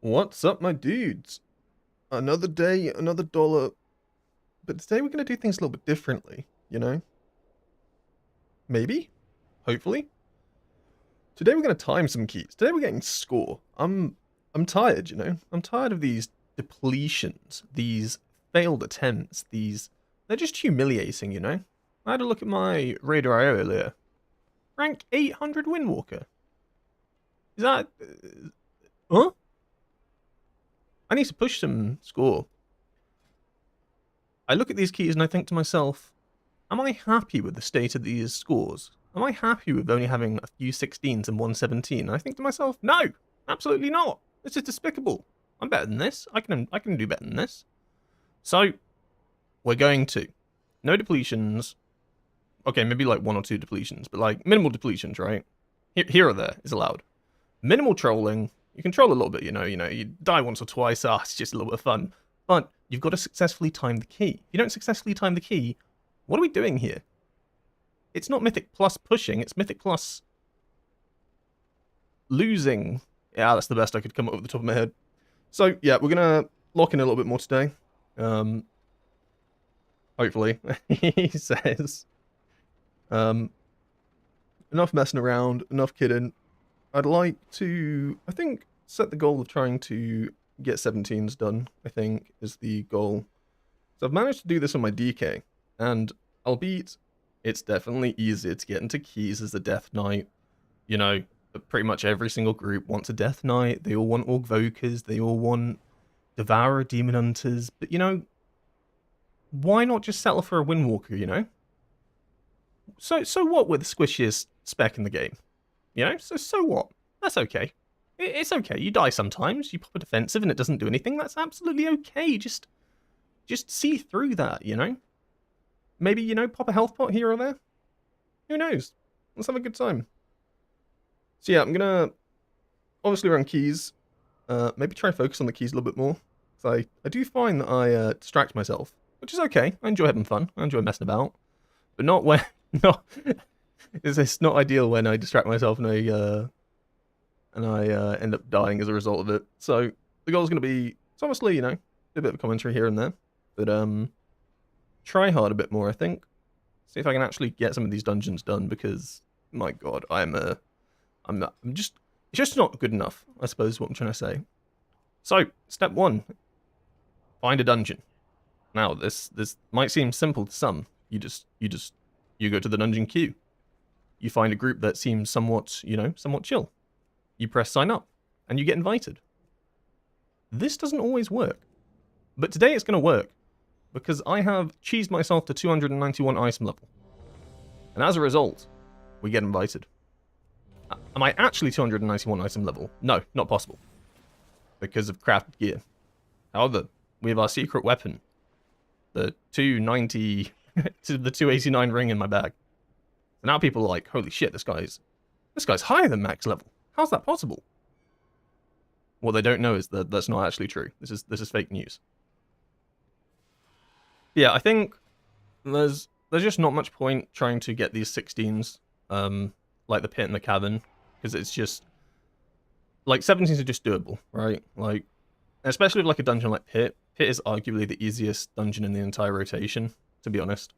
What's up, my dudes? Another day, another dollar. But today we're going to do things a little bit differently, you know? Maybe? Hopefully? Today we're going to time some keys. Today we're getting score. I'm tired, you know? I'm tired of these depletions, these failed attempts, they're just humiliating, you know? I had a look at my Radar IO earlier. Rank 800 Windwalker. Is that... huh? I need to push some score. I look at these keys and I think to myself, am I happy with the state of these scores? Am I happy with only having a few 16s and one 17? And I think to myself, no, absolutely not. This is despicable. I'm better than this. I can do better than this. So, we're going to. No depletions. Okay, maybe like one or two depletions, but like minimal depletions, right? Here or there is allowed. Minimal trolling. You can troll a little bit, you know, you die once or twice, it's just a little bit of fun. But you've got to successfully time the key. If you don't successfully time the key, what are we doing here? It's not Mythic plus pushing, it's Mythic plus losing. Yeah, that's the best I could come up with the top of my head. So, yeah, we're going to lock in a little bit more today. Hopefully, he says. Enough messing around, enough kidding. I'd like to, I think, set the goal of trying to get 17s done, I think, is the goal. So I've managed to do this on my DK, and albeit it's definitely easier to get into keys as a Death Knight. You know, pretty much every single group wants a Death Knight, they all want Orgvokers, they all want Devourer, Demon Hunters, but you know, why not just settle for a Windwalker, you know? So what with the squishiest spec in the game? You know, so what? That's okay. It's okay. You die sometimes. You pop a defensive and it doesn't do anything. That's absolutely okay. Just see through that, you know? Maybe, you know, pop a health pot here or there. Who knows? Let's have a good time. So yeah, I'm going to obviously run keys. Maybe try focus on the keys a little bit more. So I do find that I distract myself, which is okay. I enjoy having fun. I enjoy messing about. But not when... not... It's not ideal when I distract myself and I end up dying as a result of it. So the goal is going to be, it's obviously, you know, a bit of a commentary here and there, but try hard a bit more, I think. See if I can actually get some of these dungeons done, because my god, I'm just, it's just not good enough, I suppose is what I'm trying to say. So step one, find a dungeon. Now this might seem simple to some. You go to the dungeon queue. You find a group that seems somewhat, you know, somewhat chill. You press sign up, and you get invited. This doesn't always work. But today it's going to work, because I have cheesed myself to 291 item level. And as a result, we get invited. Am I actually 291 item level? No, not possible. Because of crafted gear. However, we have our secret weapon. The 290 to the 289 ring in my bag. So now people are like, holy shit, this guy's higher than max level. How's that possible? What they don't know is that that's not actually true. This is fake news. Yeah, I think there's just not much point trying to get these 16s, like the pit and the cavern, because it's just like 17s are just doable, right? Like, especially with like a dungeon like Pit. Pit is arguably the easiest dungeon in the entire rotation, to be honest.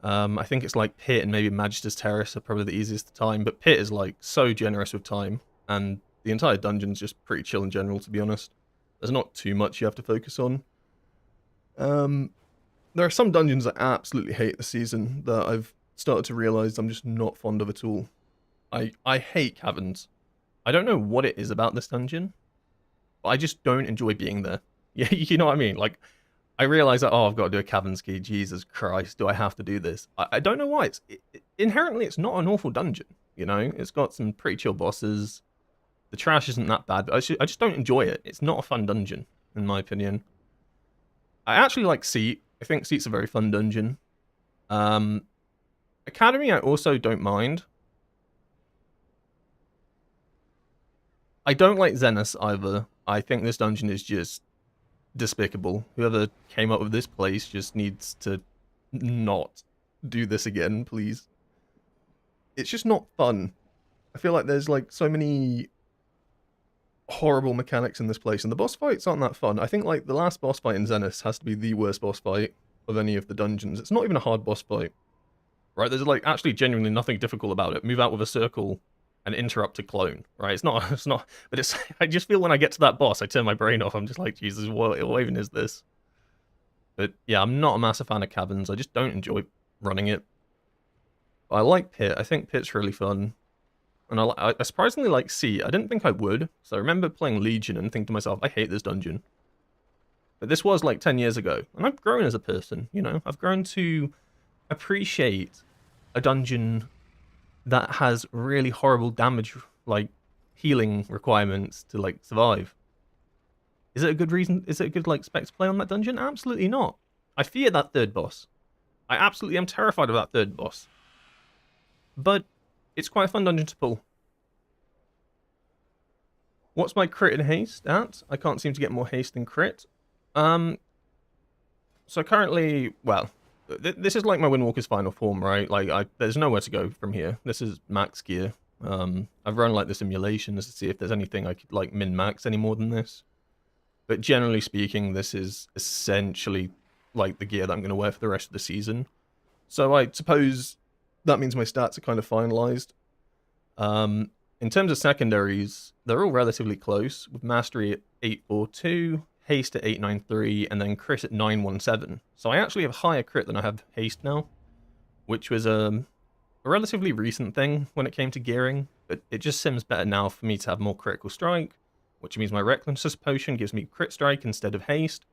I think it's like Pit and maybe Magister's Terrace are probably the easiest time, but Pit is like so generous with time, and the entire dungeon's just pretty chill in general, to be honest. There's not too much you have to focus on. There are some dungeons I absolutely hate this season that I've started to realise I'm just not fond of at all. I hate caverns. I don't know what it is about this dungeon, but I just don't enjoy being there. Yeah, you know what I mean? Like, I realize that, oh, I've got to do a cavern ski. Jesus Christ, do I have to do this? I don't know why. Inherently, it's not an awful dungeon, you know? It's got some pretty chill bosses. The trash isn't that bad, but I just don't enjoy it. It's not a fun dungeon, in my opinion. I actually like Seat. I think Seat's a very fun dungeon. Academy, I also don't mind. I don't like Zenith either. I think this dungeon is just despicable. Whoever came up with this place just needs to not do this again, please. It's just not fun. I feel like there's like so many horrible mechanics in this place, and the boss fights aren't that fun. I think like the last boss fight in Zenith has to be the worst boss fight of any of the dungeons. It's not even a hard boss fight, right? There's like actually genuinely nothing difficult about it. Move out with a circle and interrupt a clone, right? It's not, but it's, I just feel when I get to that boss, I turn my brain off. I'm just like, Jesus, what even is this? But yeah, I'm not a massive fan of caverns. I just don't enjoy running it. I like Pit. I think Pit's really fun. And I surprisingly like C. I didn't think I would. So I remember playing Legion and thinking to myself, I hate this dungeon. But this was like 10 years ago. And I've grown as a person, you know? I've grown to appreciate a dungeon that has really horrible damage, like healing requirements to like survive. Is it a good reason? Is it a good like spec to play on that dungeon? Absolutely not. I fear that third boss. I absolutely am terrified of that third boss. But it's quite a fun dungeon to pull. What's my crit and haste at? I can't seem to get more haste than crit. So currently, well, this is like my Windwalker's final form, right? Like, there's nowhere to go from here. This is max gear. I've run like the simulations to see if there's anything I could like min-max any more than this. But generally speaking, this is essentially like the gear that I'm going to wear for the rest of the season. So I suppose that means my stats are kind of finalized. In terms of secondaries, they're all relatively close, with Mastery at 842, Haste at 893, and then Crit at 917. So I actually have higher crit than I have Haste now, which was a relatively recent thing when it came to gearing, but it just seems better now for me to have more critical strike, which means my Recklessness potion gives me crit strike instead of haste,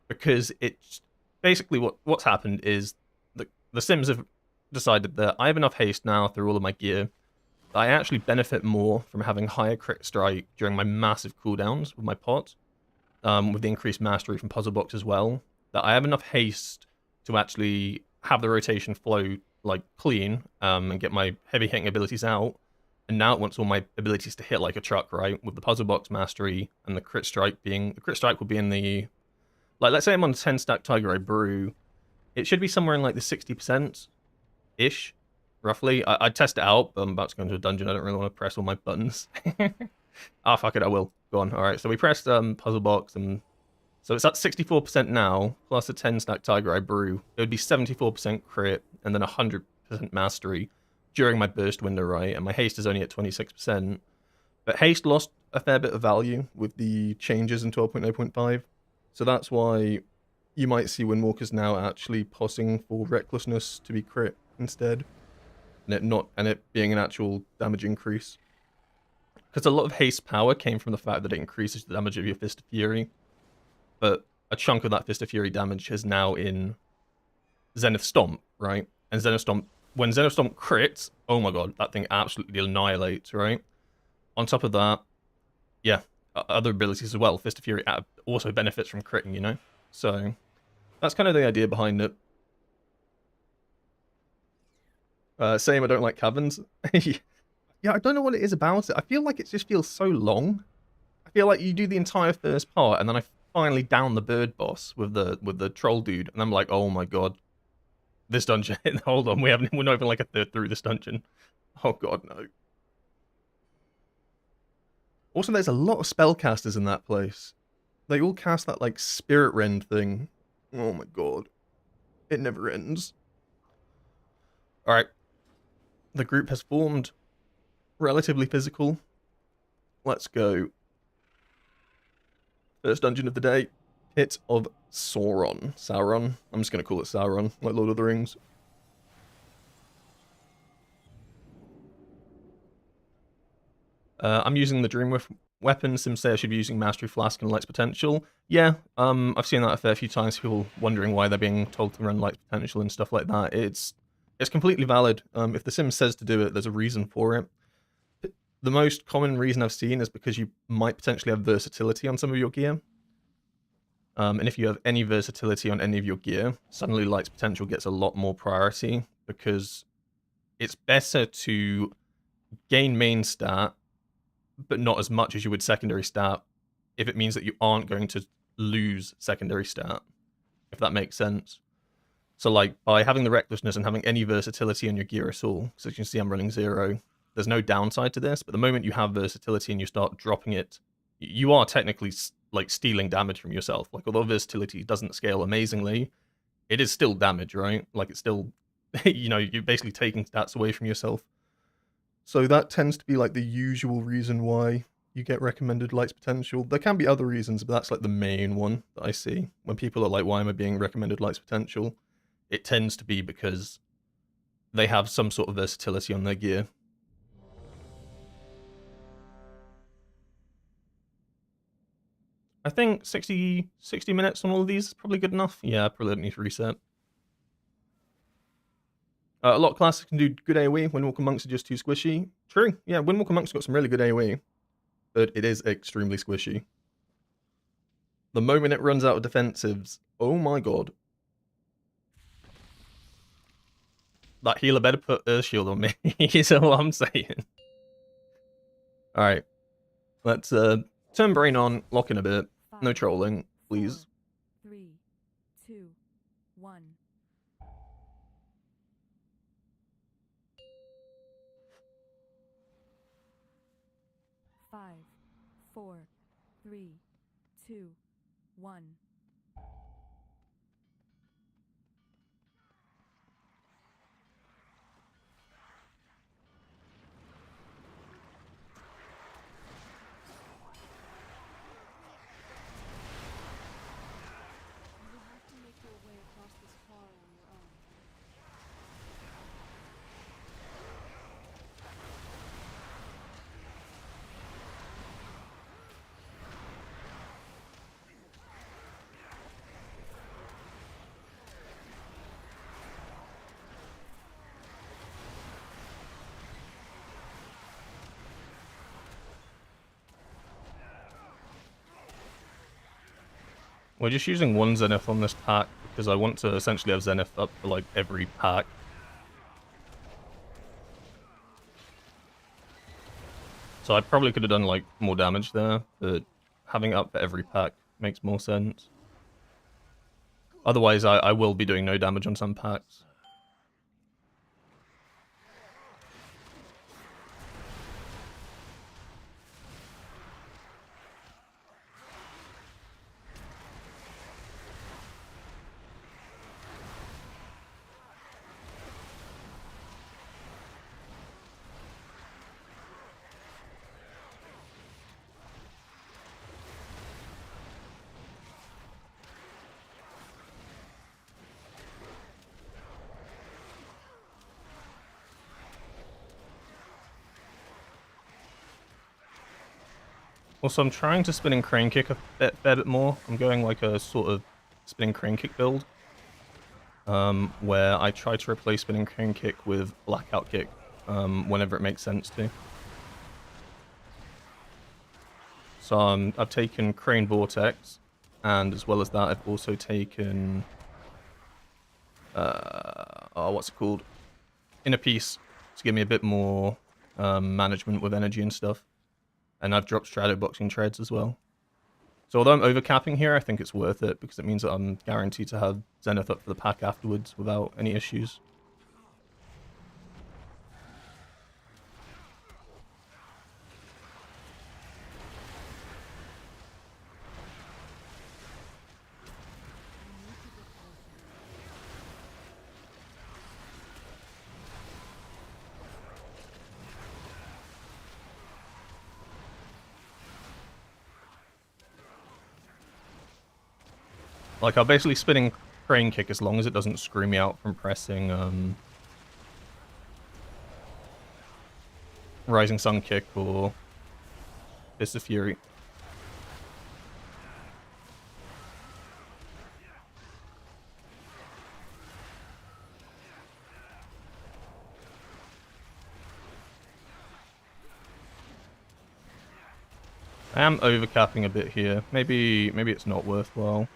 because it's basically what's happened is the Sims have decided that I have enough haste now through all of my gear that I actually benefit more from having higher crit strike during my massive cooldowns with my pot, with the increased mastery from Puzzle Box as well, that I have enough haste to actually have the rotation flow like clean, and get my heavy hitting abilities out. And now it wants all my abilities to hit like a truck, right? With the Puzzle Box mastery and the crit strike being... The crit strike will be in the... Like, let's say I'm on 10 stack Tiger Eye Brew. It should be somewhere in like the 60%-ish, roughly. I'd test it out, but I'm about to go into a dungeon. I don't really want to press all my buttons. Ah, fuck it, I will. Go on. Alright, so we pressed Puzzle Box, and... So it's at 64% now, plus a 10 stack Tiger Eye Brew. It would be 74% crit, and then 100% mastery during my burst window, right? And my haste is only at 26%. But haste lost a fair bit of value with the changes in 12.0.5. So that's why you might see Windwalkers now actually possing for recklessness to be crit instead. And it being an actual damage increase. Because a lot of haste power came from the fact that it increases the damage of your Fist of Fury. But a chunk of that Fist of Fury damage is now in Zenith Stomp, right? And Zenith Stomp, when Zenith Stomp crits, oh my god, that thing absolutely annihilates, right? On top of that, yeah, other abilities as well. Fist of Fury also benefits from critting, you know? So, that's kind of the idea behind it. Same, I don't like caverns. Yeah, I don't know what it is about it. I feel like it just feels so long. I feel like you do the entire first part, and then I finally down the bird boss with the troll dude, and I'm like, oh my god. This dungeon, hold on, we're not even like a third through this dungeon. Oh god, no. Also, there's a lot of spellcasters in that place. They all cast that, like, Spirit Rend thing. Oh my god. It never ends. Alright. The group has formed. Relatively physical. Let's go. First dungeon of the day. Pit of Sauron. Sauron. I'm just going to call it Sauron, like Lord of the Rings. I'm using the Dream weapon. Sims say I should be using Mastery Flask and Light's Potential. Yeah, I've seen that a fair few times. People wondering why they're being told to run Light's Potential and stuff like that. It's completely valid. If the Sim says to do it, there's a reason for it. The most common reason I've seen is because you might potentially have versatility on some of your gear. And if you have any versatility on any of your gear, suddenly Light's Potential gets a lot more priority, because it's better to gain main stat, but not as much as you would secondary stat, if it means that you aren't going to lose secondary stat, if that makes sense. So like, by having the recklessness and having any versatility in your gear at all, so as you can see I'm running 0, there's no downside to this, but the moment you have versatility and you start dropping it you are technically like stealing damage from yourself. Like, although versatility doesn't scale amazingly, it is still damage, right? Like, it's still, you know, you're basically taking stats away from yourself. So that tends to be like the usual reason why you get recommended Light's Potential. There can be other reasons, but that's like the main one that I see when people are like, why am I being recommended Light's Potential? It tends to be because they have some sort of versatility on their gear. I think 60 minutes on all of these is probably good enough. Yeah, probably don't need to reset. A lot of classes can do good AoE. Windwalker Monks are just too squishy. True. Yeah, Windwalker Monks got some really good AoE, but it is extremely squishy. The moment it runs out of defensives, oh my god. That healer better put Earth Shield on me, is all I'm saying. Alright. Let's turn Brain on, lock in a bit. No trolling, please. 4, 3, 2, 1. 5, 4, 3, 2, 1. We're just using one Zenith on this pack because I want to essentially have Zenith up for like every pack. So I probably could have done like more damage there, but having it up for every pack makes more sense. Otherwise, I will be doing no damage on some packs. Also, I'm trying to spinning crane kick a fair bit more. I'm going like a sort of spinning crane kick build, where I try to replace spinning crane kick with blackout kick, whenever it makes sense to. So I've taken crane vortex, and as well as that, I've also taken what's it called? Inner piece to give me a bit more management with energy and stuff. And I've dropped Strato Boxing Treads as well. So although I'm overcapping here, I think it's worth it because it means that I'm guaranteed to have Zenith up for the pack afterwards without any issues. Like, I'll basically spinning crane kick as long as it doesn't screw me out from pressing Rising Sun kick or Fist of Fury. I am overcapping a bit here. Maybe it's not worthwhile.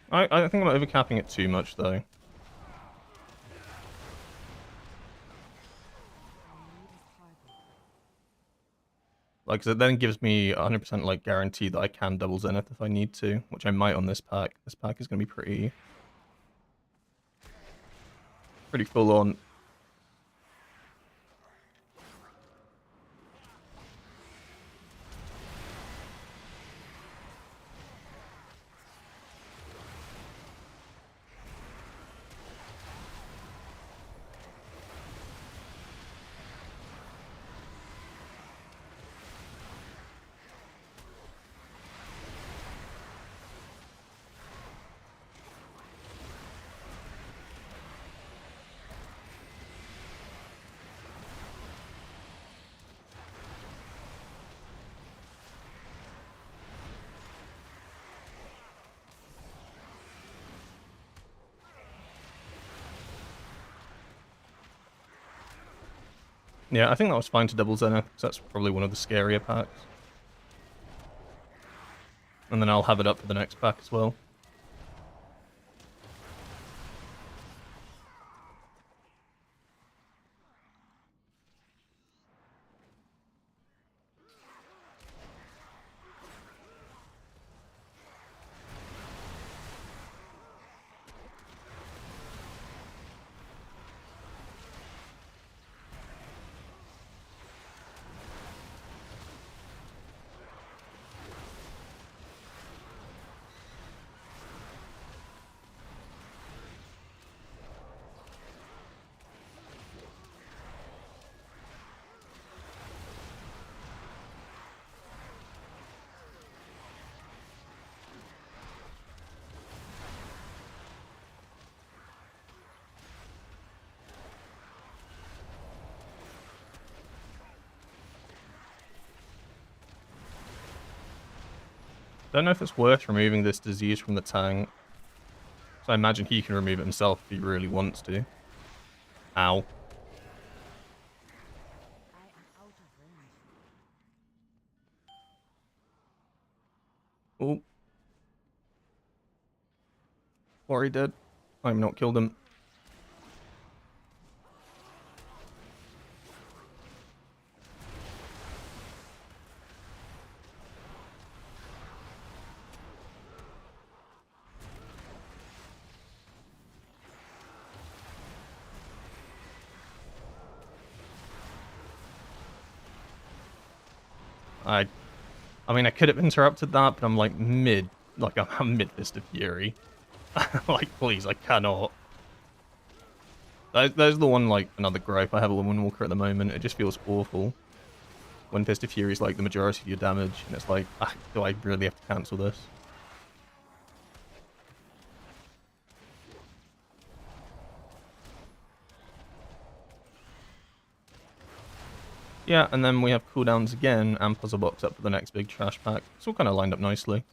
I think I'm overcapping it too much, though. Like, 'cause it then gives me 100% like guarantee that I can double Zenith if I need to, which I might on this pack. This pack is going to be pretty full on. Yeah, I think that was fine to double Zenith, because that's probably one of the scarier packs. And then I'll have it up for the next pack as well. Don't know if it's worth removing this disease from the tank. So I imagine he can remove it himself if he really wants to. Ow. Oh. Worry dead. I'm not killed him. I mean, I could have interrupted that, but I'm like I'm mid Fist of Fury. Like, please, I cannot. There's the one, like, another gripe I have with Windwalker at the moment. It just feels awful when Fist of Fury is, like, the majority of your damage, and it's like, do I really have to cancel this? Yeah, and then we have cooldowns again, and Puzzle Box up for the next big trash pack. It's all kind of lined up nicely.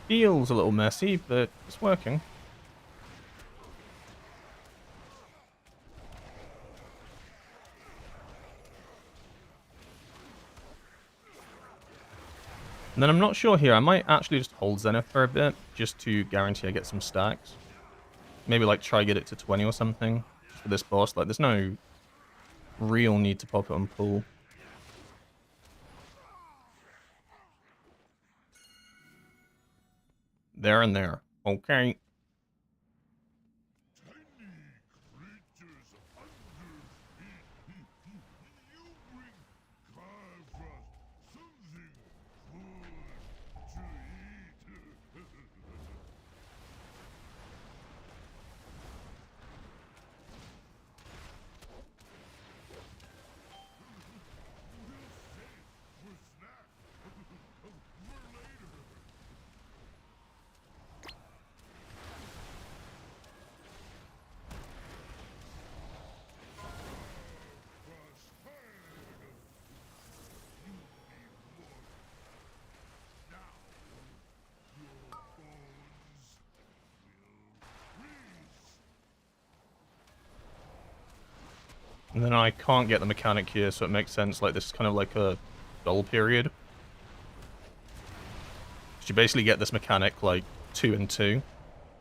Feels a little messy, but it's working. And then I'm not sure here. I might actually just hold Zenith for a bit, just to guarantee I get some stacks. Maybe, like, try get it to 20 or something for this boss. Like, there's no real need to pop it on pull. There and there. Okay. And then I can't get the mechanic here, so it makes sense. Like, this is kind of like a dull period. So you basically get this mechanic, like, 2 and 2.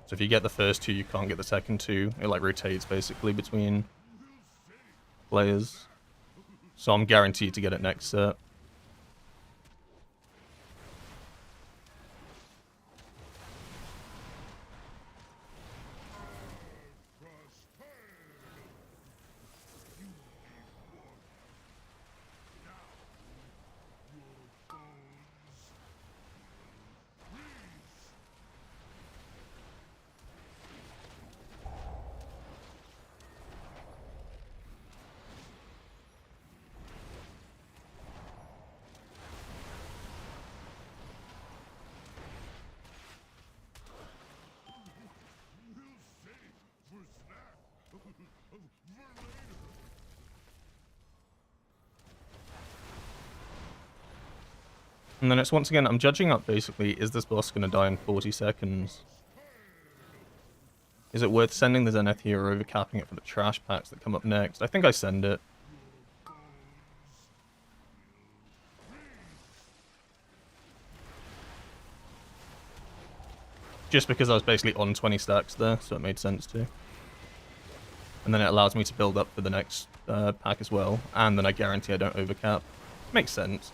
So if you get the first 2, you can't get the second 2. It, like, rotates, basically, between players. So I'm guaranteed to get it next set. And then it's once again, I'm judging up basically, is this boss going to die in 40 seconds? Is it worth sending the Zenith here or overcapping it for the trash packs that come up next? I think I send it. Just because I was basically on 20 stacks there, so it made sense to. And then it allows me to build up for the next pack as well. And then I guarantee I don't overcap. Makes sense.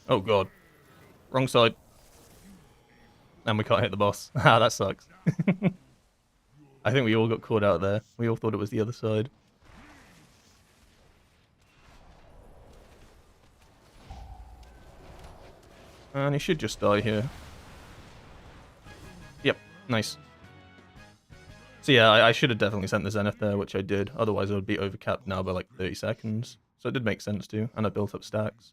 Oh god. Wrong side. And we can't hit the boss. Ah, that sucks. I think we all got caught out there. We all thought it was the other side. And he should just die here. Yep, nice. So yeah, I should have definitely sent the Zenith there, which I did. Otherwise I would be overcapped now by like 30 seconds. So it did make sense to, and I built up stacks.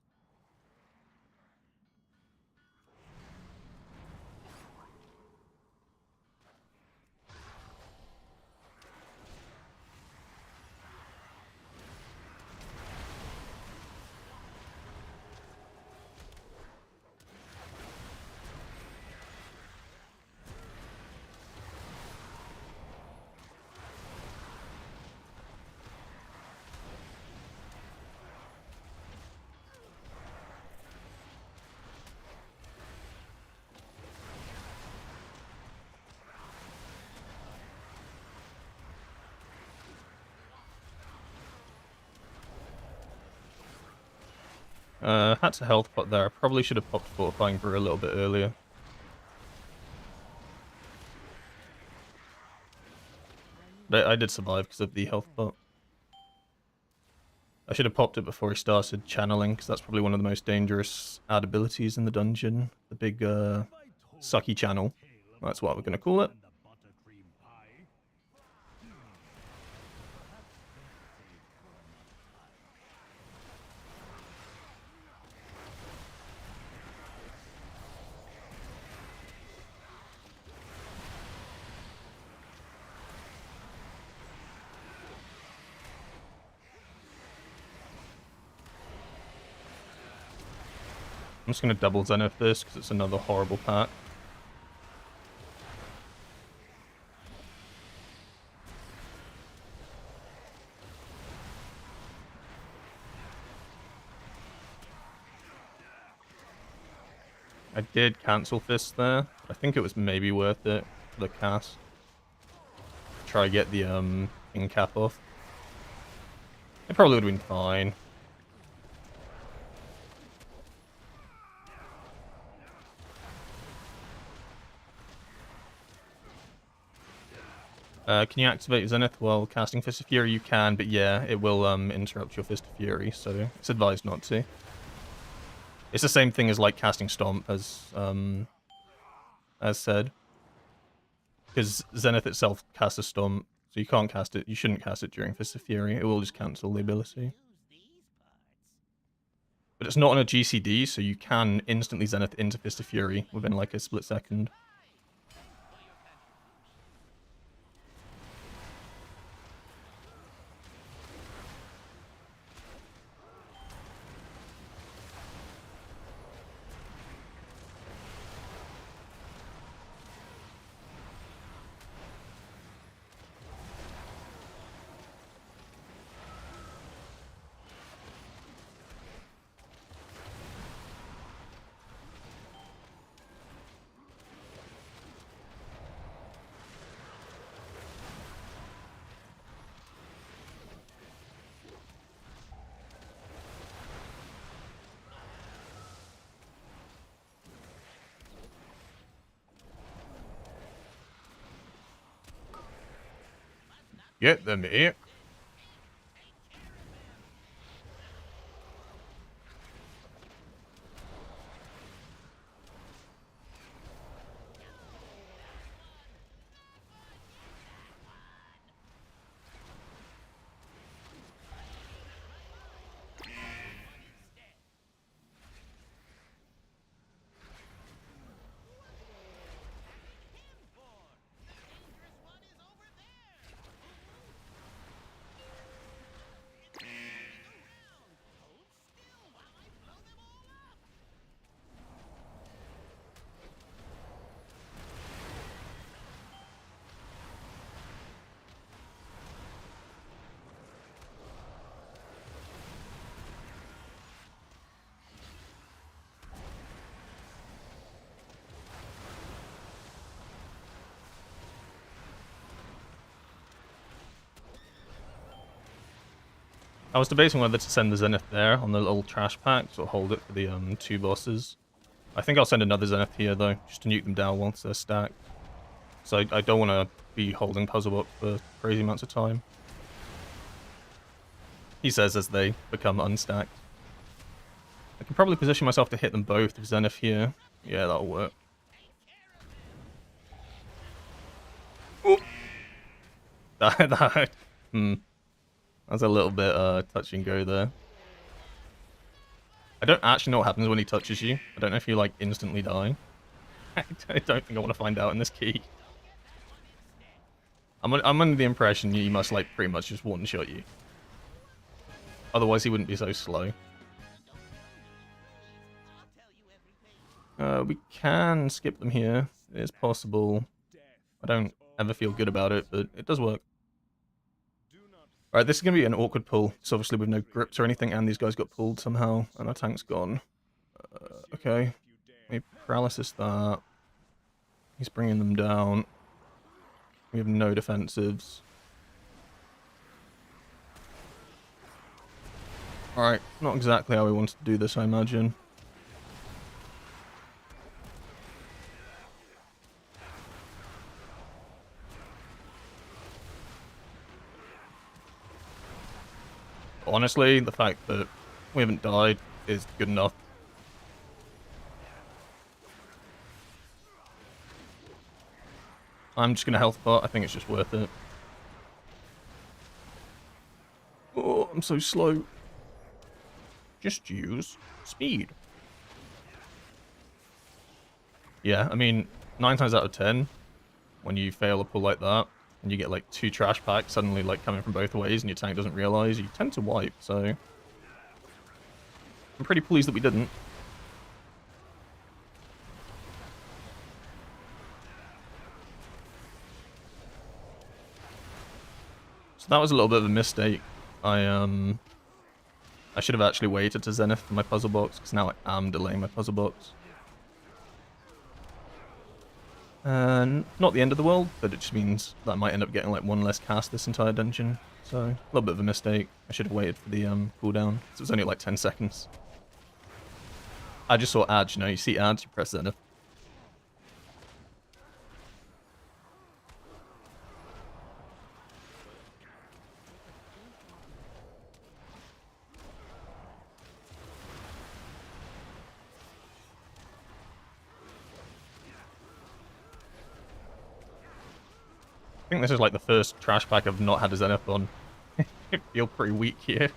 Had to health pot there. I probably should have popped Fortifying Brew a little bit earlier. But I did survive because of the health pot. I should have popped it before he started channeling, because that's probably one of the most dangerous add abilities in the dungeon. The big sucky channel. That's what we're going to call it. I'm just going to double Zenith this, because it's another horrible pack. I did cancel Fist there. I think it was maybe worth it for the cast. Try to get the King Cap off. It probably would have been fine. Can you activate Zenith while casting Fist of Fury? You can, but yeah, it will interrupt your Fist of Fury, so it's advised not to. It's the same thing as like casting Stomp, as said. Because Zenith itself casts a Stomp, so you can't cast it. You shouldn't cast it during Fist of Fury. It will just cancel the ability. But it's not on a GCD, so you can instantly Zenith into Fist of Fury within like a split second. Get them here. I was debating whether to send the Zenith there on the little trash packs or hold it for the 2 bosses. I think I'll send another Zenith here though, just to nuke them down once they're stacked. So I don't want to be holding Puzzle Box for crazy amounts of time. He says as they become unstacked. I can probably position myself to hit them both with Zenith here. Yeah, that'll work. Oh. That's a little bit touch and go there. I don't actually know what happens when he touches you. I don't know if you like instantly die. I don't think I want to find out in this key. I'm under the impression he must like pretty much just one-shot you. Otherwise he wouldn't be so slow. We can skip them here. It is possible. I don't ever feel good about it, but it does work. Alright, this is going to be an awkward pull. It's obviously with no grips or anything, and these guys got pulled somehow, and our tank's gone. Okay. Let me paralysis that. He's bringing them down. We have no defensives. Alright, not exactly how we wanted to do this, I imagine. Honestly, the fact that we haven't died is good enough. I'm just going to health pot. I think it's just worth it. Oh, I'm so slow. Just use speed. Yeah, I mean, 9 times out of 10, when you fail a pull like that, and you get like 2 trash packs suddenly like coming from both ways and your tank doesn't realize, you tend to wipe, so I'm pretty pleased that we didn't. So that was a little bit of a mistake. I should have actually waited to Zenith for my puzzle box, because now I am delaying my puzzle box. Not the end of the world, but it just means that I might end up getting like 1 less cast this entire dungeon. So, a little bit of a mistake. I should have waited for the cooldown, because it was only like 10 seconds. I just saw ads, you know, you see ads, you press Zenith. I think this is like the first trash pack I've not had a Zenith on. I feel pretty weak here.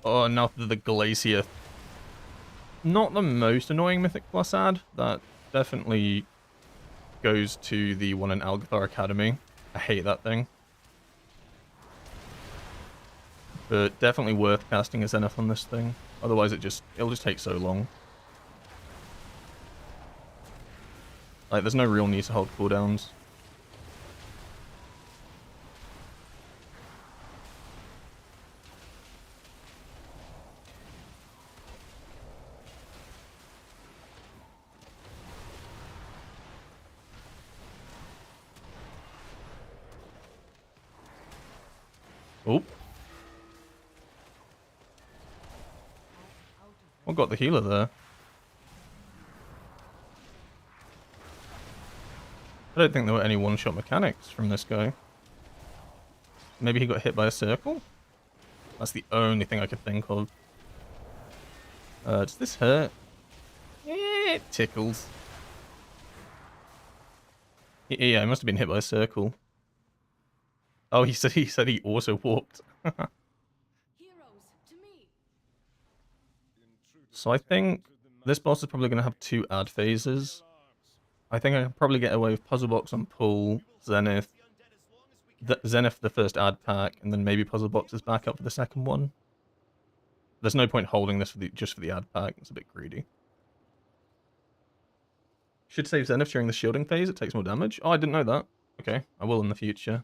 Oh, now for the Glacier. Not the most annoying Mythic Plus ad. That definitely goes to the one in Algathar Academy. I hate that thing. But definitely worth casting a Zenith on this thing. Otherwise it'll just take so long. Like, there's no real need to hold cooldowns. Oh. What got the healer there? I don't think there were any one-shot mechanics from this guy. Maybe he got hit by a circle? That's the only thing I could think of. Does this hurt? It tickles. Yeah, he must have been hit by a circle. Oh, he said he also walked. Heroes, to me. So I think this boss is probably going to have 2 add phases. I think I can probably get away with Puzzle Box on Pull, Zenith, Zenith the first add pack, and then maybe Puzzle Box is back up for the second one. There's no point holding this for just for the ad pack. It's a bit greedy. Should save Zenith during the shielding phase. It takes more damage. Oh, I didn't know that. Okay, I will in the future.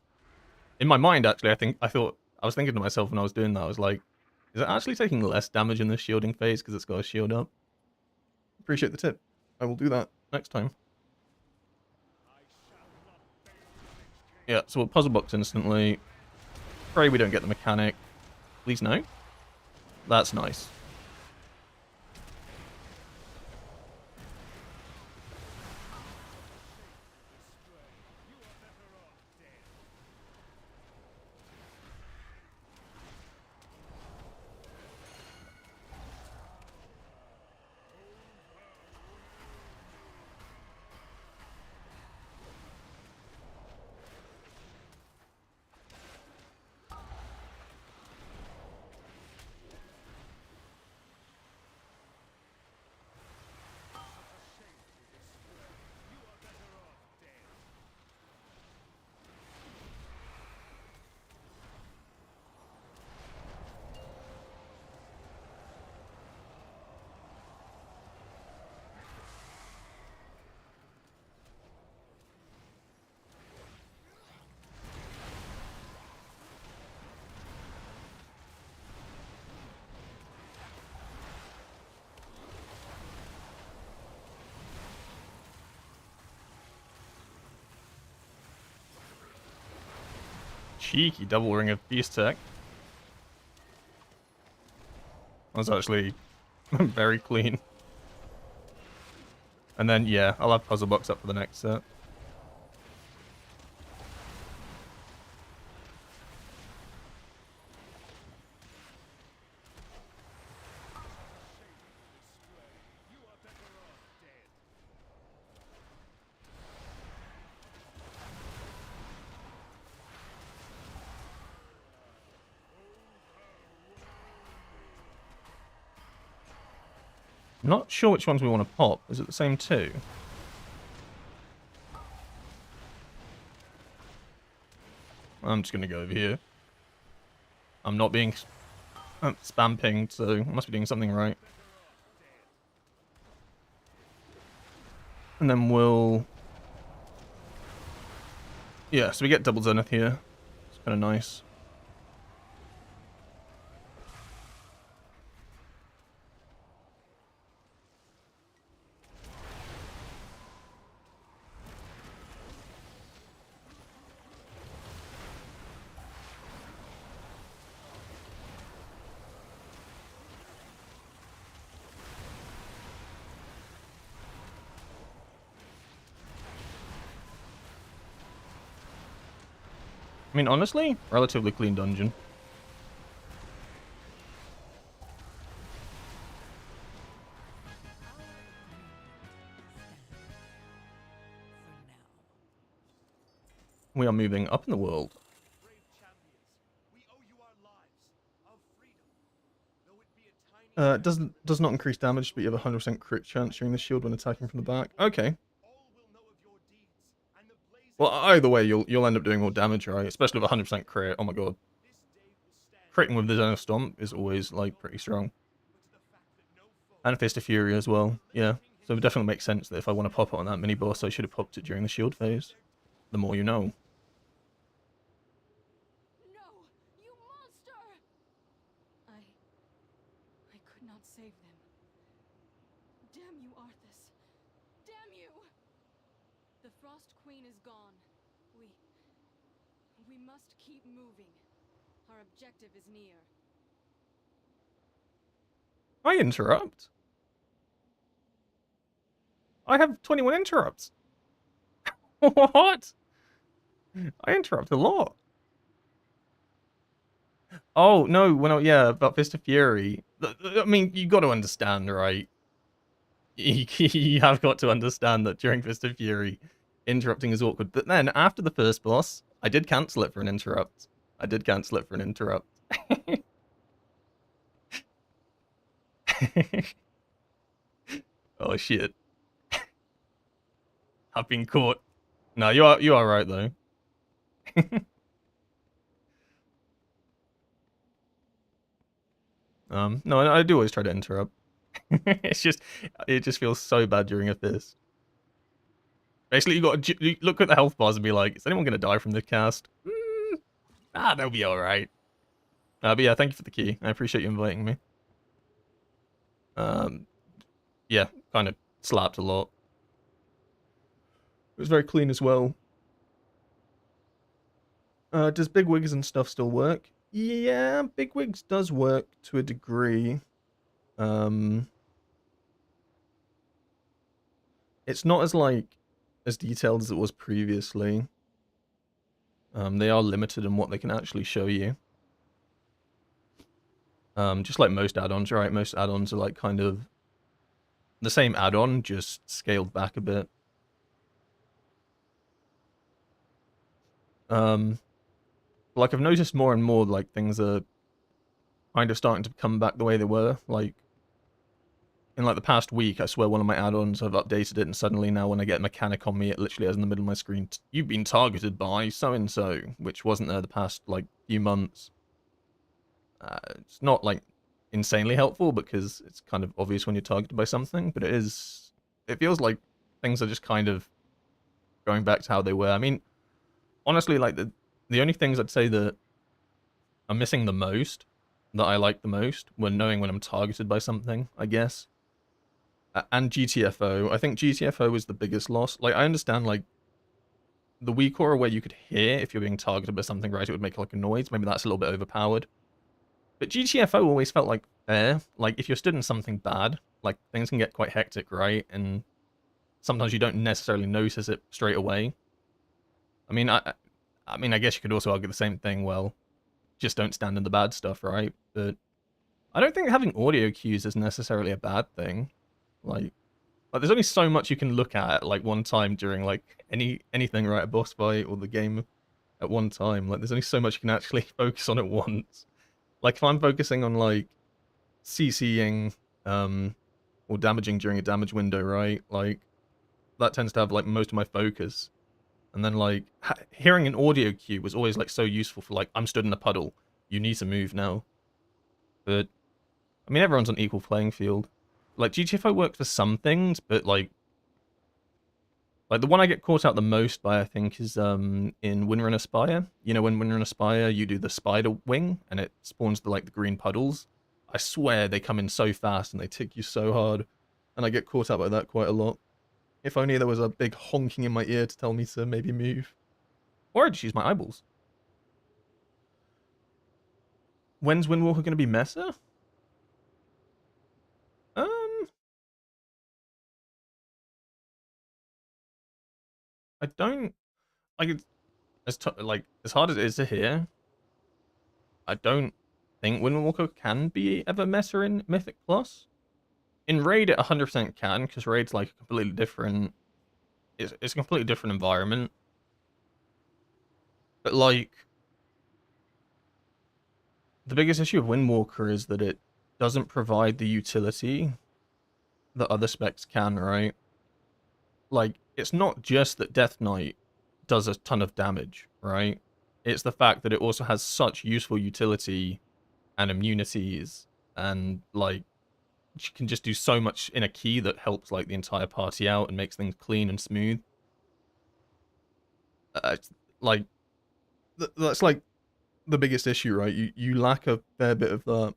In my mind, actually, I was thinking to myself when I was doing that. I was like, is it actually taking less damage in the shielding phase because it's got a shield up? Appreciate the tip. I will do that next time. Yeah, so we'll Puzzle Box instantly. Pray we don't get the mechanic. Please no. That's nice. Cheeky double ring of beast tech. That's actually very clean. And then, yeah, I'll have Puzzle Box up for the next set. I'm not sure which ones we want to pop. Is it the same 2? I'm just going to go over here. I'm not being spam pinged, so I must be doing something right. And then we'll... Yeah, so we get double Zenith here. It's kind of nice. I mean, honestly, relatively clean dungeon. We are moving up in the world. Does not increase damage, but you have a 100% crit chance during the shield when attacking from the back. Okay. Well, either way, you'll end up doing more damage, right? Especially with 100% crit. Oh my god. Critting with the Zenith Stomp is always, like, pretty strong. And Fist of Fury as well. Yeah. So it definitely makes sense that if I want to pop it on that mini boss, I should have popped it during the shield phase. The more you know. No, you monster! I could not save them. Damn you, Arthas. Damn you! The Frost Queen is gone. We must keep moving. Our objective is near. I interrupt. I have 21 interrupts. What? I interrupt a lot. Oh, no, yeah, about Fist of Fury. I mean, you got to understand, right? You have got to understand that during Fist of Fury, interrupting is awkward. But then after the first boss, I did cancel it for an interrupt. Oh shit. I've been caught. No, you are right though. No, I do always try to interrupt. It just feels so bad during a fist. Basically, you look at the health bars and be like, is anyone gonna die from this cast? They'll be alright. But yeah, thank you for the key. I appreciate you inviting me. Yeah, kind of slapped a lot. It was very clean as well. Does big wigs and stuff still work? Yeah, big wigs does work to a degree. It's not as detailed as it was previously. They are limited in what they can actually show you. Just like most add-ons, right? Most add-ons are like kind of the same add-on, just scaled back a bit. Like I've noticed more and more like things are kind of starting to come back the way they were. Like in like the past week, I swear one of my add-ons, I've updated it, and suddenly now when I get a mechanic on me, it literally has in the middle of my screen, you've been targeted by so-and-so, which wasn't there the past like few months. It's not like insanely helpful because it's kind of obvious when you're targeted by something, but it feels like things are just kind of going back to how they were. I mean, honestly, like the only things I'd say that are missing the most, that I like the most, were knowing when I'm targeted by something, I guess. And GTFO. I think GTFO was the biggest loss. Like, I understand, like, the weak aura where you could hear if you're being targeted by something, right, it would make, like, a noise. Maybe that's a little bit overpowered. But GTFO always felt, like, fair. Like, if you're stood in something bad, like, things can get quite hectic, right? And sometimes you don't necessarily notice it straight away. I mean, I guess you could also argue the same thing, well, just don't stand in the bad stuff, right? But I don't think having audio cues is necessarily a bad thing. Like there's only so much you can look at like one time during like anything, right? A boss fight or the game at one time. Like there's only so much you can actually focus on at once. Like if I'm focusing on like CCing or damaging during a damage window, right? Like that tends to have like most of my focus. And then like hearing an audio cue was always like so useful for like, I'm stood in a puddle, you need to move now. But I mean, everyone's on equal playing field. Like GTFO works for some things, but like the one I get caught out the most by, I think, is in Winter Aspire. You know, when Winter Aspire, you do the spider wing and it spawns the green puddles. I swear they come in so fast and they tick you so hard, and I get caught out by that quite a lot. If only there was a big honking in my ear to tell me to maybe move, or I just use my eyeballs. When's Windwalker going to be meta? I don't like it as hard as it is to hear. I don't think Windwalker can be ever meta in Mythic Plus. In Raid, it 100% can, because Raid's like a completely different. It's a completely different environment. But like, the biggest issue of Windwalker is that it doesn't provide the utility that other specs can, right? Like, it's not just that Death Knight does a ton of damage, right? It's the fact that it also has such useful utility and immunities, and like you can just do so much in a key that helps like the entire party out and makes things clean and smooth. Like that's like the biggest issue, right? You lack a fair bit of that.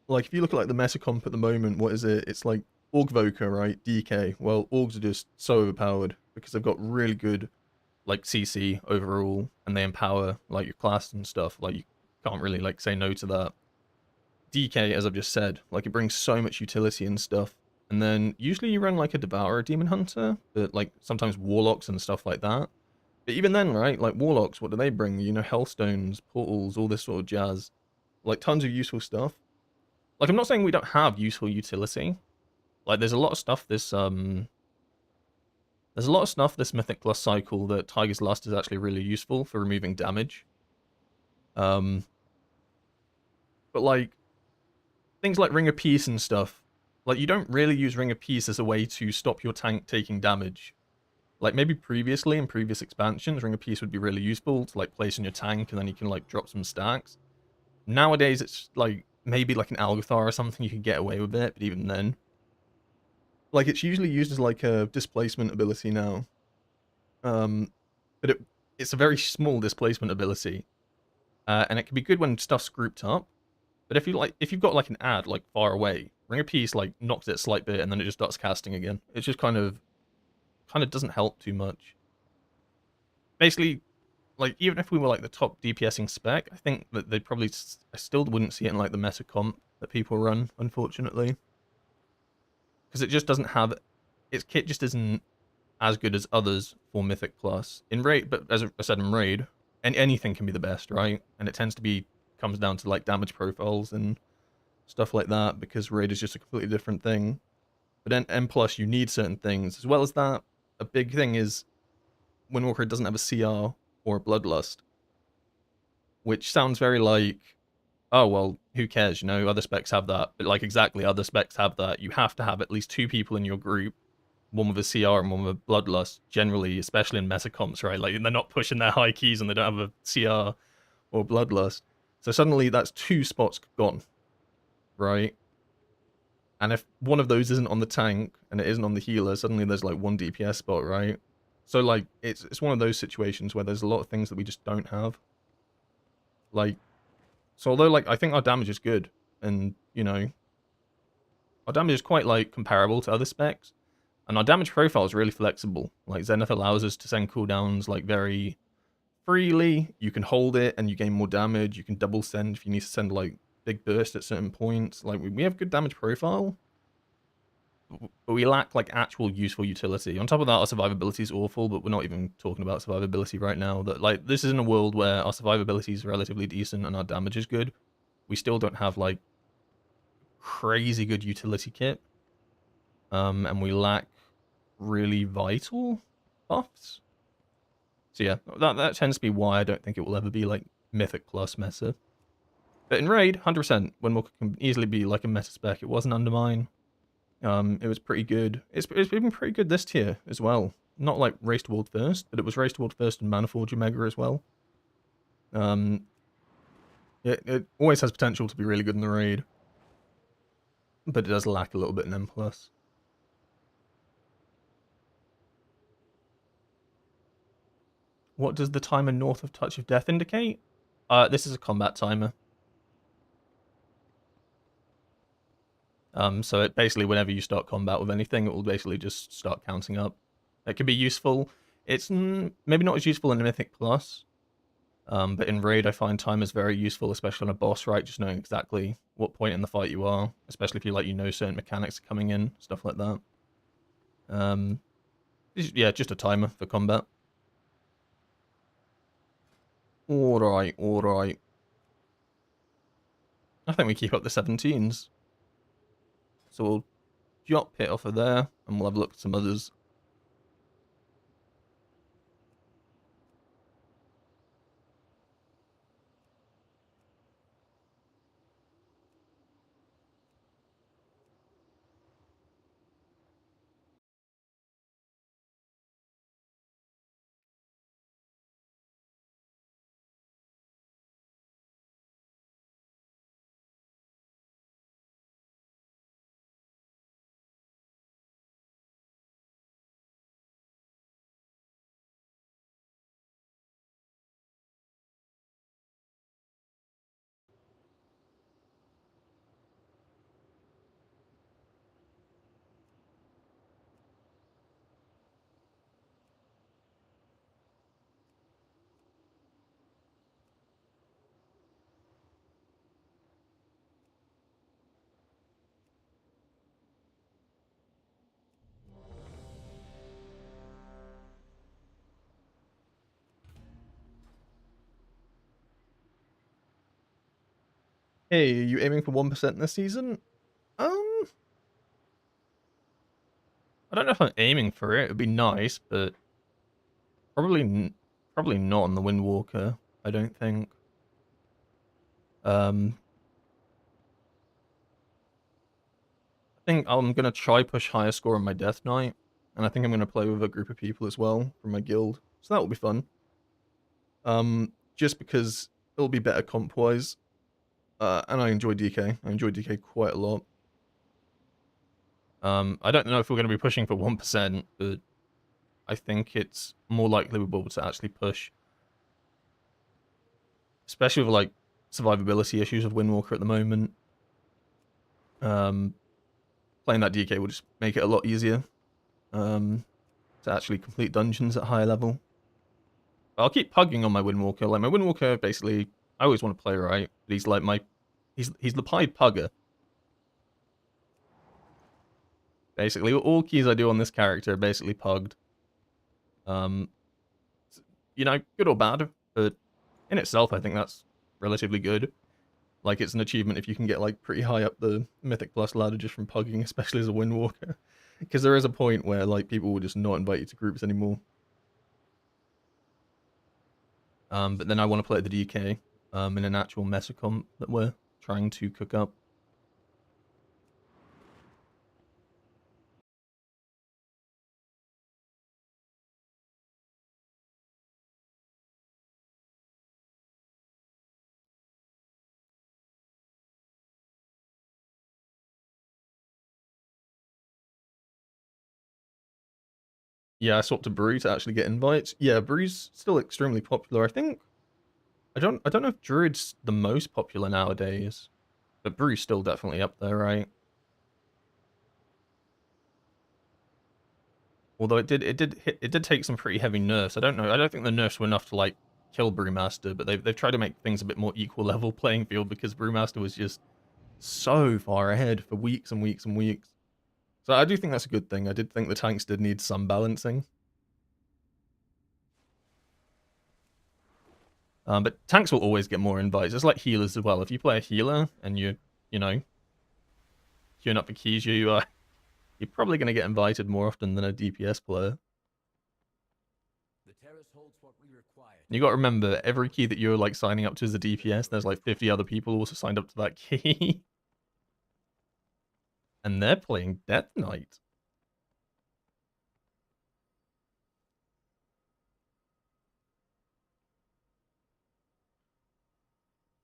Like if you look at like the meta comp at the moment, what is it? It's like Augvoker, right? DK. Well, Augs are just so overpowered because they've got really good like CC overall, and they empower like your class and stuff. Like you can't really like say no to that. DK, as I've just said, like it brings so much utility and stuff. And then usually you run like a Devourer Demon Hunter, but like sometimes Warlocks and stuff like that. But even then, right, like Warlocks, what do they bring? You know, Hellstones, Portals, all this sort of jazz. Like tons of useful stuff. Like I'm not saying we don't have useful utility. Like there's a lot of stuff this There's a lot of stuff this Mythic Plus cycle that Tiger's Lust is actually really useful for removing damage. But like, things like Ring of Peace and stuff, like, you don't really use Ring of Peace as a way to stop your tank taking damage. Like, maybe previously, in previous expansions, Ring of Peace would be really useful to, like, place in your tank, and then you can, like, drop some stacks. Nowadays, it's, like, maybe, like, an Algothar or something, you can get away with it, but even then. Like, it's usually used as, like, a displacement ability now. But it's a very small displacement ability. And it can be good when stuff's grouped up. But if you've got like an ad like far away, Ring of Peace like knocks it a slight bit and then it just starts casting again. It just kind of doesn't help too much. Basically, like even if we were like the top DPSing spec, I think that they probably I still wouldn't see it in like the meta comp that people run, unfortunately, because it just doesn't have its kit just isn't as good as others for Mythic Plus in raid. But as I said in raid, and anything can be the best, right? And it tends to be comes down to like damage profiles and stuff like that, because raid is just a completely different thing. But then M plus, you need certain things. As well as that, a big thing is Windwalker doesn't have a CR or a Bloodlust, which sounds very like, oh, well, who cares, you know, other specs have that. But like exactly, other specs have that. You have to have at least 2 people in your group, one with a CR and one with a Bloodlust, generally, especially in meta comps, right? Like, they're not pushing their high keys and they don't have a CR or Bloodlust. So suddenly that's 2 spots gone, right? And if one of those isn't on the tank and it isn't on the healer, suddenly there's like 1 DPS spot, right? So like it's one of those situations where there's a lot of things that we just don't have. Like, so although like I think our damage is good, and you know, our damage is quite like comparable to other specs, and our damage profile is really flexible. Like Zenith allows us to send cooldowns like very freely. You can hold it and you gain more damage. You can double send if you need to send like big burst at certain points. Like we have good damage profile, but we lack like actual useful utility. On top of that, our survivability is awful, but we're not even talking about survivability right now. That like this is in a world where our survivability is relatively decent and our damage is good. We still don't have like crazy good utility kit, and we lack really vital buffs. So yeah, that tends to be why I don't think it will ever be like Mythic Plus meta. But in Raid, 100%, Windwalker can easily be like a meta spec. It wasn't Undermine. It was pretty good. It's been pretty good this tier as well. Not like Race to World First, but it was Race to World First and Manifold Omega as well. It always has potential to be really good in the raid, but it does lack a little bit in M+. What does the timer north of Touch of Death indicate? This is a combat timer. So it basically, whenever you start combat with anything, it will basically just start counting up. It can be useful. It's maybe not as useful in Mythic Plus, but in Raid I find timers very useful, especially on a boss, right? Just knowing exactly what point in the fight you are, especially if you like, you know, certain mechanics are coming in, stuff like that. Yeah, just a timer for combat. Alright, alright. I think we keep up the 17s. So we'll drop Pit off of there, and we'll have a look at some others. Hey, are you aiming for 1% this season? Um, I don't know if I'm aiming for it. It'd be nice, but probably not on the Windwalker. I don't think. I think I'm gonna try push higher score on my Death Knight, and I think I'm gonna play with a group of people as well from my guild, so that will be fun. Just because it'll be better comp wise, and I enjoy DK. I enjoy DK quite a lot. I don't know if we're gonna be pushing for 1%, but I think it's more likely we'll be able to actually push, especially with like survivability issues of Windwalker at the moment. Playing that DK will just make it a lot easier to actually complete dungeons at higher level. But I'll keep pugging on my Windwalker. Like my Windwalker, basically, I always want to play right, but he's like he's the Pied Pugger. Basically, all keys I do on this character are basically pugged. You know, good or bad, but in itself, I think that's relatively good. Like, it's an achievement if you can get, like, pretty high up the Mythic Plus ladder just from pugging, especially as a Windwalker. Because there is a point where, like, people will just not invite you to groups anymore. But then I want to play the DK in an actual meta comp that we're trying to cook up. Yeah, I swapped to Brew to actually get invites. Yeah, Brew's still extremely popular. I think I don't know if Druid's the most popular nowadays, but Brew's still definitely up there, right? Although it did take some pretty heavy nerfs. I don't know. I don't think the nerfs were enough to like kill Brewmaster, but they've tried to make things a bit more equal level playing field because Brewmaster was just so far ahead for weeks and weeks and weeks. So I do think that's a good thing. I did think the tanks did need some balancing. But tanks will always get more invites. It's like healers as well. If you play a healer and you know, queuing up for keys, you're probably going to get invited more often than a DPS player. You got to remember, every key that you're like signing up to as a DPS, there's like 50 other people also signed up to that key. And they're playing Death Knight.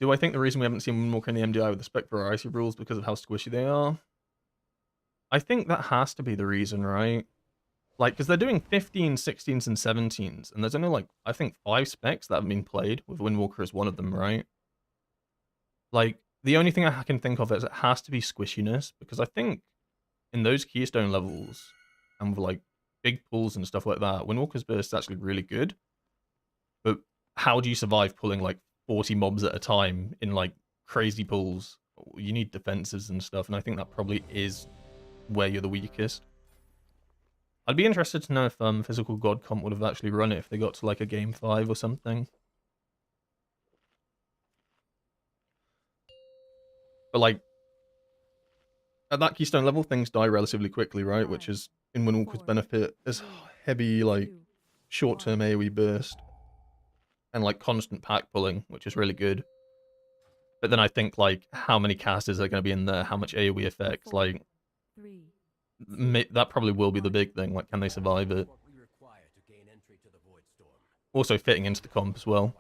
Do I think the reason we haven't seen Moonwalker in the MDI with the spec variety rules because of how squishy they are? I think that has to be the reason, right? Like, because they're doing 15s, 16s, and 17s, and there's only like, I think 5 specs that have been played, with Windwalker as one of them, right? Like, the only thing I can think of is it has to be squishiness, because I think in those keystone levels, and with like big pulls and stuff like that, Windwalker's Burst is actually really good. But how do you survive pulling like 40 mobs at a time in like crazy pulls? You need defenses and stuff, and I think that probably is where you're the weakest. I'd be interested to know if Physical God Comp would have actually run it if they got to like a game 5 or something. But like, at that keystone level, things die relatively quickly, right? Which is in Windwalker's benefit. There's heavy like short-term AoE burst and like constant pack pulling, which is really good. But then I think like how many casters are going to be in there, how much AoE effects, like that probably will be the big thing. Like, can they survive it? Also fitting into the comp as well.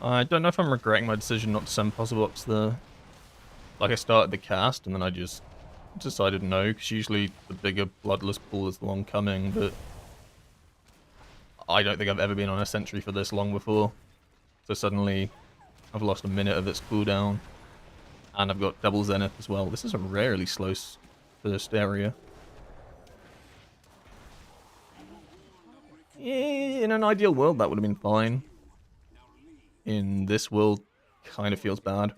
I don't know if I'm regretting my decision not to send possible ups there. Like, I started the cast and then I just decided no, because usually the bigger bloodless pool is the one coming, but I don't think I've ever been on a sentry for this long before. So suddenly I've lost a minute of its cooldown, and I've got double zenith as well. This is a rarely slow first area. In an ideal world, that would have been fine. In this world, kind of feels bad.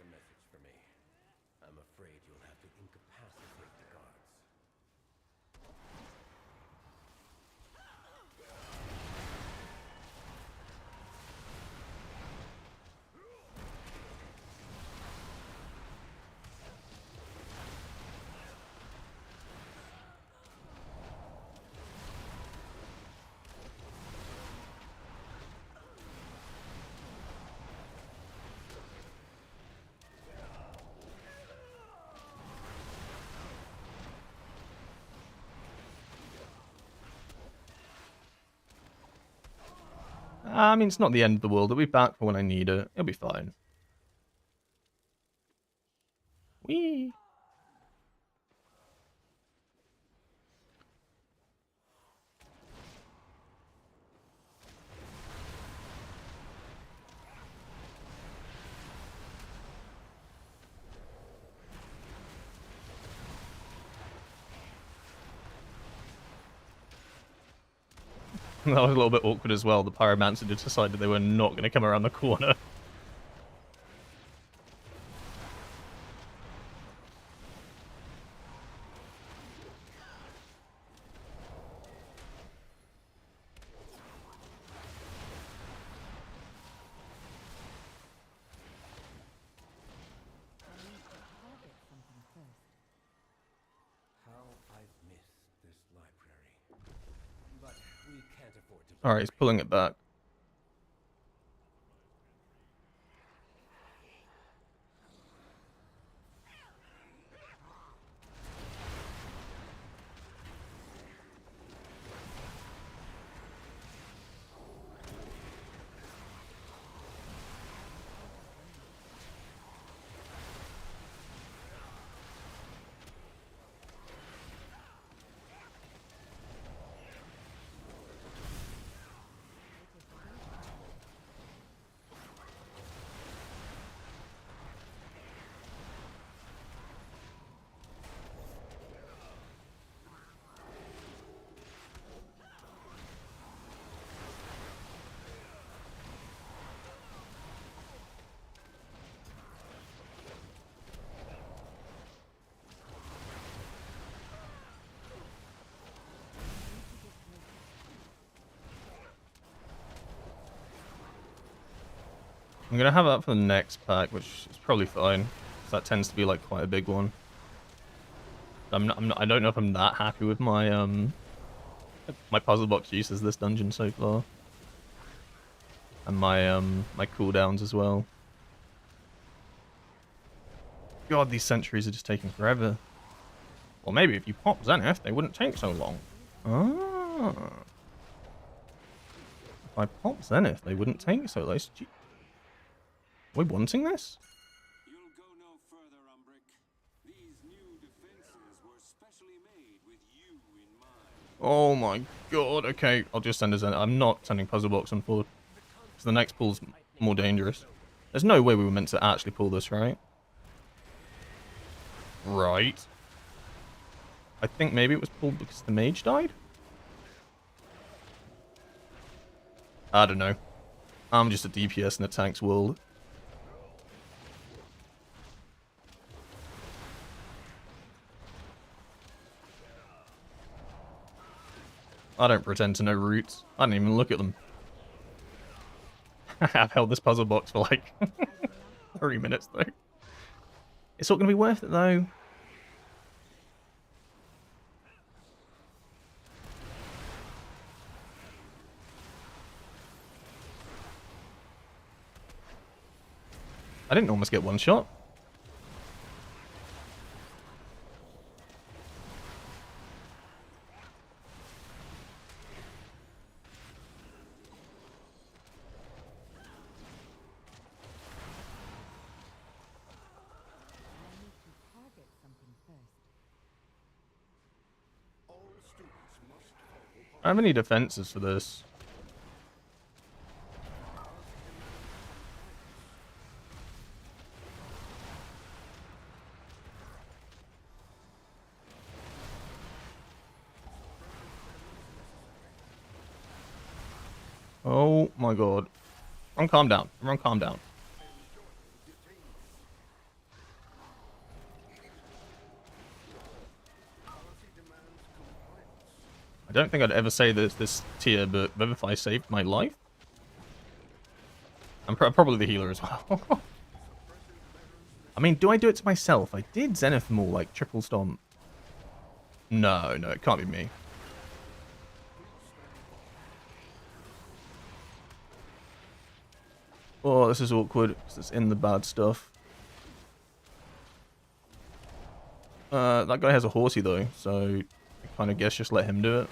I mean, it's not the end of the world. It'll be back for when I need it. It'll be fine. Whee! That was a little bit awkward as well. The Pyromancer just decided they were not going to come around the corner. Alright, he's pulling it back. I'm gonna have that for the next pack, which is probably fine. That tends to be like quite a big one. I don't know if I'm that happy with my my puzzle box uses this dungeon so far, and my my cooldowns as well. God, these sentries are just taking forever. Well, maybe if you pop Zenith, they wouldn't take so long. Ah. If I pop Zenith, they wouldn't take so long. Are we wanting this? You'll go no further, Umbrick. These new defenses were specially made with you in mind. Oh my god, okay. I'll just send a Zenith. I'm not sending puzzle box on forward. Because the next pull's more dangerous. There's no way we were meant to actually pull this, right? Right. I think maybe it was pulled because the mage died? I don't know. I'm just a DPS in a tank's world. I don't pretend to know routes. I didn't even look at them. I've held this puzzle box for like 30 minutes though. It's not going to be worth it though. I didn't almost get one shot. I don't have any defenses for this. Oh my god. Everyone calm down. Everyone calm down. I don't think I'd ever say this tier, but Vivify saved my life. I'm probably the healer as well. I mean, do I do it to myself? I did Zenith Maul, like, triple stomp. No, it can't be me. Oh, this is awkward, because it's in the bad stuff. That guy has a horsey, though, so I kind of guess just let him do it.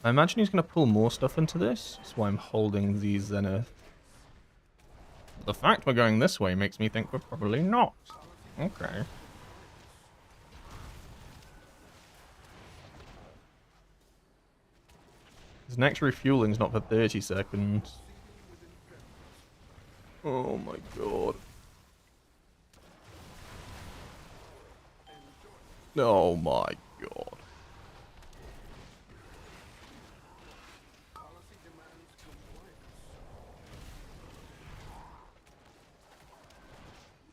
I imagine he's going to pull more stuff into this. That's why I'm holding the Zenith. The fact we're going this way makes me think we're probably not. Okay. His next refueling's not for 30 seconds. Oh my god. Oh my god.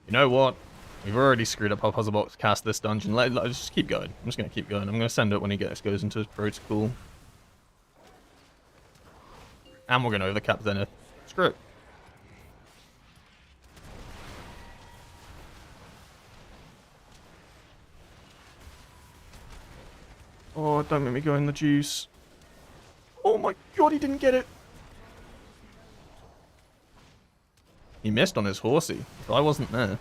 You know what? We've already screwed up our puzzle box cast this dungeon. Let's just keep going. I'm just going to keep going. I'm going to send it when he goes into his protocol. And we're going to overcap Zenith. Screw it. Oh, don't make me go in the juice. Oh my god, he didn't get it. He missed on his horsey, so I wasn't there.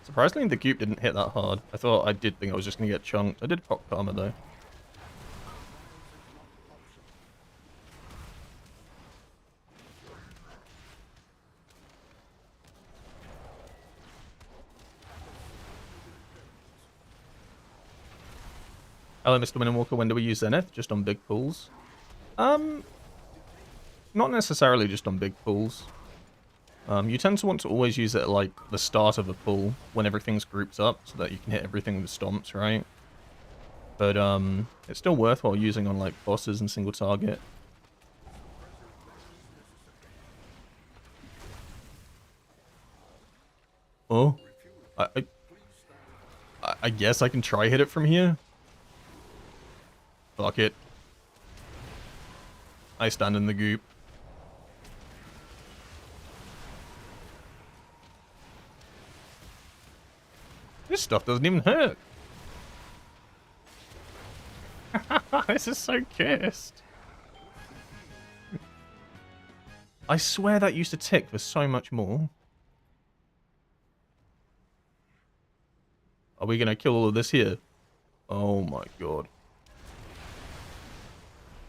Surprisingly, the goop didn't hit that hard. I did think I was just going to get chunked. I did pop karma, though. Hello, Mr. Winterwalker. When do we use Zenith? Just on big pools? Not necessarily just on big pools. You tend to want to always use it at, like, the start of a pool, when everything's grouped up, so that you can hit everything with stomps, right? But, it's still worthwhile using on, like, bosses and single target. Oh. I guess I can try hit it from here. Fuck it. I stand in the goop. This stuff doesn't even hurt. This is so cursed. I swear that used to tick for so much more. Are we gonna kill all of this here? Oh my god.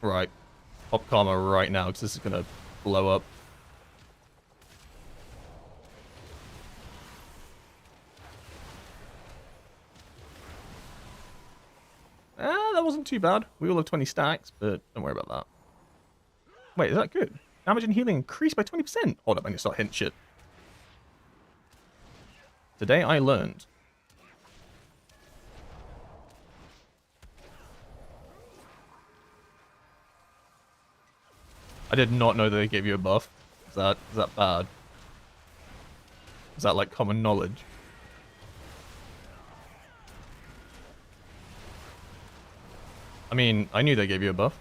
Right. Pop karma right now, because this is gonna blow up. That wasn't too bad. We all have 20 stacks, but don't worry about that. Wait, is that good? Damage and healing increased by 20%. Hold up, I need to start hitting shit. Today I learned. I did not know that they gave you a buff. Is that bad? Is that like common knowledge? I mean, I knew they gave you a buff.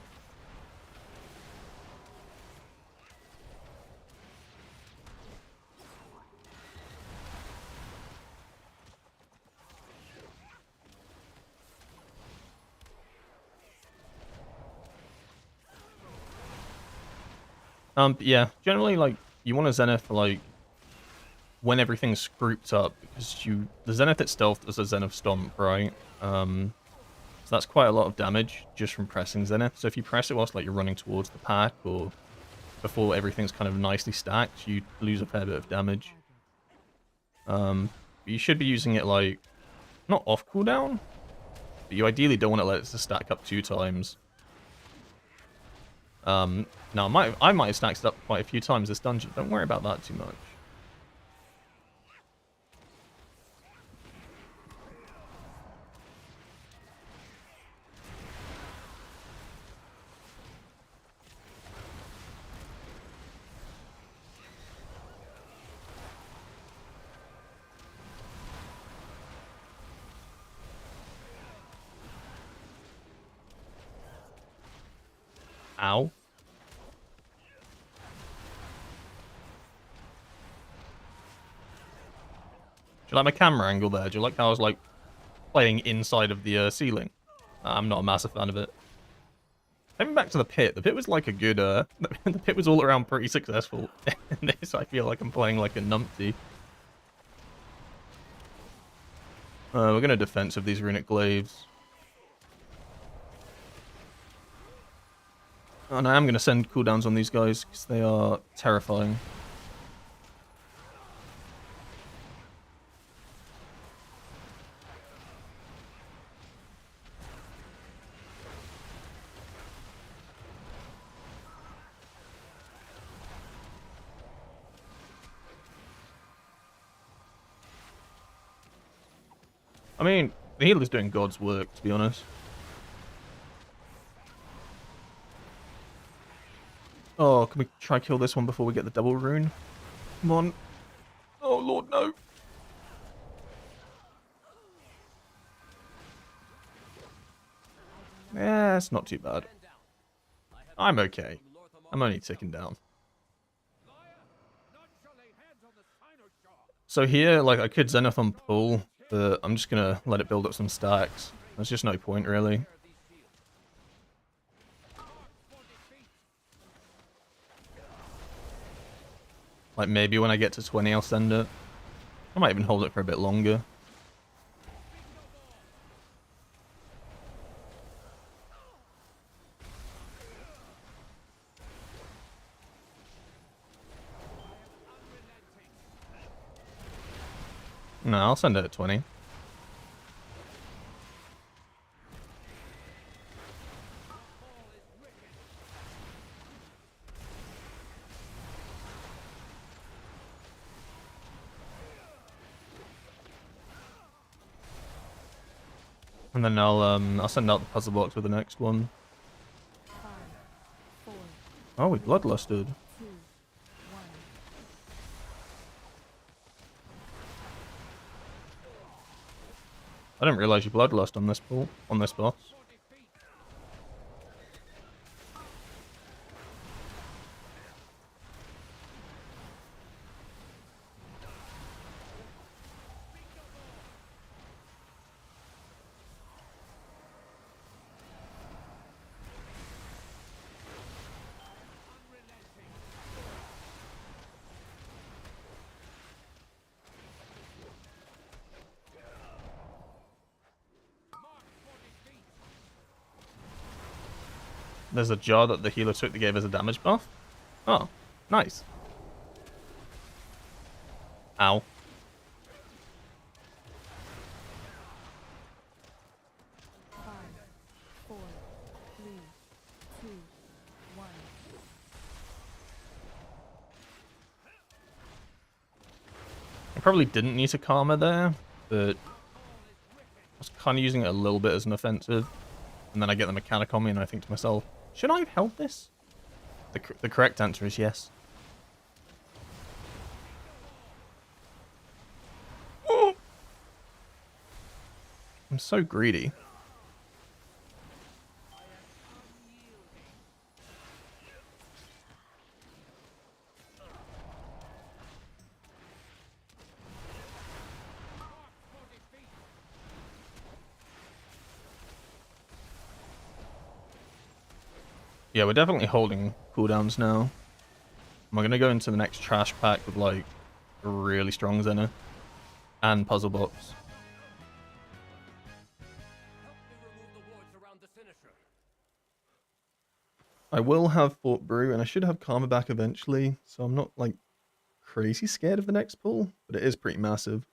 Yeah, generally, like, you want a Zenith for, like, when everything's grouped up, because the Zenith itself does a Zenith Stomp, right? So that's quite a lot of damage just from pressing Zenith. So if you press it whilst, like, you're running towards the pack, or before everything's kind of nicely stacked, you lose a fair bit of damage. You should be using it like, not off cooldown, but you ideally don't want to let it stack up 2 times. Now I might have stacked it up quite a few times this dungeon. Don't worry about that too much. Ow. Do you like my camera angle there? Do you like how I was like playing inside of the ceiling? I'm not a massive fan of it. Coming back to the pit. The pit was like a good the pit was all around pretty successful. In this I feel like I'm playing like a numpty. We're gonna defensive these runic glaives. And I am going to send cooldowns on these guys because they are terrifying. I mean, the healer's doing God's work, to be honest. Oh, can we try kill this one before we get the double rune? Come on. Oh, Lord, no. Yeah, it's not too bad. I'm okay. I'm only ticking down. So here, like, I could Zenith on pull, but I'm just gonna let it build up some stacks. There's just no point, really. Like, maybe when I get to 20, I'll send it. I might even hold it for a bit longer. No, I'll send it at 20. And then I'll send out the puzzle box with the next one. Oh, we bloodlusted. I didn't realize you bloodlust on this boss. There's a jar that the healer took that gave us a damage buff. Oh, nice. Ow. I probably didn't need to karma there, but I was kind of using it a little bit as an offensive. And then I get the mechanic on me and I think to myself, should I have held this? The correct answer is yes. Oh! I'm so greedy. Yeah, we're definitely holding cooldowns now. We're going to go into the next trash pack with, like, a really strong Zenith and puzzle box. I will have Fort Brew, and I should have Karma back eventually, so I'm not, like, crazy scared of the next pull, but it is pretty massive.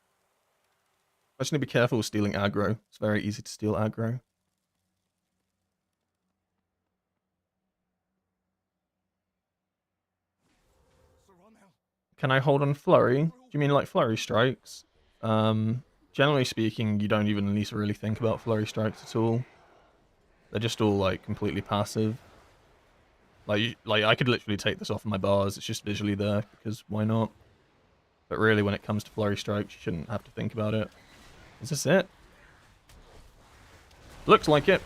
I just need to be careful with stealing aggro. It's very easy to steal aggro. Can I hold on flurry? Do you mean like flurry strikes? Generally speaking, you don't even at least really think about flurry strikes at all. They're just all like completely passive. Like I could literally take this off of my bars. It's just visually there because why not? But really, when it comes to flurry strikes, you shouldn't have to think about it. Is this it? Looks like it.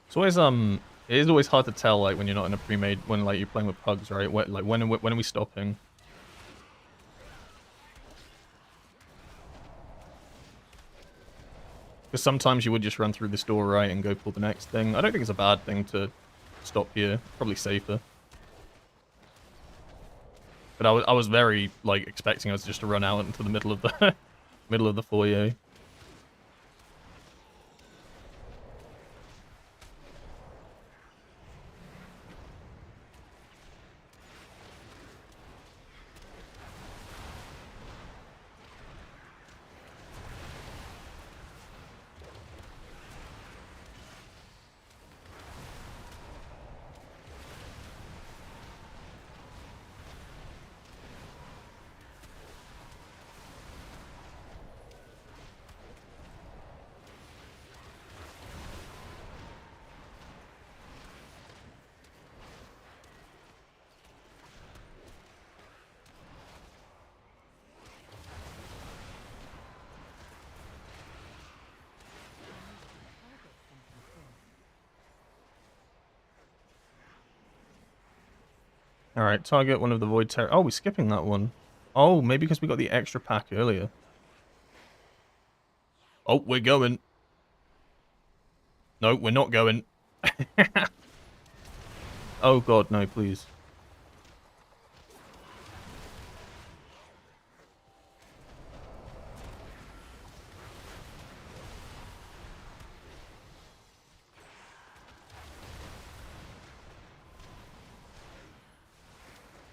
It's always it is always hard to tell like when you're not in a pre-made when like you're playing with pugs, right? When are we stopping? Because sometimes you would just run through this door, right, and go pull the next thing. I don't think it's a bad thing to stop here. Probably safer. But I was very like expecting us just to run out into the middle of the middle of the foyer. Alright, target one of the void terror. Oh, we're skipping that one. Oh, maybe because we got the extra pack earlier. Oh, we're going. No, we're not going. Oh god, no, please.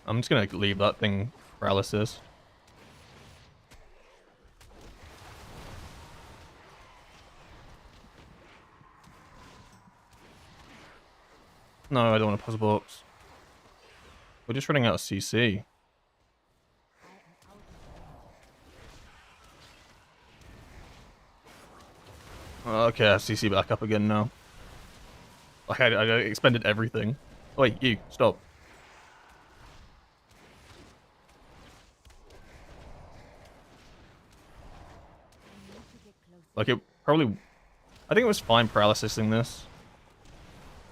I'm just gonna leave that thing paralysis. No, I don't want a puzzle box. We're just running out of CC. Okay, I have CC back up again now. Like, I expended everything. Wait, you, stop. Like, it probably... I think it was fine paralysising this.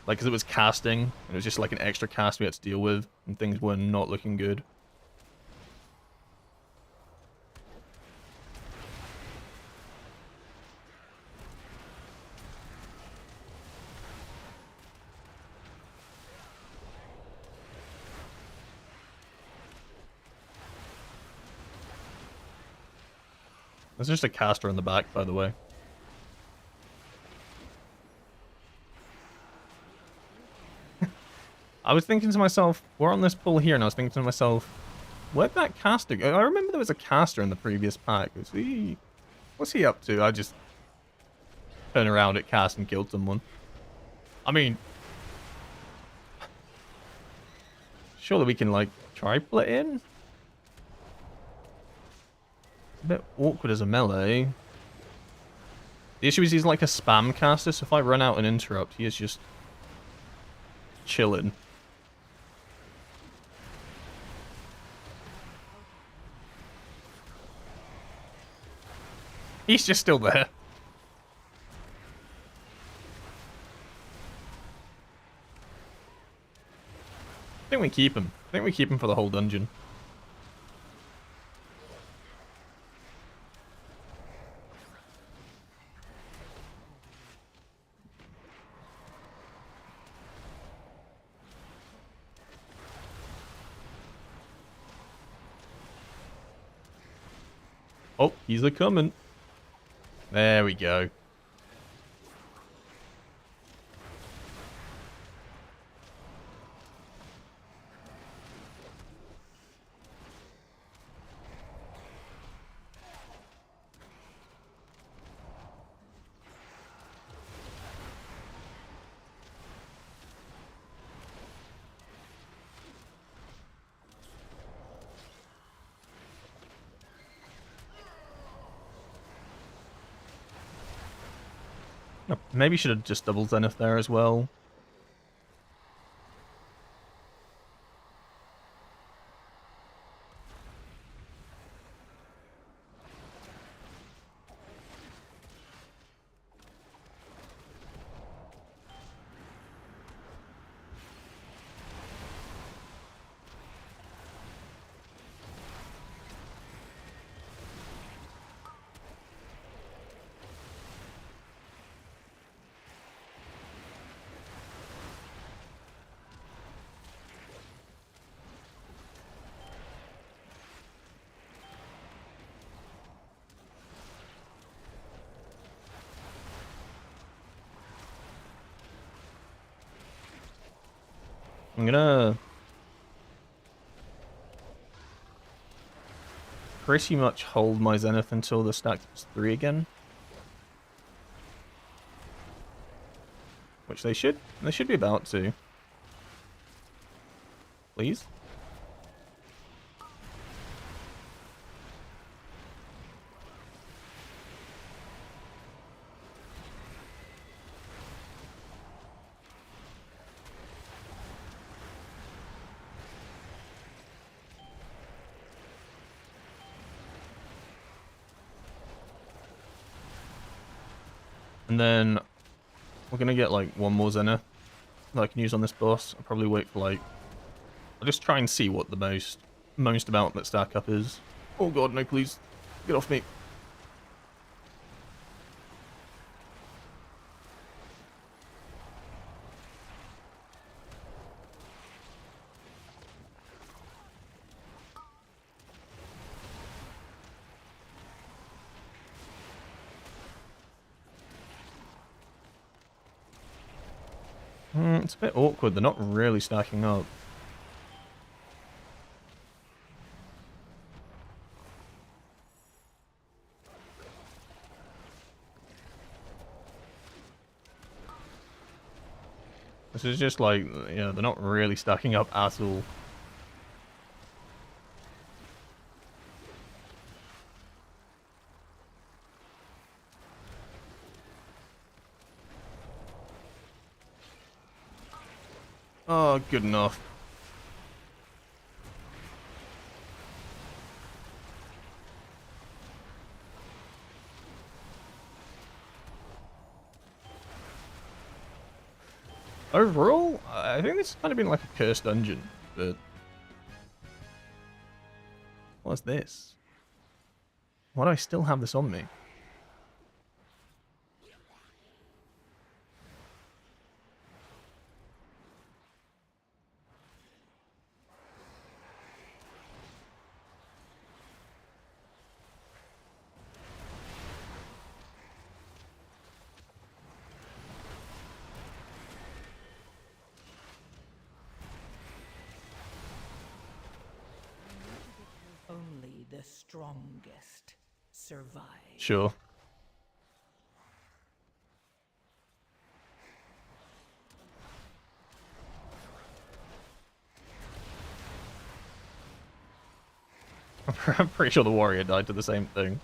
Like, because it was casting, and it was just like an extra cast we had to deal with, and things were not looking good. There's just a caster in the back, by the way. I was thinking to myself, we're on this pull here, and I was thinking to myself, where'd that caster go? I remember there was a caster in the previous pack. What's he up to? I just turned around at cast and killed someone. I mean, surely we can, like, triple it in? It's a bit awkward as a melee. The issue is he's like a spam caster, so if I run out and interrupt, he is just chilling. He's just still there. I think we keep him. I think we keep him for the whole dungeon. Oh, he's a coming. There we go. Maybe should have just doubled Zenith there as well. I'm gonna pretty much hold my Zenith until the stack is 3 again. Which they should be about to. Please. And then we're gonna get like one more Zenith that I can use on this boss. I'll probably wait for like, I'll just try and see what the most amount that stack up is. Oh god, no, please. Get off me. It's a bit awkward. They're not really stacking up. This is just like, yeah, they're not really stacking up at all. Oh, good enough. Overall, I think this has kind of been like a cursed dungeon, but... What's this? Why do I still have this on me? Only the strongest survive. Sure. I'm pretty sure the warrior died to the same thing.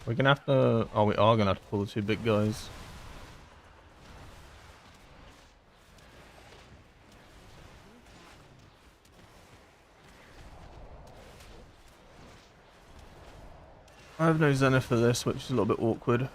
We're gonna have to... Oh, we are gonna have to pull the 2 big guys. I have no Zenith for this, which is a little bit awkward.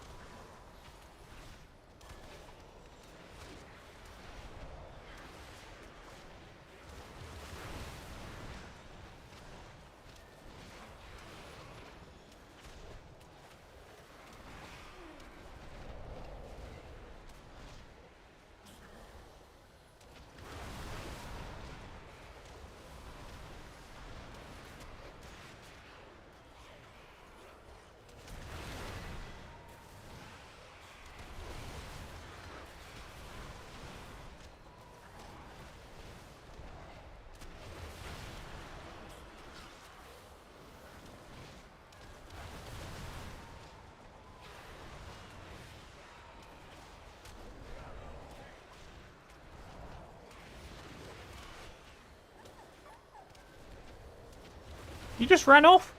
You just ran off?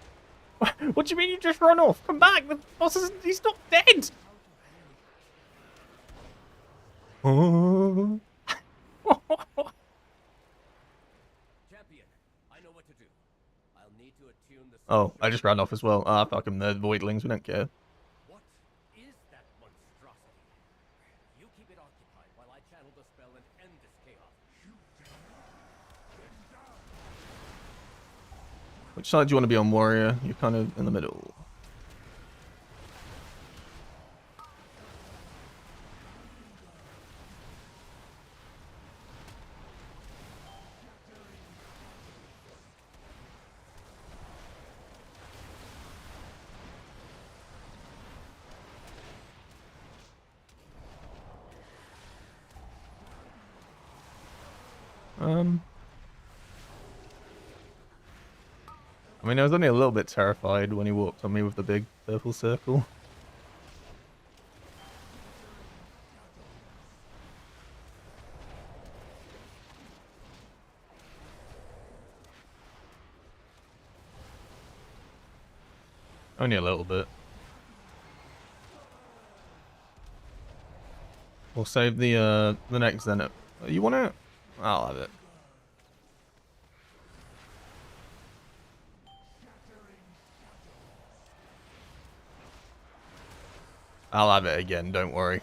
What do you mean you just run off? Come back! The boss isn't... He's not dead! Oh. Champion, I know what to do. I'll need to attune the Oh, I just ran off as well. Ah, fuck him. They're voidlings. We don't care. What is that monstrosity? You keep it occupied while I channel the spell and end this chaos. Which side do you want to be on, warrior? You're kind of in the middle. I mean, I was only a little bit terrified when he walked on me with the big purple circle. Only a little bit. We'll save the next Zenith. You want it? I'll have it. I'll have it again, don't worry.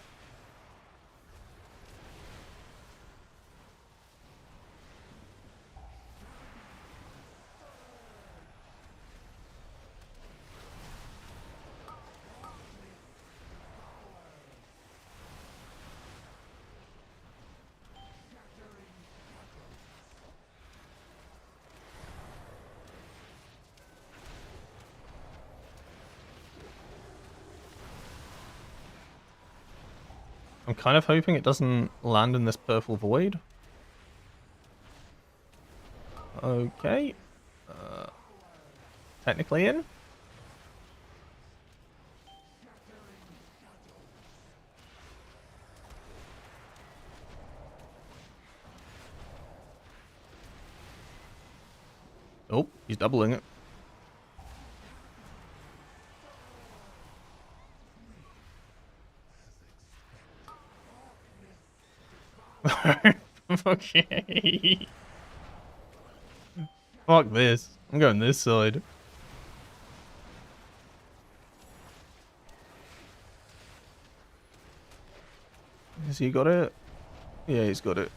I'm kind of hoping it doesn't land in this purple void. Okay. Technically in. Oh, he's doubling it. Okay. Fuck this. I'm going this side. Has he got it? Yeah, he's got it.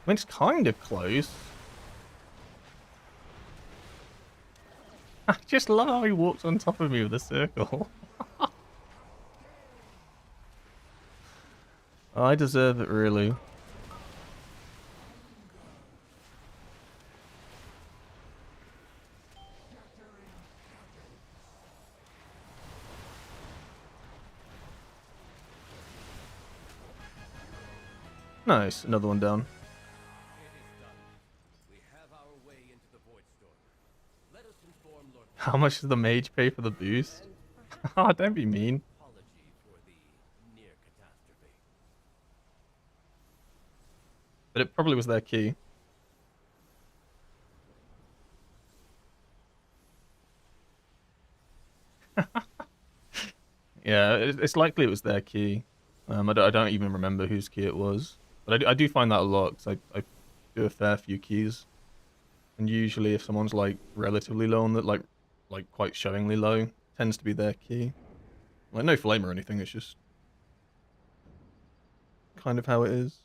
I mean, it's kind of close. I just love how he walks on top of me with a circle. I deserve it, really. Nice, another one down. It is done. We have our way into the Void Storm. Let us inform Lord How much does the mage pay for the boost? Ah, don't be mean. apology for the near catastrophe. But it probably was their key. Yeah, it's likely it was their key. I don't even remember whose key it was. But I do find that a lot, because I do a fair few keys. And usually if someone's, like, relatively low on that, like quite showingly low, tends to be their key. Like, no flame or anything, it's just kind of how it is.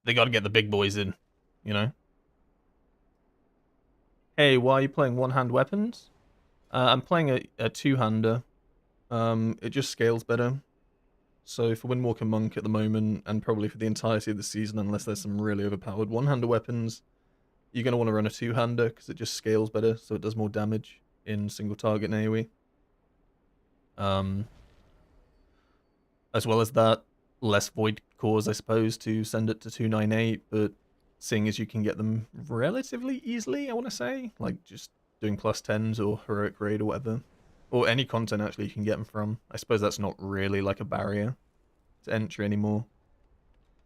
They gotta get the big boys in, you know? Hey, why are you playing one-hand weapons? I'm playing a two-hander. It just scales better. So for Windwalker Monk at the moment, and probably for the entirety of the season, unless there's some really overpowered one-hander weapons, you're going to want to run a two-hander, because it just scales better, so it does more damage in single-target and AoE. As well as that, less void cores, I suppose, to send it to 298, but seeing as you can get them relatively easily, I want to say, like just doing plus 10s or heroic raid or whatever, or any content actually you can get them from. I suppose that's not really like a barrier to entry anymore.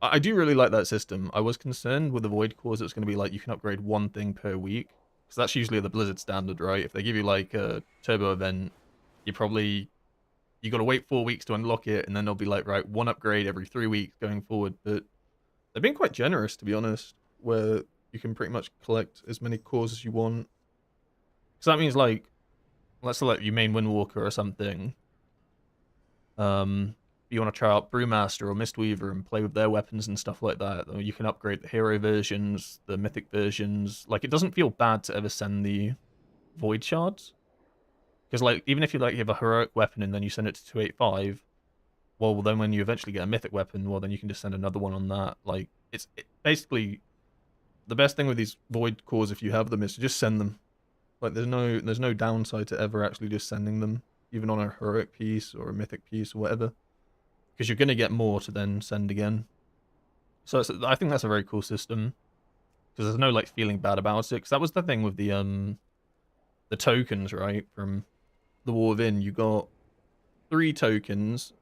I do really like that system. I was concerned with the void cores it's going to be like you can upgrade one thing per week, because that's usually the Blizzard standard, right? If they give you like a turbo event, you got to wait 4 weeks to unlock it, and then they'll be like, right, one upgrade every 3 weeks going forward. But they've been quite generous, to be honest, where you can pretty much collect as many cores as you want. So that means, like, let's select you main Windwalker or something. You want to try out Brewmaster or Mistweaver and play with their weapons and stuff like that. Or you can upgrade the hero versions, the mythic versions. Like, it doesn't feel bad to ever send the void shards. Because, like, even if you have a heroic weapon and then you send it to 285, well, then when you eventually get a mythic weapon, well, then you can just send another one on that. Like, basically the best thing with these void cores, if you have them, is to just send them. Like, there's no downside to ever actually just sending them, even on a heroic piece or a mythic piece or whatever, because you're gonna get more to then send again. So I think that's a very cool system, because there's no like feeling bad about it. Because that was the thing with the tokens, right? From the War Within, you got 3 tokens,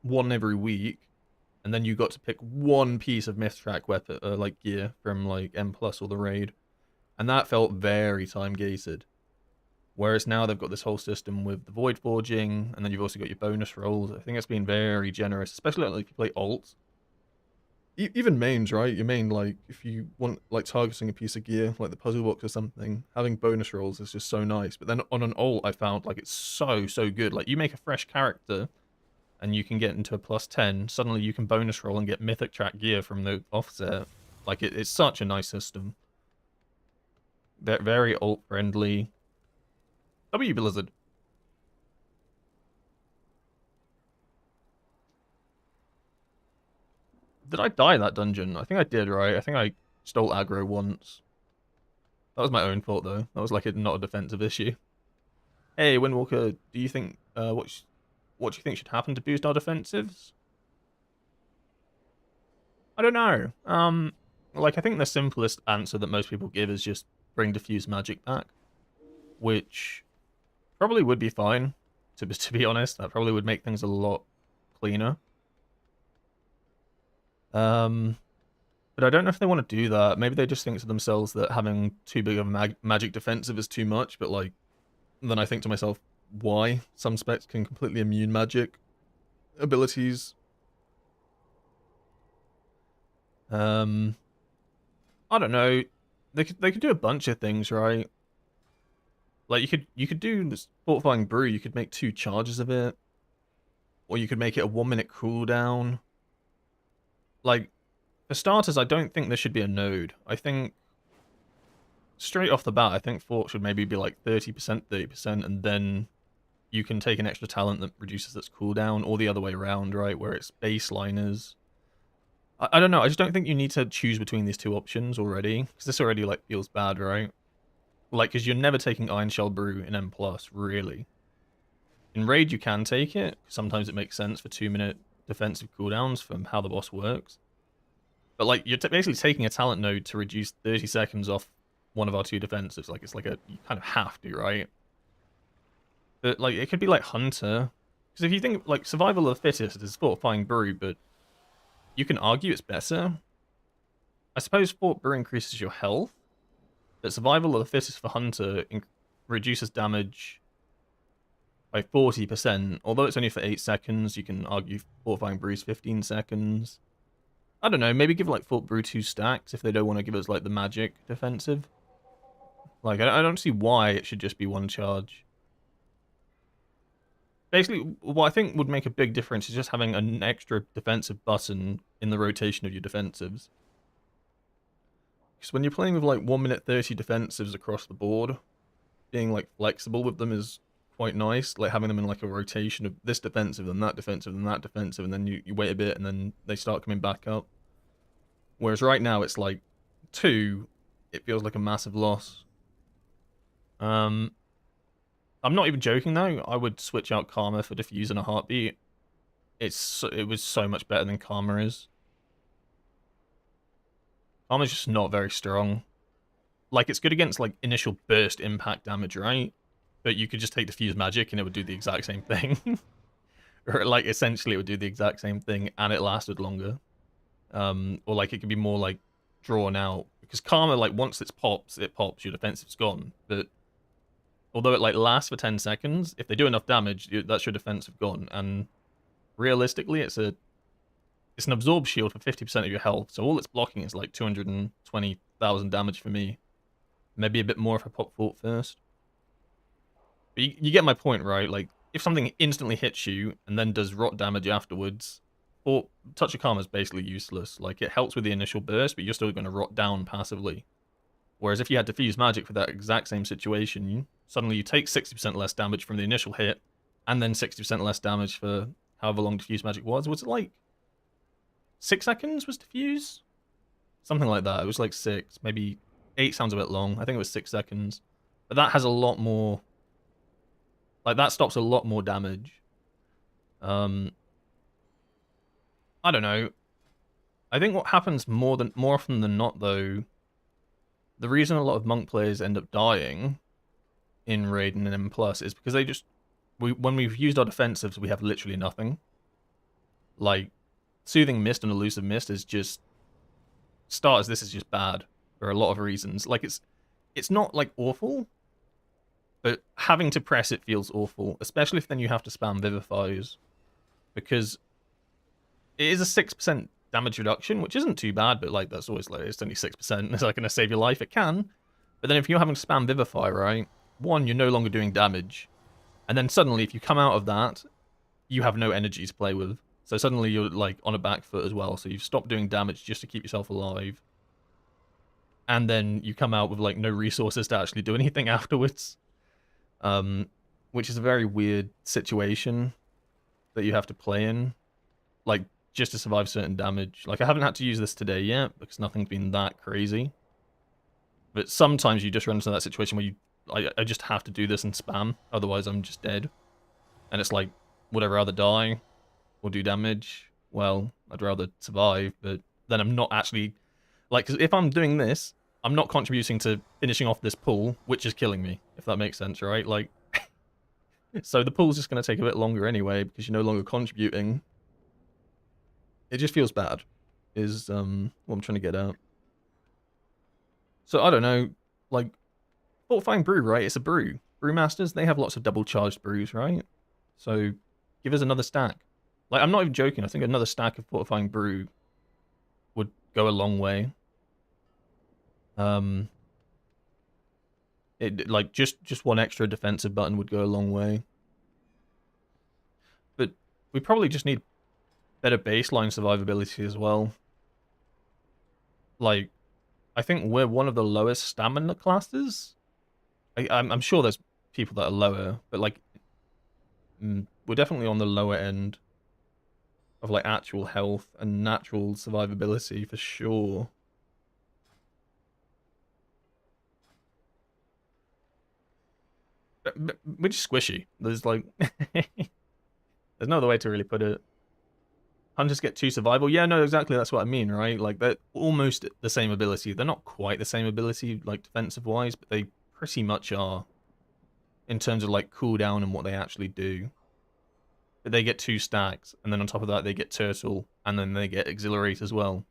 one every week, and then you got to pick one piece of Mythtrack weapon, like gear from like M+ or the raid, and that felt very time gated. Whereas now they've got this whole system with the Void Forging, and then you've also got your bonus rolls. I think it's been very generous, especially like if you play alt. Even mains, right? Your main, like, if you want, like, targeting a piece of gear, like the puzzle box or something, having bonus rolls is just so nice. But then on an alt, I found, like, it's so good. Like, you make a fresh character, and you can get into a plus 10, suddenly you can bonus roll and get mythic track gear from the offset. Like, it's such a nice system. They're very alt-friendly. W Blizzard. Did I die that dungeon? I think I did, right? I think I stole aggro once. That was my own fault, though. That was like not a defensive issue. Hey, Windwalker, do you think, what do you think should happen to boost our defensives? I don't know. Like, I think the simplest answer that most people give is just bring Diffuse Magic back, which probably would be fine, to be honest. That probably would make things a lot cleaner. But I don't know if they want to do that. Maybe they just think to themselves that having too big of a magic defensive is too much, but, like, then I think to myself, why? Some specs can completely immune magic abilities. I don't know. They could do a bunch of things, right? Like, you could do this Fortifying Brew, you could make 2 charges of it. Or you could make it a 1-minute cooldown. Like, for starters, I don't think there should be a node. I think, straight off the bat, I think Fort should maybe be like 30%, 30%, and then you can take an extra talent that reduces its cooldown, or the other way around, right, where it's baseliners. I don't know, I just don't think you need to choose between these 2 options already, because this already, like, feels bad, right? Like, because you're never taking Iron Shell Brew in M+, really. In Raid, you can take it. Sometimes it makes sense for 2-minute defensive cooldowns from how the boss works. But like you're basically taking a talent node to reduce 30 seconds off one of our 2 defensives. Like it's like you kind of have to, right? But like it could be like Hunter, because if you think like Survival of the Fittest is Fortifying Brew, but you can argue it's better. I suppose Fort Brew increases your health, but Survival of the Fittest for Hunter reduces damage by 40%. Although it's only for 8 seconds, you can argue Fortifying Brew's 15 seconds. I don't know, maybe give like Fort Brew 2 stacks if they don't want to give us like the magic defensive. Like, I don't see why it should just be 1 charge. Basically, what I think would make a big difference is just having an extra defensive button in the rotation of your defensives. Because when you're playing with like 1 minute 30 defensives across the board, being like flexible with them is quite nice. Like having them in like a rotation of this defensive and that defensive and that defensive, and then you wait a bit and then they start coming back up. Whereas right now it's like 2, it feels like a massive loss. I'm not even joking though. I would switch out Karma for Diffuse in a heartbeat. It was so much better than Karma is. Karma's just not very strong. Like it's good against like initial burst impact damage, right? But you could just take Diffuse Magic and it would do the exact same thing. Or like essentially it would do the exact same thing and it lasted longer. Or like it could be more like drawn out. Because Karma, like once it pops, your defensive's gone. But although it like lasts for 10 seconds, if they do enough damage, that's your defensive gone. And realistically, it's an absorb shield for 50% of your health. So all it's blocking is like 220,000 damage for me. Maybe a bit more if I pop Fort first. But you get my point, right? Like, if something instantly hits you and then does rot damage afterwards, or Touch of Karma is basically useless. Like, it helps with the initial burst, but you're still going to rot down passively. Whereas if you had Diffuse Magic for that exact same situation, suddenly you take 60% less damage from the initial hit, and then 60% less damage for however long Diffuse Magic was. Was it like 6 seconds was Diffuse? Something like that. It was like 6. Maybe 8 sounds a bit long. I think it was 6 seconds. But that has a lot more... Like, that stops a lot more damage. I don't know. I think what happens more often than not, though, the reason a lot of monk players end up dying in Raid and in M+, is because they just... when we've used our defensives, we have literally nothing. Like, Soothing Mist and Elusive Mist is just... Starters, this is just bad for a lot of reasons. Like, it's not, like, awful, but having to press it feels awful, especially if then you have to spam Vivifies, because it is a 6% damage reduction, which isn't too bad, but, like, that's always, like, it's only 6%. Is that going to save your life? It can. But then if you're having to spam Vivify, right, 1, you're no longer doing damage, and then suddenly, if you come out of that, you have no energy to play with. So suddenly you're, like, on a back foot as well, so you've stopped doing damage just to keep yourself alive. And then you come out with, like, no resources to actually do anything afterwards. Which is a very weird situation that you have to play in. Like, just to survive certain damage. Like, I haven't had to use this today yet, because nothing's been that crazy. But sometimes you just run into that situation where I just have to do this and spam, otherwise I'm just dead. And it's like, would I rather die or do damage? Well, I'd rather survive, but then I'm not actually... Like, 'cause if I'm doing this, I'm not contributing to finishing off this pull, which is killing me, if that makes sense, right? Like, so the pull's just going to take a bit longer anyway, because you're no longer contributing. It just feels bad, is what I'm trying to get at. So, I don't know, like, Fortifying Brew, right? It's a brew. Brewmasters, they have lots of double-charged brews, right? So, give us another stack. Like, I'm not even joking, I think another stack of Fortifying Brew would go a long way. Like, just one extra defensive button would go a long way. But we probably just need better baseline survivability as well. Like, I think we're one of the lowest stamina classes. I'm sure there's people that are lower, but, like, we're definitely on the lower end of, like, actual health and natural survivability for sure. We're just squishy. There's, like... there's no other way to really put it. Hunters get 2 survival. Yeah, no, exactly. That's what I mean, right? Like, they're almost the same ability. They're not quite the same ability, like, defensive-wise, but they pretty much are in terms of, like, cooldown and what they actually do. But they get 2 stacks, and then on top of that, they get Turtle, and then they get Exhilarate as well.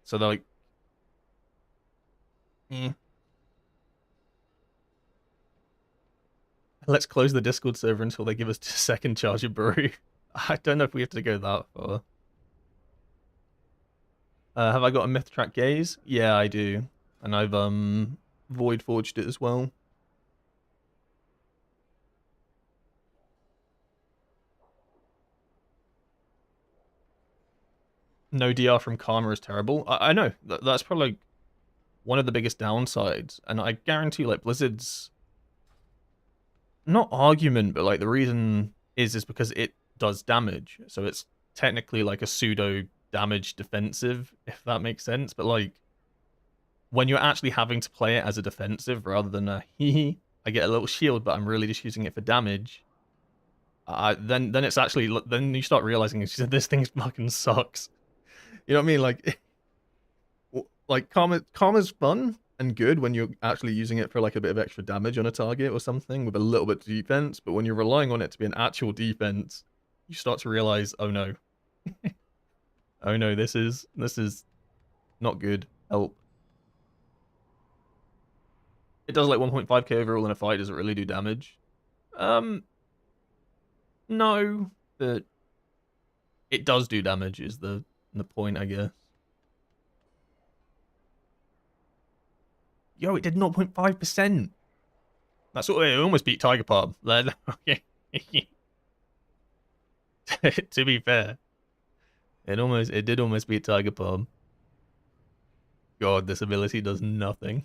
So they're like... Let's close the Discord server until they give us a second charge of brew. I don't know if we have to go that far. Have I got a Myth Track Gaze? Yeah, I do. And I've Void Forged it as well. No DR from Karma is terrible. I know. That's probably like one of the biggest downsides. And I guarantee like Blizzard's not argument, but like the reason is because it does damage. So it's technically like a pseudo damage defensive, if that makes sense. But like when you're actually having to play it as a defensive rather than a hee, I get a little shield, but I'm really just using it for damage. Then it's actually, then you start realizing this thing fucking sucks. You know what I mean? Like Karma's fun and good when you're actually using it for like a bit of extra damage on a target or something with a little bit of defense, but when you're relying on it to be an actual defense, you start to realize, oh no. Oh no, this is not good. Help. It does like 1.5k overall in a fight. Does it really do damage? No, but it does do damage is the point, I guess. Yo, it did 0.5%. That's what it almost beat Tiger Palm. To be fair, it did almost beat Tiger Palm. God, this ability does nothing.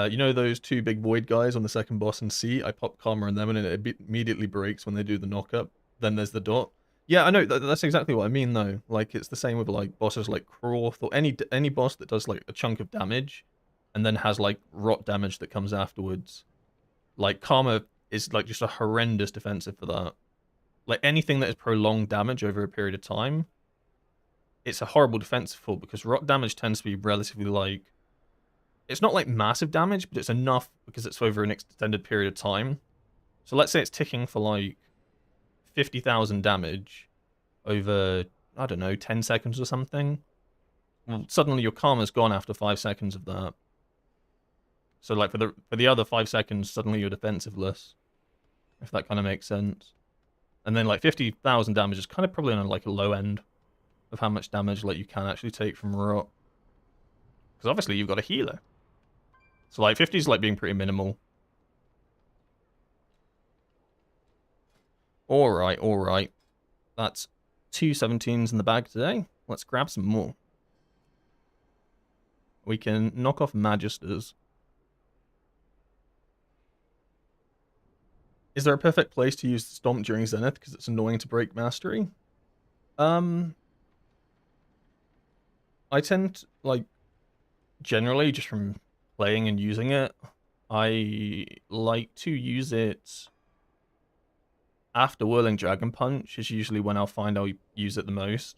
You know those 2 big void guys on the second boss in C? I pop Karma on them and it immediately breaks when they do the knock-up. Then there's the dot. Yeah, I know. That's exactly what I mean, though. Like, it's the same with, like, bosses like Croth or any boss that does, like, a chunk of damage and then has, like, rot damage that comes afterwards. Like, Karma is, like, just a horrendous defensive for that. Like, anything that is prolonged damage over a period of time, it's a horrible defensive for because rot damage tends to be relatively, like, it's not like massive damage, but it's enough because it's over an extended period of time. So let's say it's ticking for like 50,000 damage over, I don't know, 10 seconds or something. Well, suddenly your karma's gone after 5 seconds of that. So like for the other 5 seconds, suddenly you're defensiveless. If that kind of makes sense. And then like 50,000 damage is kind of probably on like a low end of how much damage like you can actually take from rot. Because obviously you've got a healer. So like 50 is like being pretty minimal. Alright. That's 2 17s in the bag today. Let's grab some more. We can knock off Magisters. Is there a perfect place to use the Stomp during Zenith because it's annoying to break Mastery? I tend to, like, generally, just from playing and using it, I like to use it after Whirling Dragon Punch is usually when I'll find I'll use it the most.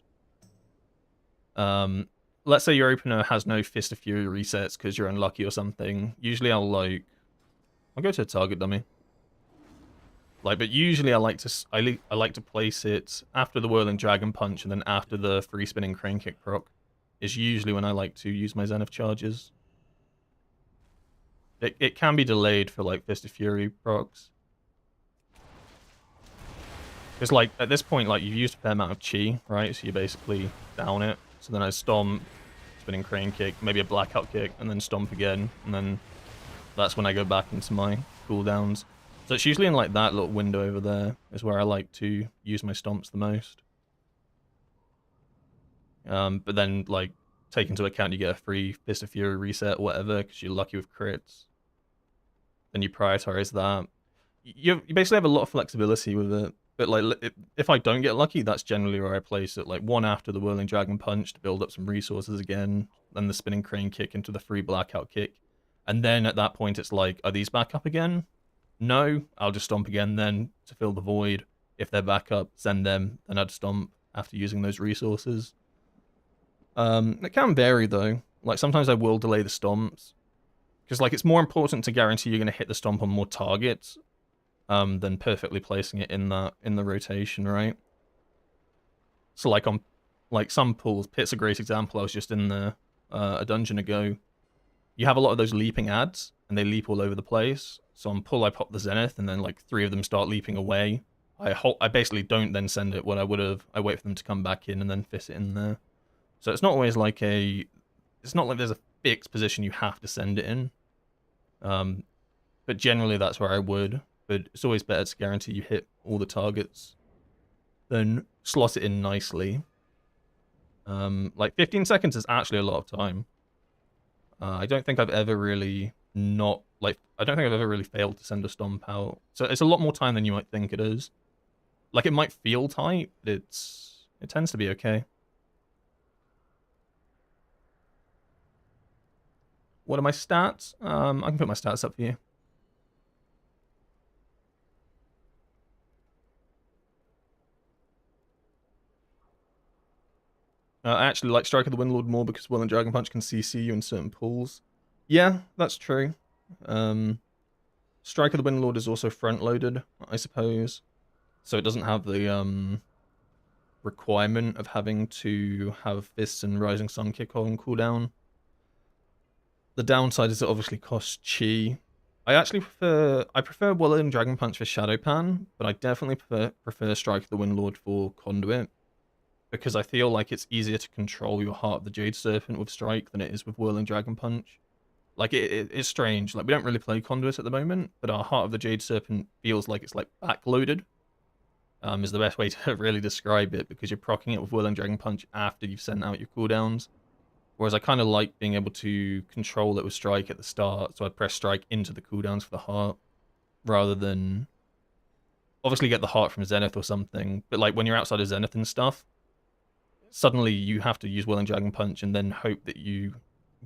Let's say your opener has no Fist of Fury resets because you're unlucky or something. Usually I'll go to a target dummy. Like, but usually I like to place it after the Whirling Dragon Punch and then after the Free Spinning Crane Kick proc is usually when I like to use my Zenith charges. It can be delayed for like Fist of Fury procs. Because like at this point, like you've used a fair amount of chi, right? So you basically down it. So then I stomp, spinning crane kick, maybe a blackout kick, and then stomp again, and then that's when I go back into my cooldowns. So it's usually in like that little window over there is where I like to use my stomps the most. But then like take into account you get a free Fist of Fury reset or whatever because you're lucky with crits. Then you prioritize that. You basically have a lot of flexibility with it. But like, if I don't get lucky, that's generally where I place it. Like one after the Whirling Dragon Punch to build up some resources again, then the Spinning Crane kick into the free Blackout kick. And then at that point, it's like, are these back up again? No, I'll just stomp again then to fill the void. If they're back up, send them, then I'd stomp after using those resources. It can vary though. Like sometimes I will delay the stomps. Because like it's more important to guarantee you're going to hit the stomp on more targets than perfectly placing it in the rotation, right? So like on like some pools, Pit's a great example. I was just in the a dungeon ago. You have a lot of those leaping ads, and they leap all over the place. So on pull, I pop the Zenith, and then like 3 of them start leaping away. I basically don't then send it what I would have. I wait for them to come back in and then fit it in there. So it's not always like it's not like there's a fixed position you have to send it in. But generally that's where I would. But it's always better to guarantee you hit all the targets than slot it in nicely. Like 15 seconds is actually a lot of time. I don't think I've ever really failed to send a stomp out. So it's a lot more time than you might think it is. Like it might feel tight, but it tends to be okay. What are my stats? I can put my stats up for you. I actually like Strike of the Windlord more because Whirling Dragon Punch can CC you in certain pools. Yeah, that's true. Strike of the Windlord is also front-loaded, I suppose. So it doesn't have the requirement of having to have Fists and Rising Sun kick on cooldown. The downside is it obviously costs chi. I prefer Whirling Dragon Punch for Shadow Pan, but I definitely prefer Strike of the Windlord for Conduit. Because I feel like it's easier to control your Heart of the Jade Serpent with Strike than it is with Whirling Dragon Punch. Like, it's strange. Like, we don't really play Conduit at the moment, but our Heart of the Jade Serpent feels like it's, like, backloaded. Is the best way to really describe it, because you're proccing it with Whirling Dragon Punch after you've sent out your cooldowns. Whereas I kind of like being able to control it with Strike at the start, so I press Strike into the cooldowns for the Heart, rather than... Obviously get the Heart from Zenith or something, but, like, when you're outside of Zenith and stuff, suddenly you have to use Whirling Dragon Punch and then hope that you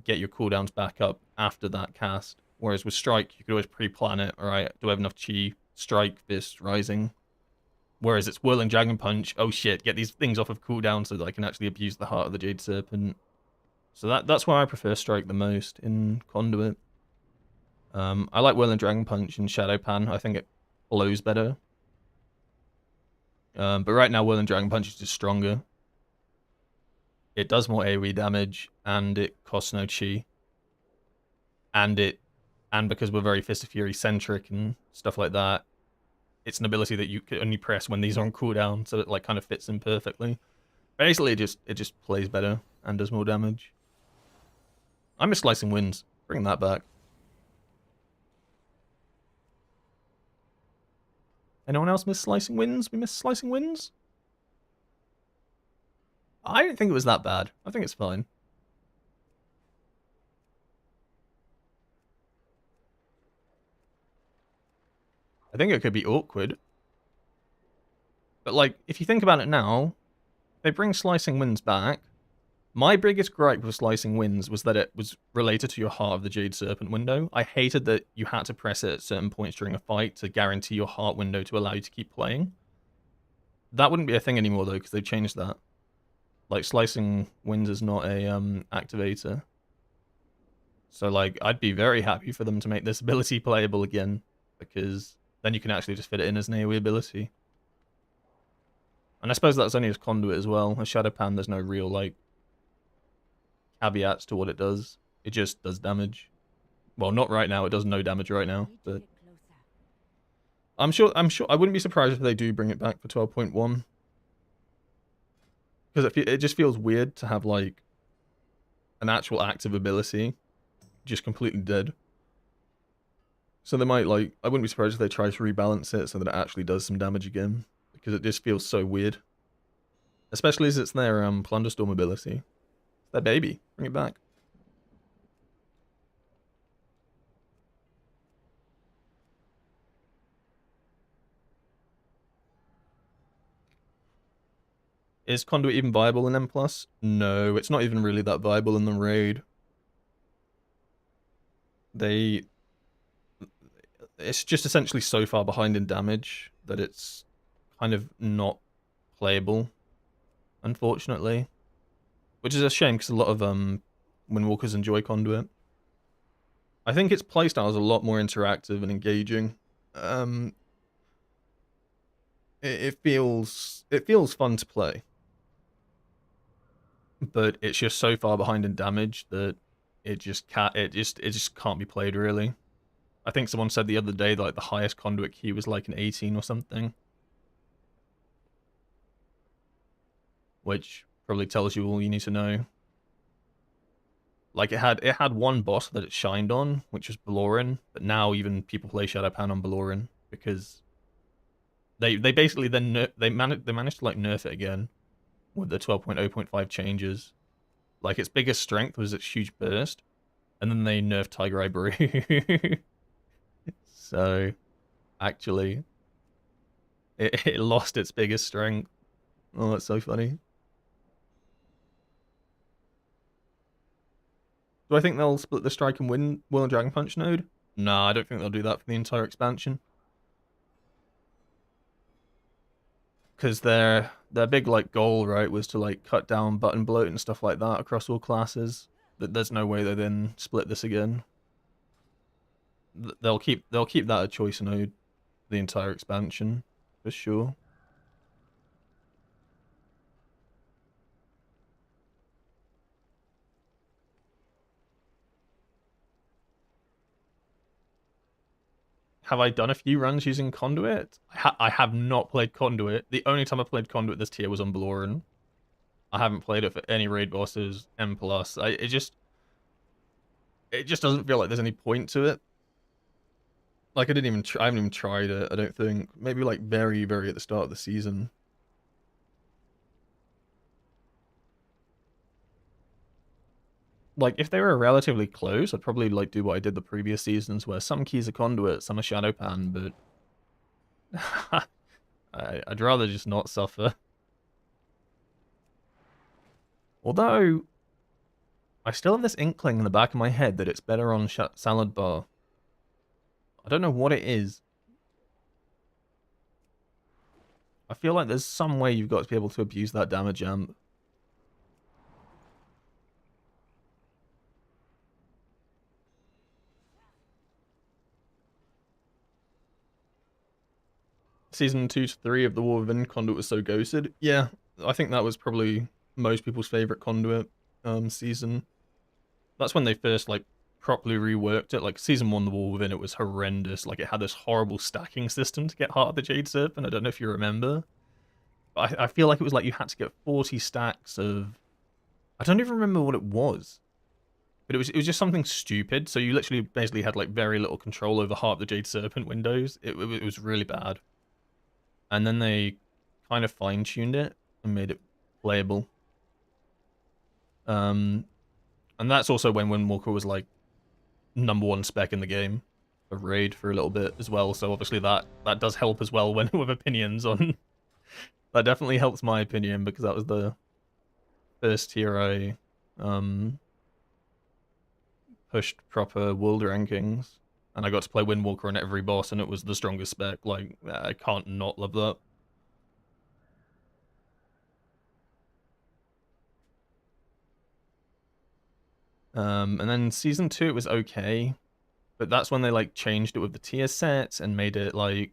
get your cooldowns back up after that cast. Whereas with Strike, you could always pre-plan it. Alright, do I have enough chi? Strike, Fist, Rising. Whereas it's Whirling Dragon Punch, oh shit, get these things off of cooldown so that I can actually abuse the Heart of the Jade Serpent. So that's why I prefer Strike the most in Conduit. I like Whirling Dragon Punch in Shadow Pan. I think it flows better. But right now, Whirling Dragon Punch is just stronger. It does more AoE damage, and it costs no chi. And because we're very Fist of Fury centric and stuff like that, it's an ability that you can only press when these are on cooldown, so it like kind of fits in perfectly. Basically, it just plays better and does more damage. I miss Slicing Winds. Bring that back. Anyone else miss Slicing Winds? We miss Slicing Winds? I don't think it was that bad. I think it's fine. I think it could be awkward. But, like, if you think about it now, they bring Slicing Winds back. My biggest gripe with Slicing Winds was that it was related to your Heart of the Jade Serpent window. I hated that you had to press it at certain points during a fight to guarantee your Heart window to allow you to keep playing. That wouldn't be a thing anymore, though, because they've changed that. Like, Slicing Winds is not a activator. So, like, I'd be very happy for them to make this ability playable again, because then you can actually just fit it in as an AoE ability. And I suppose that's only as Conduit as well. A Shadow Pan, there's no real, like, caveats to what it does. It just does damage. Well, not right now. It does no damage right now, but I'm sure I wouldn't be surprised if they do bring it back for 12.1. Because it just feels weird to have, like, an actual active ability just completely dead. So they might, like, I wouldn't be surprised if they try to rebalance it so that it actually does some damage again. Because it just feels so weird. Especially as it's their Plunderstorm ability. It's their baby. Bring it back. Is Conduit even viable in M+? No, it's not even really that viable in the raid. It's just essentially so far behind in damage that it's kind of not playable, unfortunately. Which is a shame, because a lot of Windwalkers enjoy Conduit. I think its playstyle is a lot more interactive and engaging. It feels fun to play, but it's just so far behind in damage that it just can't be played, really. I think someone said the other day that, like, the highest Conduit key was like an 18 or something, which probably tells you all you need to know. Like, it had one boss that it shined on, which was Baloran, but now even people play Shadowpan on Baloran because they basically then they managed to, like, nerf it again with the 12.0.5 changes. Like, its biggest strength was its huge burst, and then they nerfed Tiger Eye Brew. So, actually, it lost its biggest strength. Oh, that's so funny. Do I think they'll split the Strike and win Will and Dragon Punch node? No, I don't think they'll do that for the entire expansion. Because their big, like, goal, right, was to, like, cut down button bloat and stuff like that across all classes. There's no way they then split this again. They'll keep that a choice node the entire expansion, for sure. Have I done a few runs using Conduit? I have not played Conduit. The only time I played Conduit this tier was on Baloran. I haven't played it for any raid bosses, M+. It just doesn't feel like there's any point to it. Like, I haven't even tried it, I don't think. Maybe, like, very, very at the start of the season. Like, if they were relatively close, I'd probably, like, do what I did the previous seasons, where some keys are Conduit, some are Shadowpan, but I'd rather just not suffer. Although, I still have this inkling in the back of my head that it's better on Salad Bar. I don't know what it is. I feel like there's some way you've got to be able to abuse that damage amp. Season 2 to 3 of the War Within Conduit was so ghosted. Yeah, I think that was probably most people's favorite Conduit season. That's when they first, like, properly reworked it. Like, season 1, the War Within, it was horrendous. Like, it had this horrible stacking system to get Heart of the Jade Serpent. I don't know if you remember. I feel like it was like you had to get 40 stacks of... I don't even remember what it was. But it was just something stupid. So you literally basically had, like, very little control over Heart of the Jade Serpent windows. It was really bad. And then they kind of fine-tuned it and made it playable. And that's also when Windwalker was, like, #1 spec in the game of raid for a little bit as well. So obviously that does help as well when with opinions on... That definitely helps my opinion, because that was the first tier I pushed proper world rankings. And I got to play Windwalker on every boss, and it was the strongest spec. Like, I can't not love that. And then Season 2, it was okay. But that's when they, like, changed it with the tier sets and made it, like...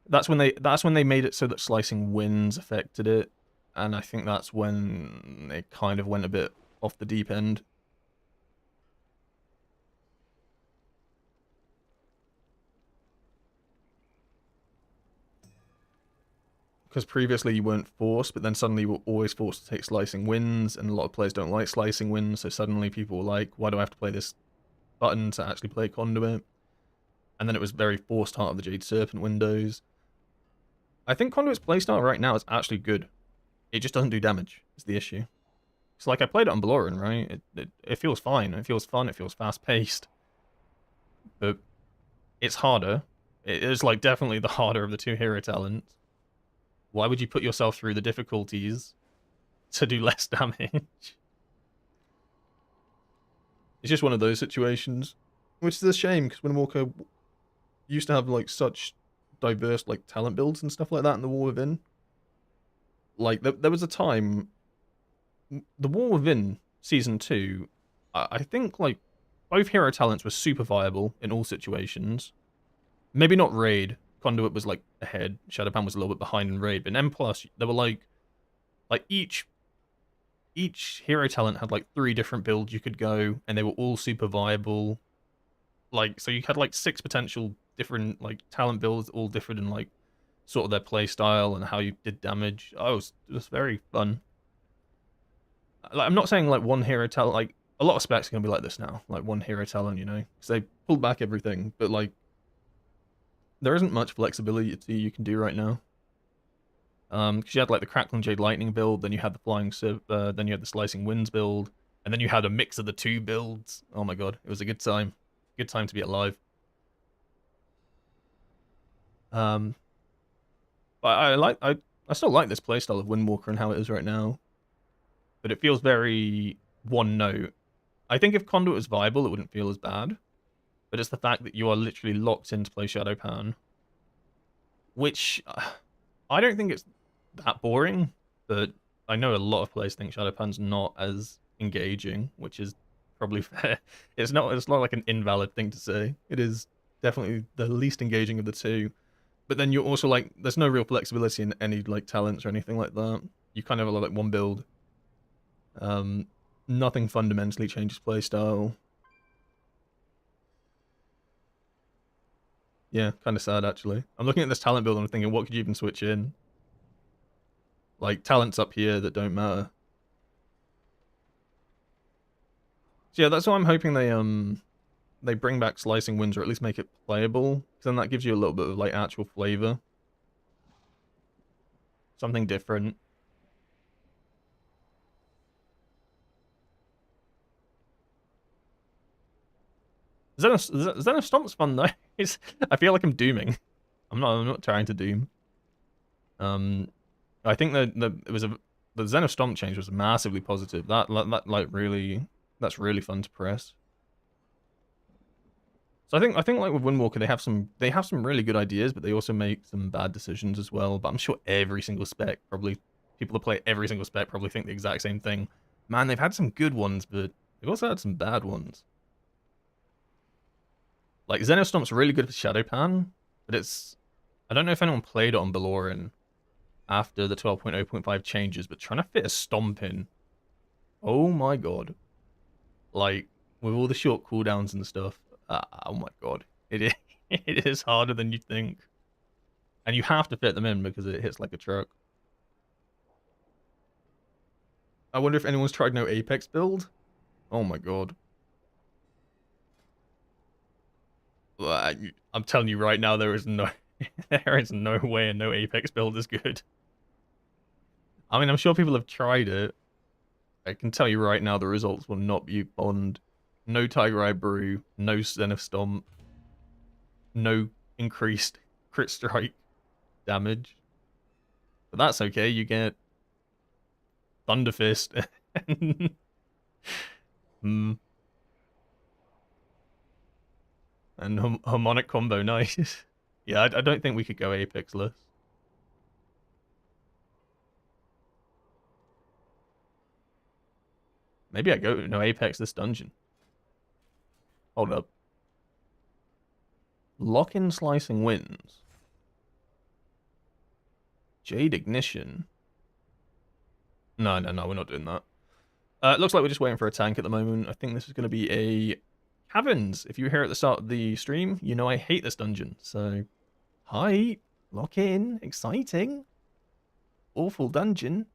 That's when they made it so that slicing winds affected it. And I think that's when it kind of went a bit off the deep end. Because previously you weren't forced, but then suddenly you were always forced to take slicing winds, and a lot of players don't like slicing winds, so suddenly people were like, why do I have to play this button to actually play Conduit? And then it was very forced Heart of the Jade Serpent windows. I think Conduit's playstyle right now is actually good. It just doesn't do damage, is the issue. It's like, I played it on Baloran, right? It feels fine, it feels fun, it feels fast-paced. But it's harder. It is, like, definitely the harder of the two hero talents. Why would you put yourself through the difficulties to do less damage? It's just one of those situations, which is a shame because Windwalker used to have like such diverse like talent builds and stuff like that in the War Within. Like there was a time, the War Within Season 2, I think like both hero talents were super viable in all situations. Maybe not Raid. Conduit was like ahead. Shadowpan was a little bit behind in Raid. But in M+, there were like each hero talent had like 3 different builds you could go, and they were all super viable. Like, so you had like 6 potential different like talent builds, all different in like sort of their play style and how you did damage. Oh, it was very fun. Like, I'm not saying like one hero talent, like a lot of specs are gonna be like this now, like one hero talent, you know, because they pulled back everything. But like, there isn't much flexibility you can do right now. Because you had like the Crackling Jade Lightning build, then you had the Flying Civ, then you had the Slicing Winds build, and then you had a mix of the 2 builds. Oh my god, it was a good time. Good time to be alive. But I still like this playstyle of Windwalker and how it is right now. But it feels very one note. I think if Conduit was viable, it wouldn't feel as bad. But it's the fact that you are literally locked in to play Shadowpan. Which, I don't think it's that boring. But I know a lot of players think Shadowpan's not as engaging, which is probably fair. It's not like an invalid thing to say. It is definitely the least engaging of the 2. But then you're also like, there's no real flexibility in any like talents or anything like that. You kind of have like one build. Nothing fundamentally changes playstyle. Yeah, kind of sad actually. I'm looking at this talent build and I'm thinking, what could you even switch in? Like talents up here that don't matter. So yeah, that's why I'm hoping they bring back Slicing Winds, or at least make it playable, because then that gives you a little bit of like actual flavor. Something different. Xeno Stomp's fun though. I feel like I'm dooming. I'm not trying to doom. I think the Xeno Stomp change was massively positive. That like really, that's really fun to press. So I think like with Windwalker they have some really good ideas, but they also make some bad decisions as well. But I'm sure every single spec, probably people that play every single spec probably think the exact same thing. Man, they've had some good ones, but they've also had some bad ones. Like Xenostomp's really good for Shadowpan, but I don't know if anyone played it on Baloran after the 12.0.5 changes, but trying to fit a Stomp in, oh my god. Like, with all the short cooldowns and stuff, oh my god. It is harder than you'd think. And you have to fit them in because it hits like a truck. I wonder if anyone's tried no Apex build? Oh my god. I'm telling you right now, there is no way and no Apex build is good. I mean, I'm sure people have tried it. I can tell you right now, the results will not be Bond. No Tiger Eye Brew, no Zenith Stomp, no increased crit strike damage. But that's okay, you get Thunder Fist. And harmonic combo, nice. Yeah, I don't think we could go Apexless. Maybe I go no Apex this dungeon. Hold up. Lock-in Slicing Winds. Jade Ignition. No, we're not doing that. It looks like we're just waiting for a tank at the moment. I think this is going to be a Caverns. If you were here at the start of the stream, you know I hate this dungeon. So, hi, lock in, exciting, awful dungeon.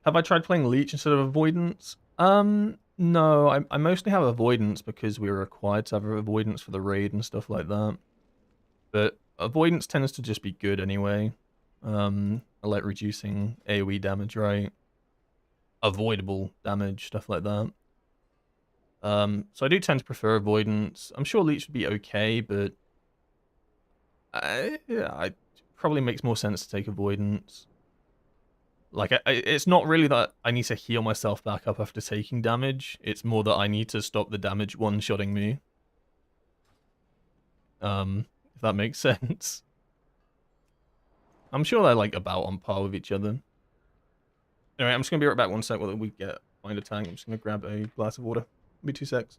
Have I tried playing Leech instead of Avoidance? No, I mostly have Avoidance because we were required to have Avoidance for the raid and stuff like that. But Avoidance tends to just be good anyway. I like reducing AoE damage, right? Avoidable damage, stuff like that. So I do tend to prefer Avoidance. I'm sure Leech would be okay, but probably makes more sense to take avoidance. Like, it's not really that I need to heal myself back up after taking damage. It's more that I need to stop the damage one-shotting me. If that makes sense. I'm sure they're, like, about on par with each other. Alright, I'm just gonna be right back 1 sec while we find a tank. I'm just gonna grab a glass of water. Be 2 secs.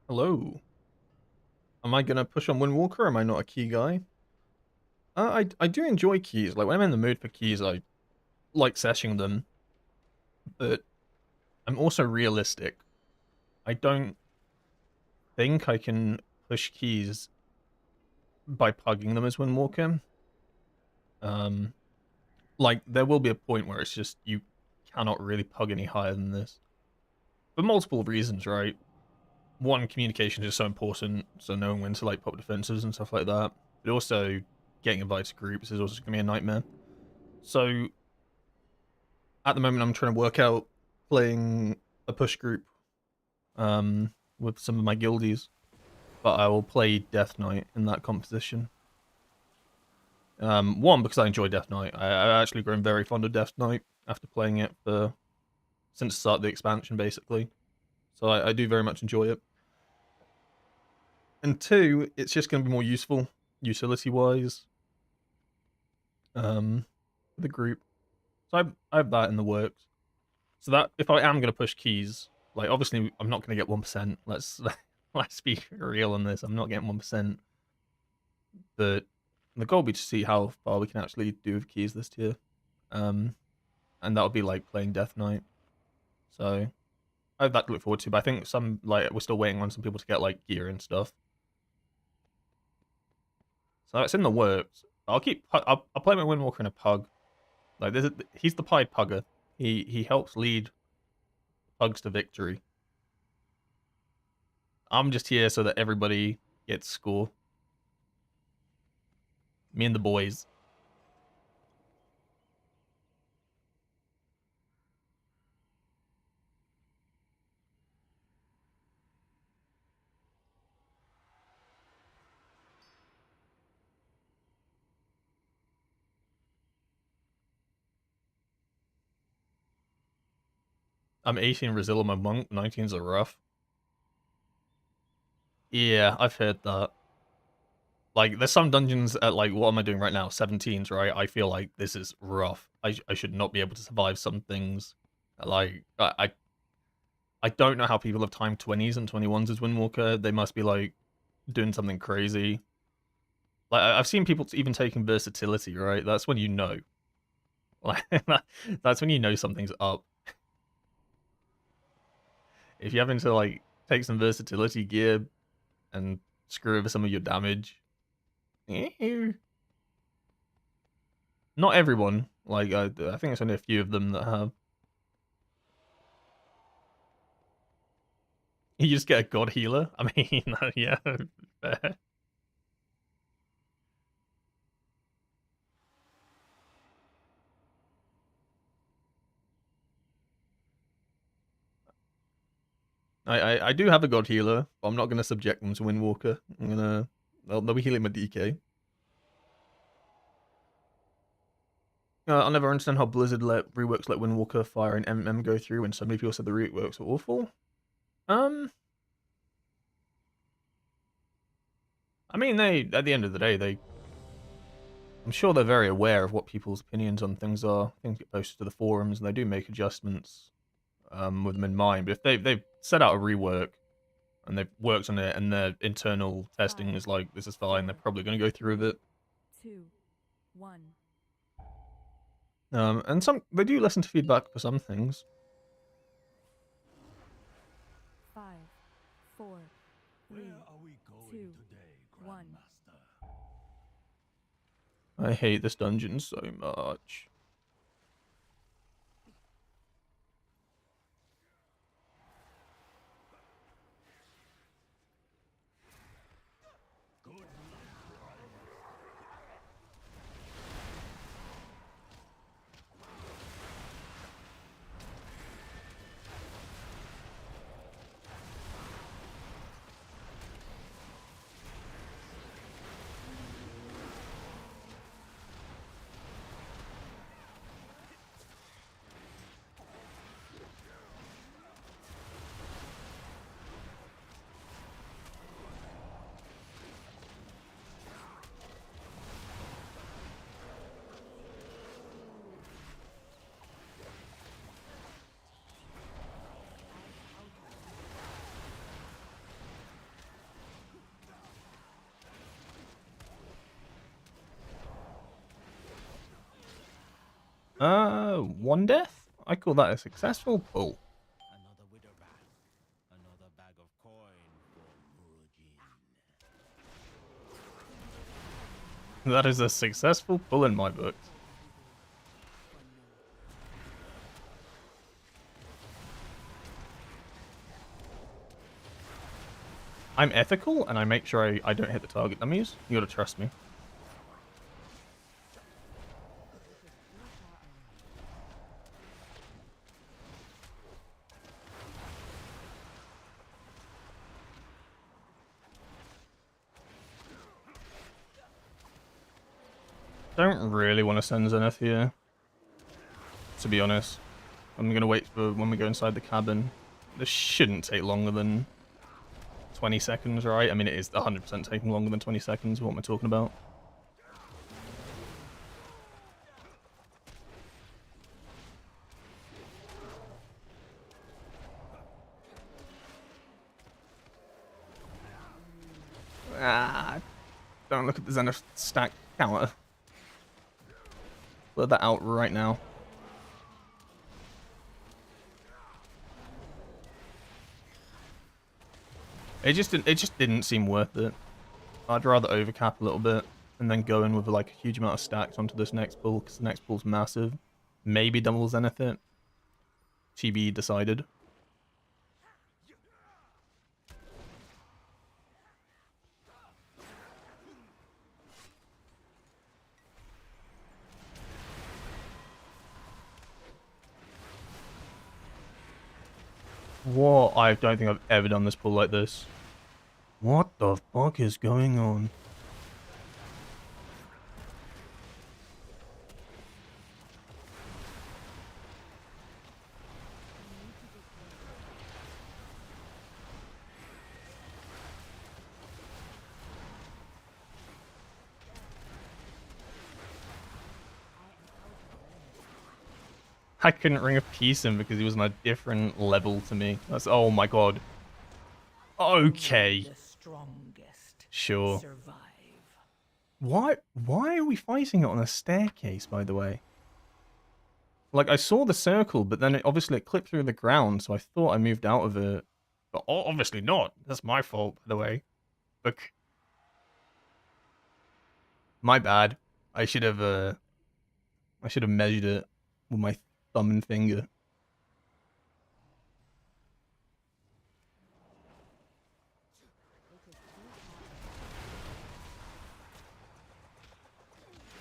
Hello. Am I gonna push on Windwalker, or am I not a key guy? I do enjoy keys. Like, when I'm in the mood for keys, I like seshing them. But I'm also realistic. I don't think I can push keys by pugging them as Windwalker. Like, there will be a point where it's just, you cannot really pug any higher than this. For multiple reasons, right? One, communication is so important, so knowing when to, like, pop defenses and stuff like that. But also, getting invited to groups is also going to be a nightmare. So, at the moment, I'm trying to work out playing a push group with some of my guildies. But I will play Death Knight in that composition. One, because I enjoy Death Knight. I've actually grown very fond of Death Knight after playing it since the start of the expansion, basically. So I do very much enjoy it. And two, it's just going to be more useful, utility-wise, for the group. So I have that in the works. So that, if I am going to push keys, like, obviously I'm not going to get 1%. Let's be real on this. I'm not getting 1%. But the goal will be to see how far we can actually do with keys this tier. And that would be like playing Death Knight. So I have that to look forward to, but I think we're still waiting on some people to get, like, gear and stuff. So it's in the works. I'll play my Windwalker in a pug. Like, he's the Pied Pugger. He helps lead pugs to victory. I'm just here so that everybody gets score. Me and the boys. I'm 18 Brazil, I'm a monk. 19's a rough. Yeah, I've heard that. Like, there's some dungeons at, like, what am I doing right now? 17s, right? I feel like this is rough. I should not be able to survive some things. Like, I don't know how people have timed 20s and 21s as Windwalker. They must be, like, doing something crazy. Like, I've seen people even taking versatility, right? That's when you know. Like, that's when you know something's up. If you're having to, like, take some versatility gear and screw over some of your damage. Not everyone. Like, I think it's only a few of them that have. You just get a god healer? I mean, yeah, fair. I do have a god healer, but I'm not gonna subject them to Windwalker. They'll be healing my DK. I'll never understand how Blizzard let reworks like Windwalker, Fire, and MM go through when so many people said the reworks were awful. I mean, at the end of the day, I'm sure they're very aware of what people's opinions on things are. Things get posted to the forums, and they do make adjustments with them in mind. But if they've set out a rework and they've worked on it, and their internal testing is like, this is fine, they're probably going to go through with it. 2, 1. And they do listen to feedback for some things. 5, 4, 3, 2, 1. I hate this dungeon so much. One death? I call that a successful pull. Another widow bag. Another bag of coin for Murjin. That is a successful pull in my book. I'm ethical, and I make sure I don't hit the target dummies. You gotta trust me. Don't really want to send Zenith here, to be honest. I'm gonna wait for when we go inside the cabin. This shouldn't take longer than 20 seconds, right? I mean, it is 100% taking longer than 20 seconds. What am I talking about? Don't look at the Zenith stack counter. Let that out right now. It just didn't seem worth it. I'd rather overcap a little bit and then go in with like a huge amount of stacks onto this next pull, because the next pull's massive. Maybe double Zenith it. TB decided. What? I don't think I've ever done this pull like this. What the fuck is going on? I couldn't ring a piece in because he was on a different level to me. That's, oh my god. Okay. The strongest Sure. survive. Why are we fighting it on a staircase, by the way? Like, I saw the circle, but then obviously it clipped through the ground, so I thought I moved out of it. But obviously not. That's my fault, by the way. Look. My bad. I should have measured it with my thumb and finger.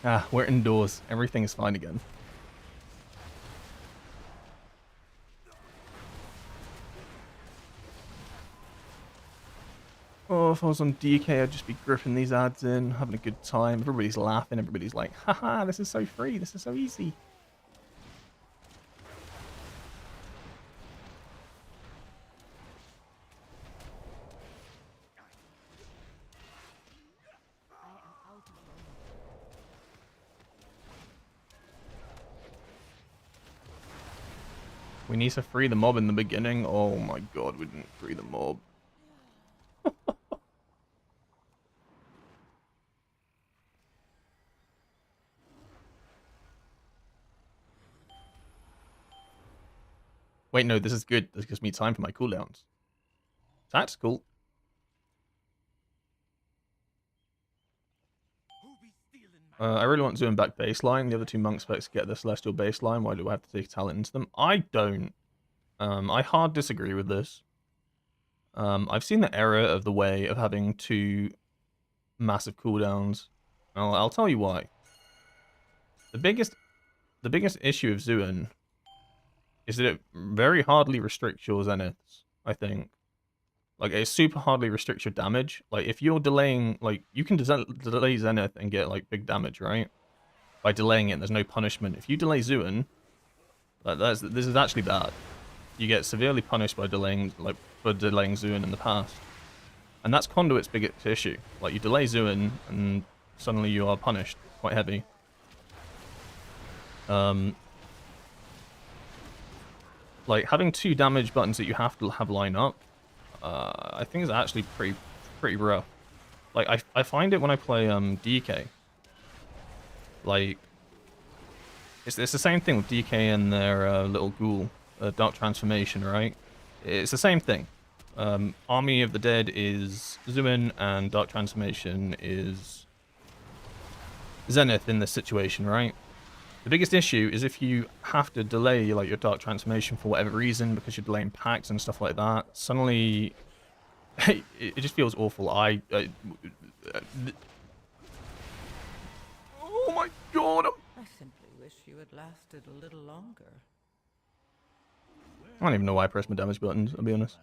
Ah, we're indoors. Everything is fine again. know if I was on DK, I'd just be gripping these ads in, having a good time. Everybody's laughing. Everybody's like, haha, this is so free. This is so easy. We need to free the mob in the beginning. Oh my god, we didn't free the mob. Wait, no, this is good. This gives me time for my cooldowns. That's cool. I really want Zoom back baseline. The other two monk specs get the celestial baseline. Why do I have to take talent into them? I don't. I hard disagree with this. I've seen the error of the way of having two massive cooldowns. I'll tell you why. The biggest issue of Zuin is that it very hardly restricts your zeniths, I think. Like, it super hardly restricts your damage. Like, if you're delaying, like, you can delay zenith and get, like, big damage, right? By delaying it, there's no punishment. If you delay Zuin, this is actually bad. You get severely punished by delaying, like, for delaying Zuin in the past. And that's Conduit's biggest issue. Like, you delay Zuin, and suddenly you are punished quite heavy. Like, having two damage buttons that you have to have line up, I think is actually pretty rough. Like, I find it when I play DK. Like, it's the same thing with DK and their little ghoul, Dark Transformation, right? It's the same thing. Army of the Dead is Zuin, and Dark Transformation is Zenith in this situation, right? The biggest issue is if you have to delay, like, your Dark Transformation for whatever reason, because you're delaying packs and stuff like that, suddenly it just feels awful. Oh my god! I simply wish you had lasted a little longer. I don't even know why I press my damage buttons, I'll be honest.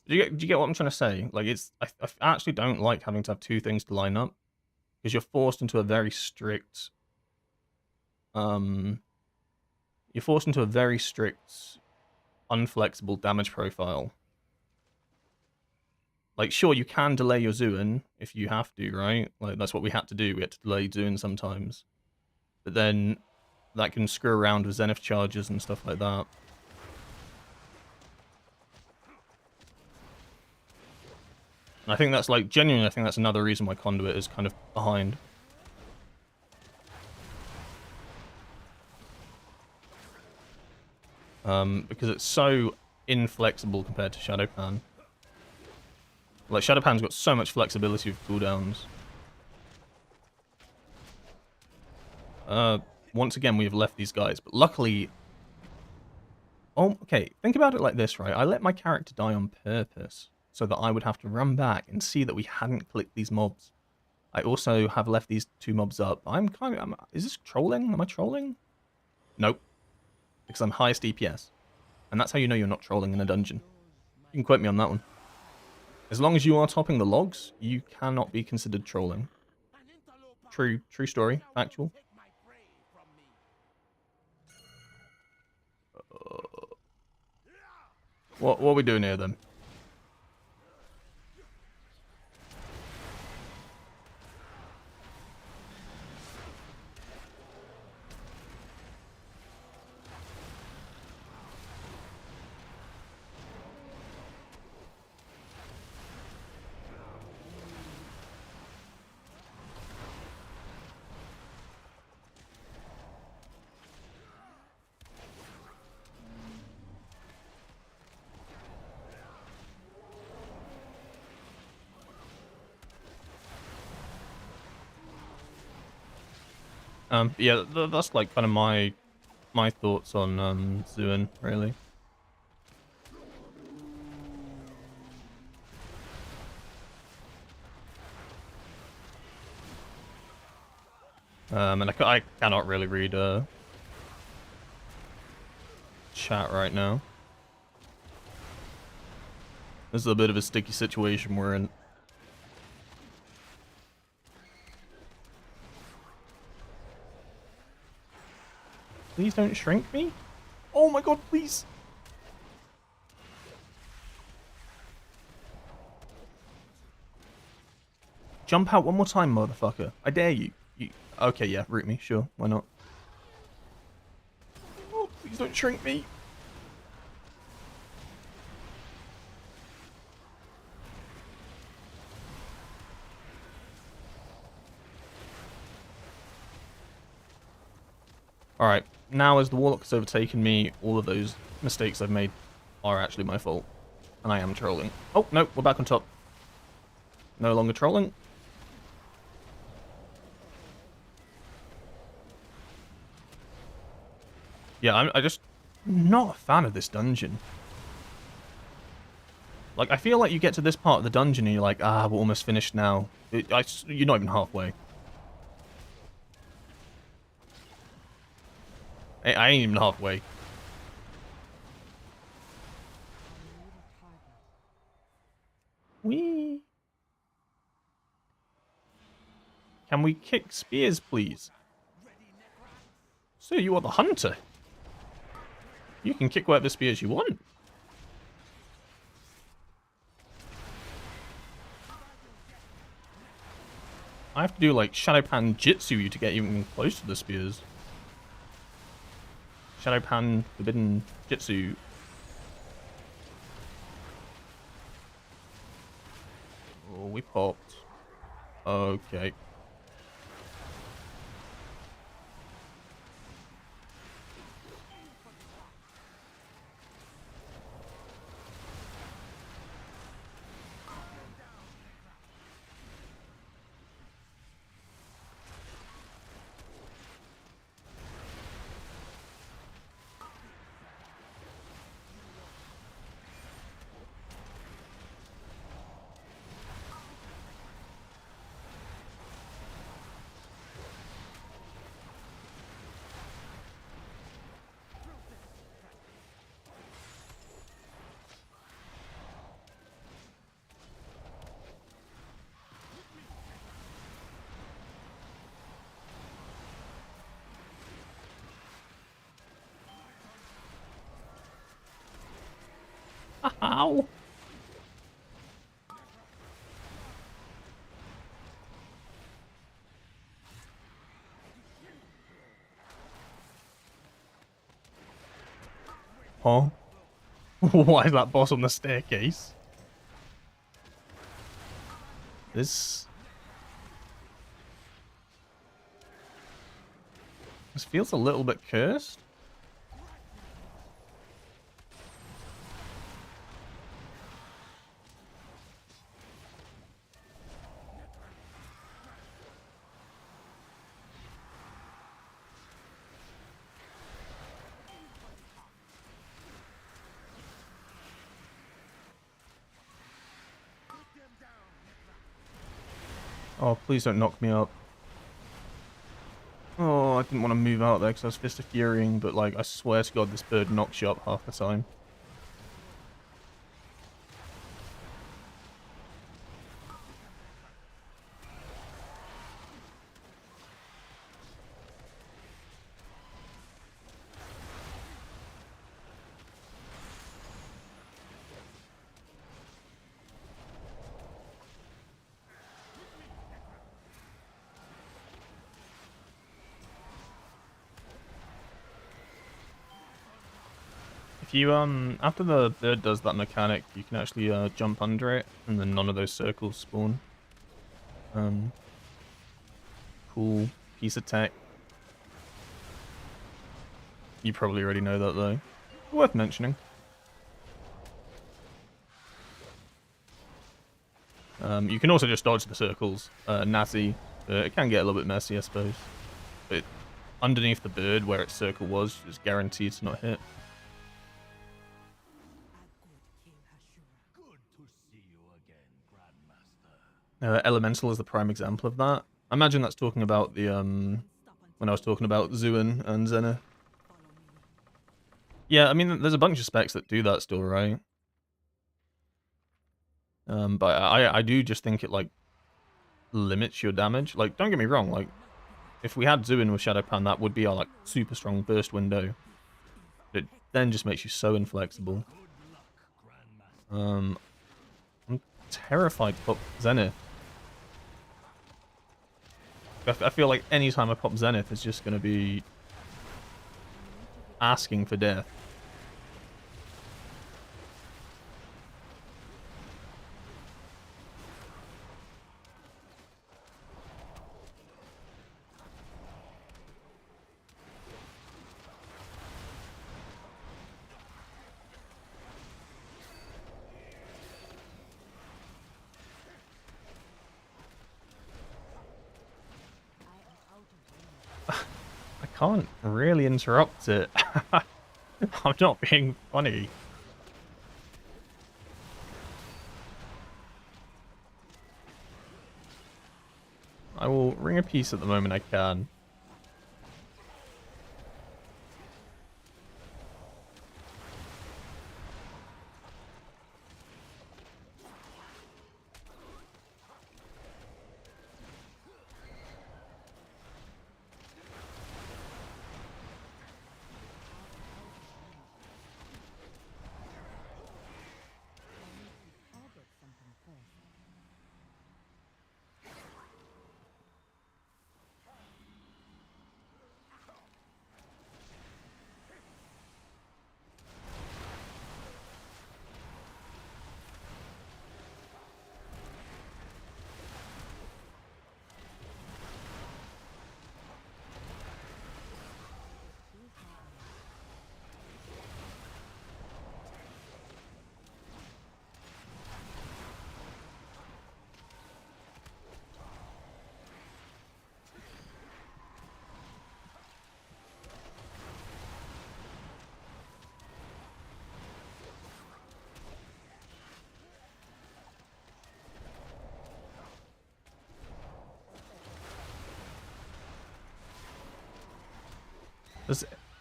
Do you get what I'm trying to say? Like, I actually don't like having to have two things to line up, because you're forced into a very strict unflexible damage profile. Like, sure, you can delay your Zuin if you have to, right? Like, that's what we had to do. We had to delay Zuin sometimes. But then that can screw around with Zenith charges and stuff like that. And I think that's, like, genuinely, I think that's another reason why Conduit is kind of behind. Because it's so inflexible compared to Shadowpan. Like, Shadowpan's got so much flexibility with cooldowns. Once again, we have left these guys, but luckily... Oh, okay, think about it like this, right? I let my character die on purpose, so that I would have to run back and see that we hadn't clicked these mobs. I also have left these two mobs up. Is this trolling? Am I trolling? Nope. Because I'm highest DPS. And that's how you know you're not trolling in a dungeon. You can quote me on that one. As long as you are topping the logs, you cannot be considered trolling. True story. Factual. What are we doing here then? Yeah, that's like kind of my thoughts on Zuin, really. And I cannot really read chat right now. This is a bit of a sticky situation we're in. Please don't shrink me. Oh my god, please. Jump out one more time, motherfucker. I dare you. Okay, yeah, root me. Sure, why not? Oh, please don't shrink me. Alright, now as the Warlock has overtaken me, all of those mistakes I've made are actually my fault. And I am trolling. Oh, no, we're back on top. No longer trolling. Yeah, I just not a fan of this dungeon. Like, I feel like you get to this part of the dungeon and you're like, ah, we're almost finished now. You're not even halfway. I ain't even halfway. Whee! Can we kick spears, please? So you are the hunter. You can kick whatever spears you want. I have to do like Shadow Pan Jitsu you to get even close to the spears. Shadow Pan Forbidden Jitsu. Oh, we popped. Okay. Ow! Huh? Why is that boss on the staircase? This feels a little bit cursed. Oh, please don't knock me up. Oh, I didn't want to move out there because I was Fist of Furying, but like, I swear to God, this bird knocks you up half the time. If you, after the bird does that mechanic, you can actually, jump under it, and then none of those circles spawn. Cool piece of tech. You probably already know that, though. Worth mentioning. You can also just dodge the circles. Natty. It can get a little bit messy, I suppose. But underneath the bird, where its circle was, is guaranteed to not hit. Elemental is the prime example of that. I imagine that's talking about the, when I was talking about Zuin and Zenith. Yeah, I mean, there's a bunch of specs that do that still, right? But I do just think it, like, limits your damage. Like, don't get me wrong, like, if we had Zuin with Shadow Pan, that would be our like super strong burst window. But it then just makes you so inflexible. I'm terrified to pop Zenith. I feel like any time I pop Zenith, it's just going to be asking for death. I can't really interrupt it. I'm not being funny. I will ring a piece at the moment I can.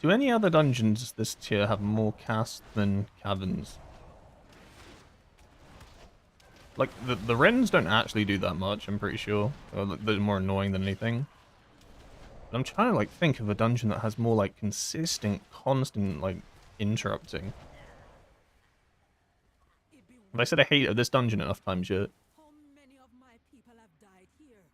Do any other dungeons this tier have more cast than caverns? Like, the Wrens don't actually do that much, I'm pretty sure. They're more annoying than anything. But I'm trying to, like, think of a dungeon that has more, like, consistent, constant, like, interrupting. Have I said I hate this dungeon enough times yet? How many of my people have died here?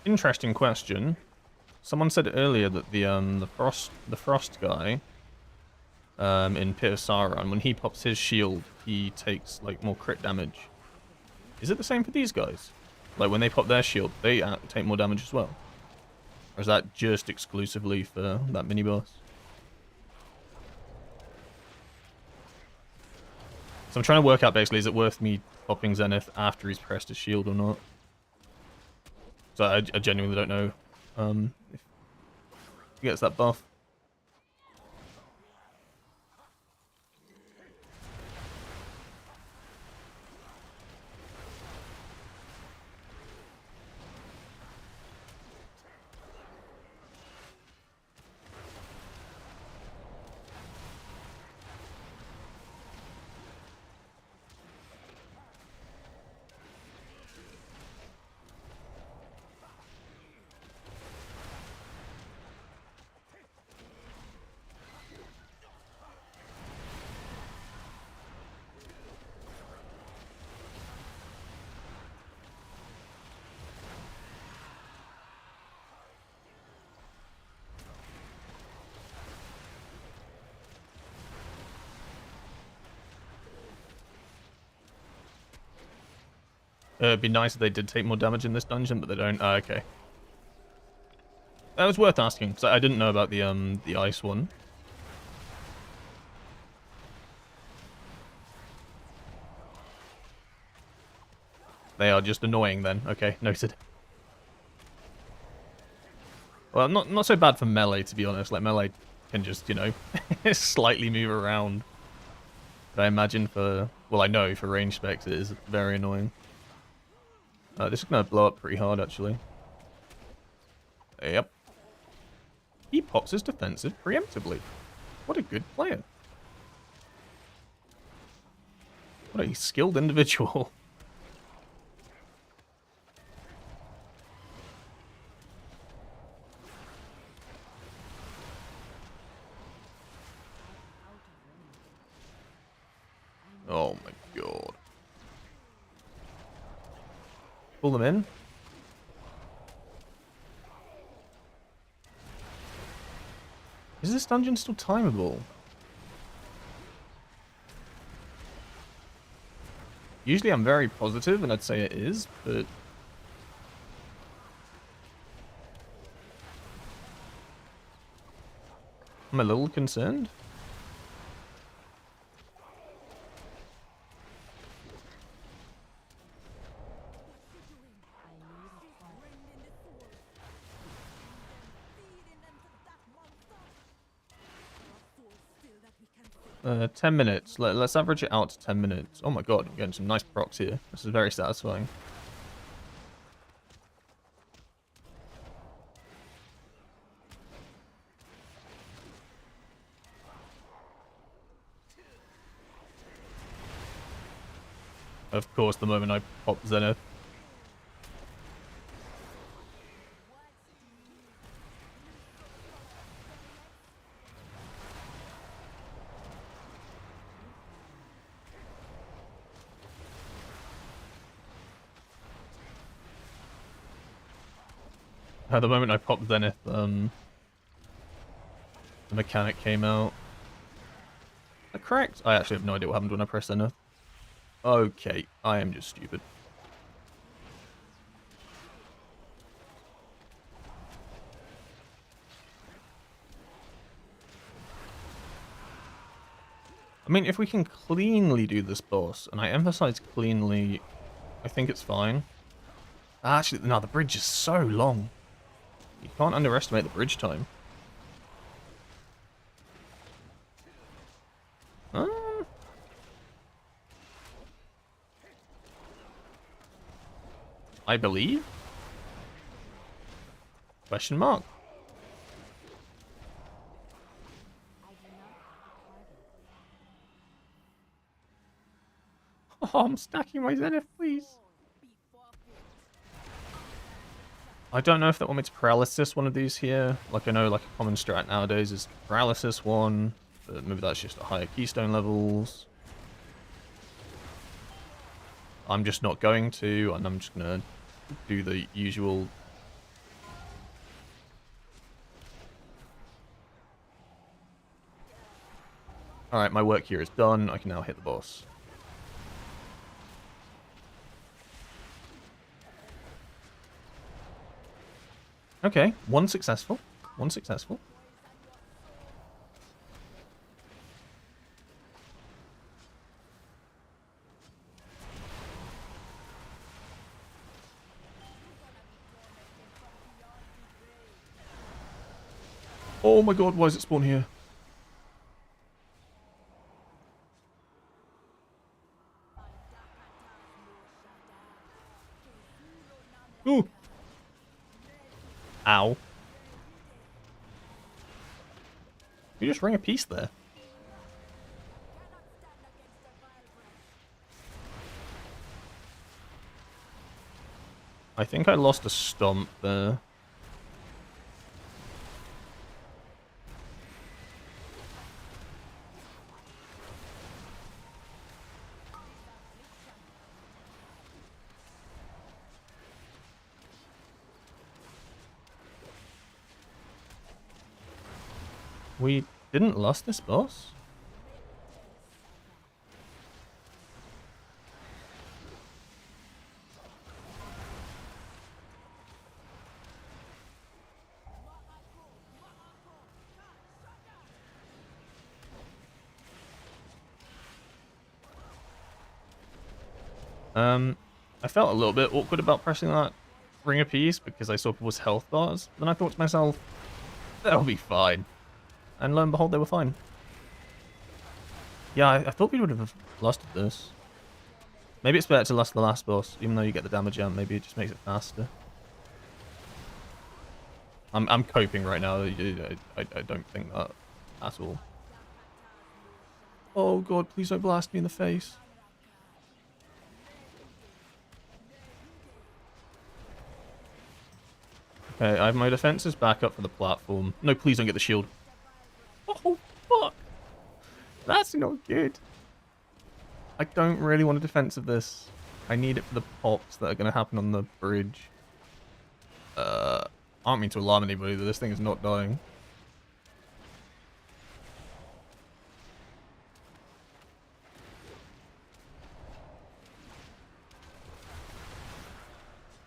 Interesting question. Someone said earlier that the frost guy in Pit of Sauron, when he pops his shield, he takes like more crit damage. Is it the same for these guys? Like when they pop their shield, they take more damage as well? Or is that just exclusively for that mini boss? So I'm trying to work out basically, is it worth me popping Zenith after he's pressed his shield or not? So I genuinely don't know if he gets that buff. It'd be nice if they did take more damage in this dungeon, but they don't. Okay. That was worth asking, because I didn't know about the ice one. They are just annoying then. Okay, noted. Well, not so bad for melee, to be honest. Like, melee can just, you know, slightly move around. But I imagine for... Well, I know for range specs it is very annoying. This is going to blow up pretty hard, actually. Yep. He pops his defensive preemptively. What a good player. What a skilled individual. Oh my god. Pull them in. Is this dungeon still timeable? Usually I'm very positive and I'd say it is, but... I'm a little concerned. Feeding them to that monster. 10 minutes. Let's average it out to 10 minutes. Oh my god, I'm getting some nice procs here. This is very satisfying. Of course, the moment I pop Zenith. The moment I popped Zenith, the mechanic came out. Is that correct? I actually have no idea what happened when I pressed Zenith. Okay, I am just stupid. I mean, if we can cleanly do this boss, and I emphasize cleanly, I think it's fine. Actually, no, the bridge is so long. You can't underestimate the bridge time. I believe? Question mark. Oh, I'm stacking my Zenith, please. I don't know if that one makes paralysis one of these here. Like, I know like a common strat nowadays is paralysis one, but maybe that's just at higher keystone levels. I'm just not going to, and I'm just gonna do the usual. Alright, my work here is done. I can now hit the boss. Okay, one successful. One successful. Oh my god, why is it spawn here? Ooh. Ow. You just ring a piece there. I think I lost a stomp there. We didn't lose this boss? I felt a little bit awkward about pressing that. ring a piece because I saw people's health bars. Then I thought to myself, that'll be fine. And lo and behold, they were fine. Yeah, I thought we would have lusted this. Maybe it's better to lust the last boss, even though you get the damage out. Maybe it just makes it faster. I'm coping right now. I don't think that at all. Oh god, please don't blast me in the face. Okay, I have my defenses back up for the platform. No, please don't get the shield. Oh, fuck. That's not good. I don't really want a defense of this. I need it for the pops that are going to happen on the bridge. I don't mean to alarm anybody that this thing is not dying.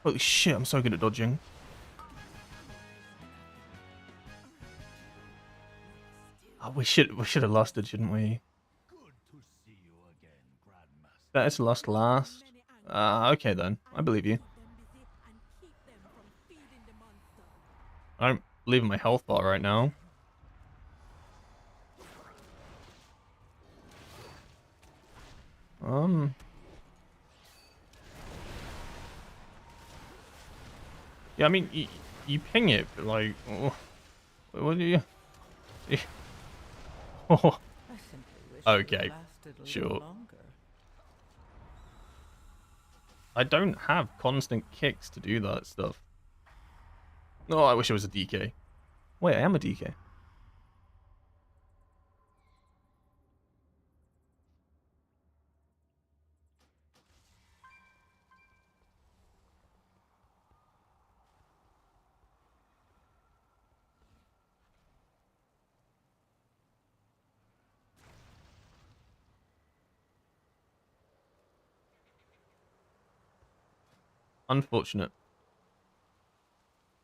Holy shit, I'm so good at dodging. Oh, we should have lusted, shouldn't we? Better to lust last. Okay then. I believe you. I'm leaving my health bar right now. Yeah, I mean, you ping it, but like, oh, what do you? Oh, I simply wish okay, you had lasted a sure. little longer. I don't have constant kicks to do that stuff. Oh, I wish it was a DK. Wait, I am a DK. Unfortunate.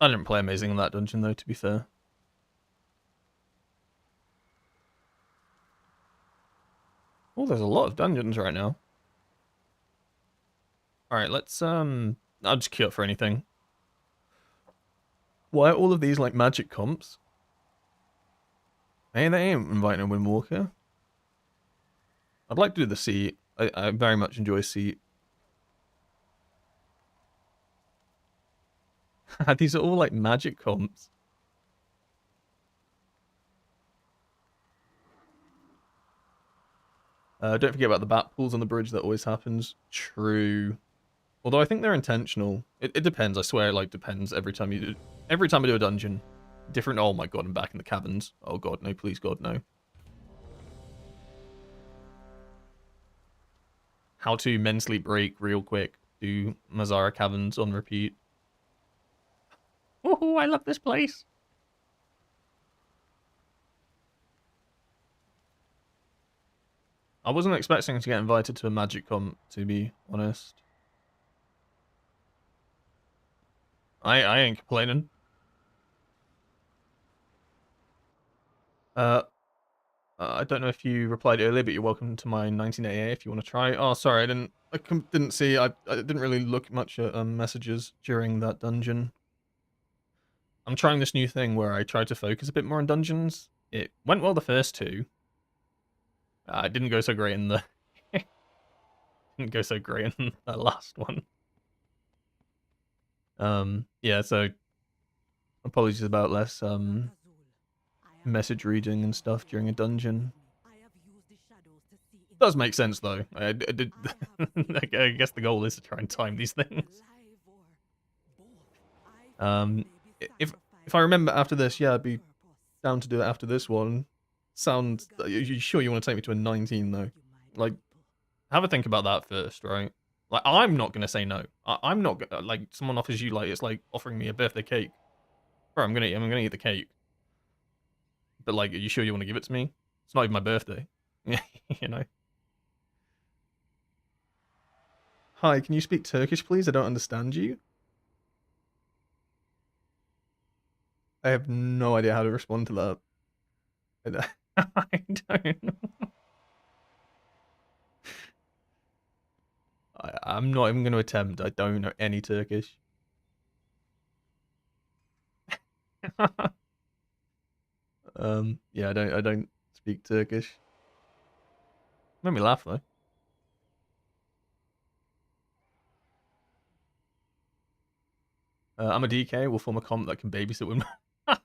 I didn't play amazing in that dungeon though, to be fair. Oh, there's a lot of dungeons right now. Alright, let's I'll just queue up for anything. Why are all of these like magic comps? Hey, they ain't inviting a Windwalker. I'd like to do the seat. I very much enjoy seat. These are all like magic comps. Don't forget about the bat pools on the bridge. That always happens. True. Although I think they're intentional. It depends. I swear, it like depends every time you do. Every time I do a dungeon, different. Oh my god, I'm back in the caverns. Oh god, no, please god, no. How to mentally break real quick. Do Mazara caverns on repeat. Oh, I love this place. I wasn't expecting to get invited to a magic comp, to be honest. I ain't complaining. I don't know if you replied earlier, but you're welcome to my 19AA if you want to try. Oh, sorry, I didn't see. I didn't really look much at messages during that dungeon. I'm trying this new thing where I try to focus a bit more on dungeons. It went well the first two. It didn't go so great in the didn't go so great in the last one. Yeah, so apologies about less message reading and stuff during a dungeon. Does make sense though. I did. I guess the goal is to try and time these things. If I remember after this, yeah, I'd be down to do it after this one. Sounds. You sure you want to take me to a 19 though? Like, have a think about that first, right? Like, I'm not gonna say no. I'm not gonna, like, someone offers you, like, it's like offering me a birthday cake. Bro, I'm gonna eat the cake. But like, are you sure you want to give it to me? It's not even my birthday. You know. Hi, can you speak Turkish, please? I don't understand you. I have no idea how to respond to that. I don't know. I'm not even going to attempt. I don't know any Turkish. Yeah, I don't speak Turkish. Made me laugh though. I'm a DK. We'll form a comp that can babysit when.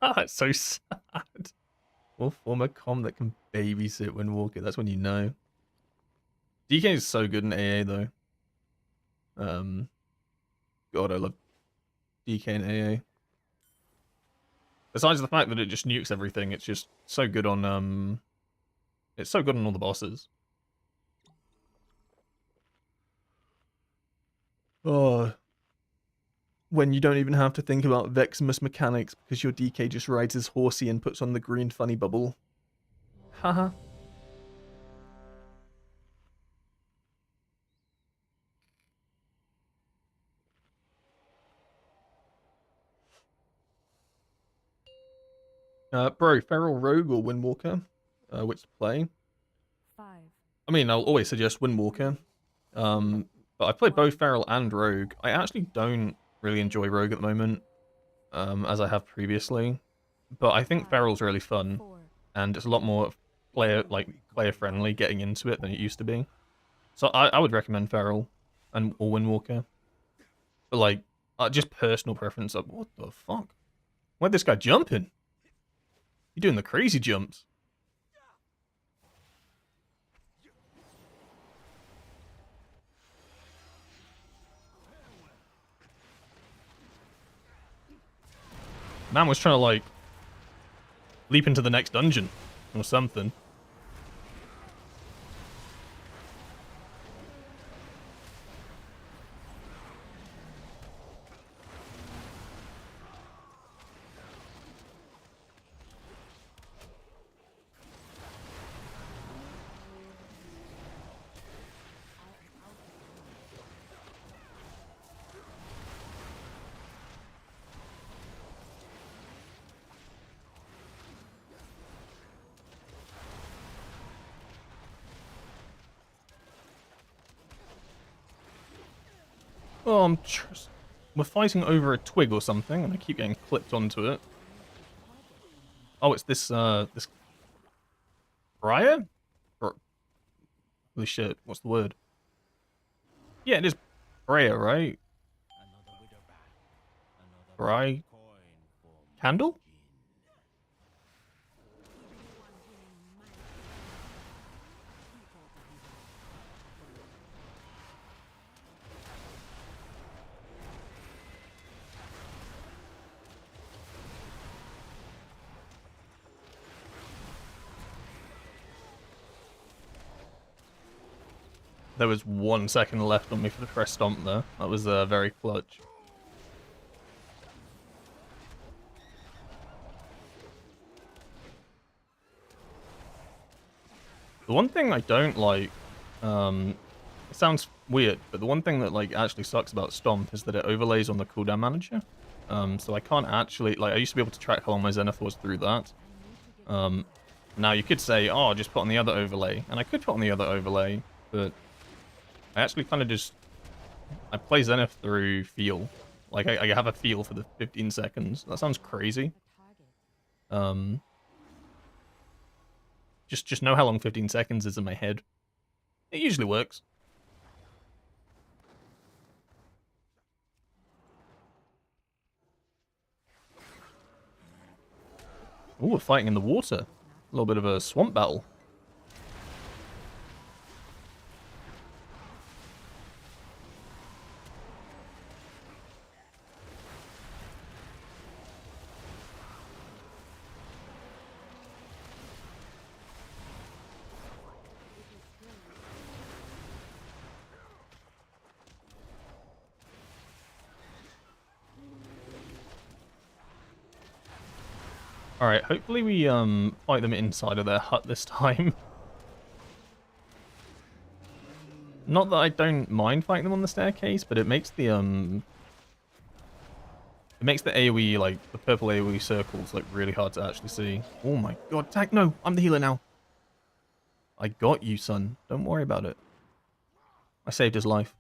That's so sad. We'll form a comp that can babysit when walking. That's when you know. DK is so good in AA though. God, I love DK and AA. Besides the fact that it just nukes everything, it's just so good on it's so good on all the bosses. Oh, when you don't even have to think about Veximus mechanics because your DK just rides his horsey and puts on the green funny bubble. Haha. Bro, Feral Rogue or Windwalker? Which to play? 5. I mean, I'll always suggest Windwalker. But I play both Feral and Rogue. I actually don't really enjoy Rogue at the moment, as I have previously. But I think Feral's really fun, 4. and it's a lot more player friendly getting into it than it used to be. So I would recommend Feral and or Windwalker. But like, just personal preference. What the fuck? Where'd this guy jumping? You're doing the crazy jumps. Man was trying to like leap into the next dungeon or something. Oh, we're fighting over a twig or something, and I keep getting clipped onto it. Oh, it's this this Briar? Holy shit! What's the word? Yeah, it is Briar, right? Bri candle? There was 1 second left on me for the press stomp there. That was very clutch. The one thing I don't like, it sounds weird, but the one thing that like actually sucks about Stomp is that it overlays on the cooldown manager. So I can't actually, like, I used to be able to track how long my Zenith was through that. Now you could say, oh, just put on the other overlay, and I could put on the other overlay, but I actually kind of just, I play Zenith through feel. Like, I have a feel for the 15 seconds. That sounds crazy. Just know how long 15 seconds is in my head. It usually works. Ooh, we're fighting in the water. A little bit of a swamp battle. Alright, hopefully we fight them inside of their hut this time. Not that I don't mind fighting them on the staircase, but it makes the AoE, like, the purple AoE circles, like, really hard to actually see. Oh my god, tag, no! I'm the healer now! I got you, son. Don't worry about it. I saved his life.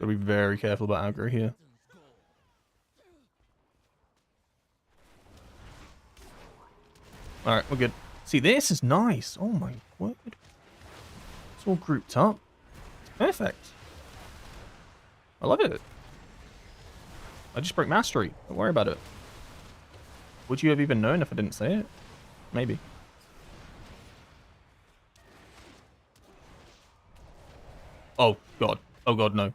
Gotta be very careful about aggro here. Alright, we're good. See, this is nice. Oh my word. It's all grouped up. It's perfect. I love it. I just broke mastery. Don't worry about it. Would you have even known if I didn't say it? Maybe. Oh, God. Oh, God, no.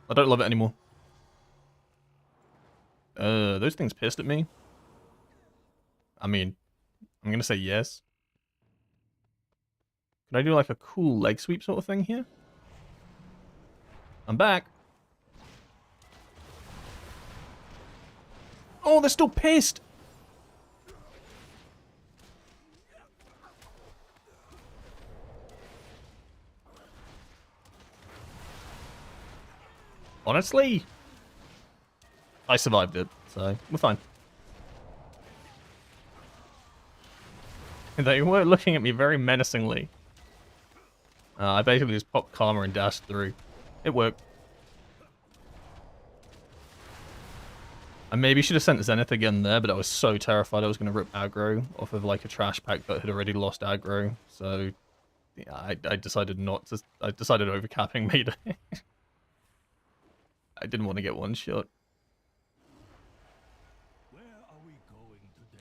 I don't love it anymore. Those things pissed at me. I mean, I'm gonna say yes. Can I do like a cool leg sweep sort of thing here? I'm back. Oh, they're still pissed. Honestly, I survived it, so we're fine. They were looking at me very menacingly. I basically just popped Karma and dashed through. It worked. I maybe should have sent Zenith again there, but I was so terrified I was going to rip aggro off of like a trash pack that had already lost aggro. So yeah, I decided not to. I decided overcapping made it. I didn't want to get one shot.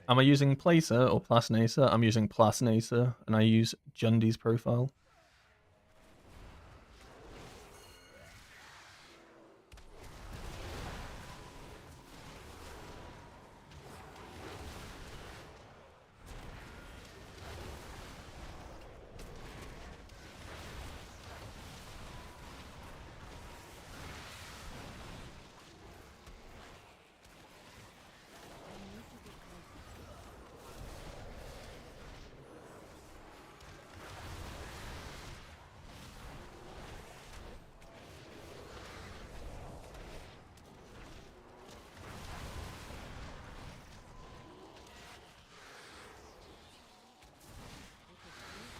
Am I using Placer or Plasnacer? I'm using Plasnacer, and I use Jundi's profile.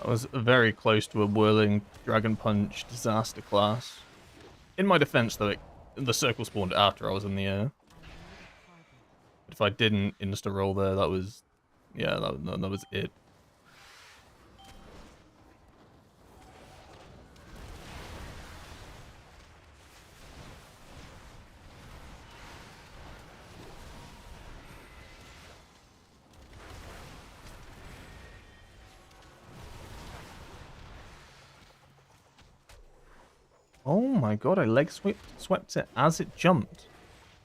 I was very close to a whirling Dragon Punch disaster class. In my defense, though, the circle spawned after I was in the air. But if I didn't insta-roll there, that was... yeah, that was it. Oh my god, I leg swept it as it jumped.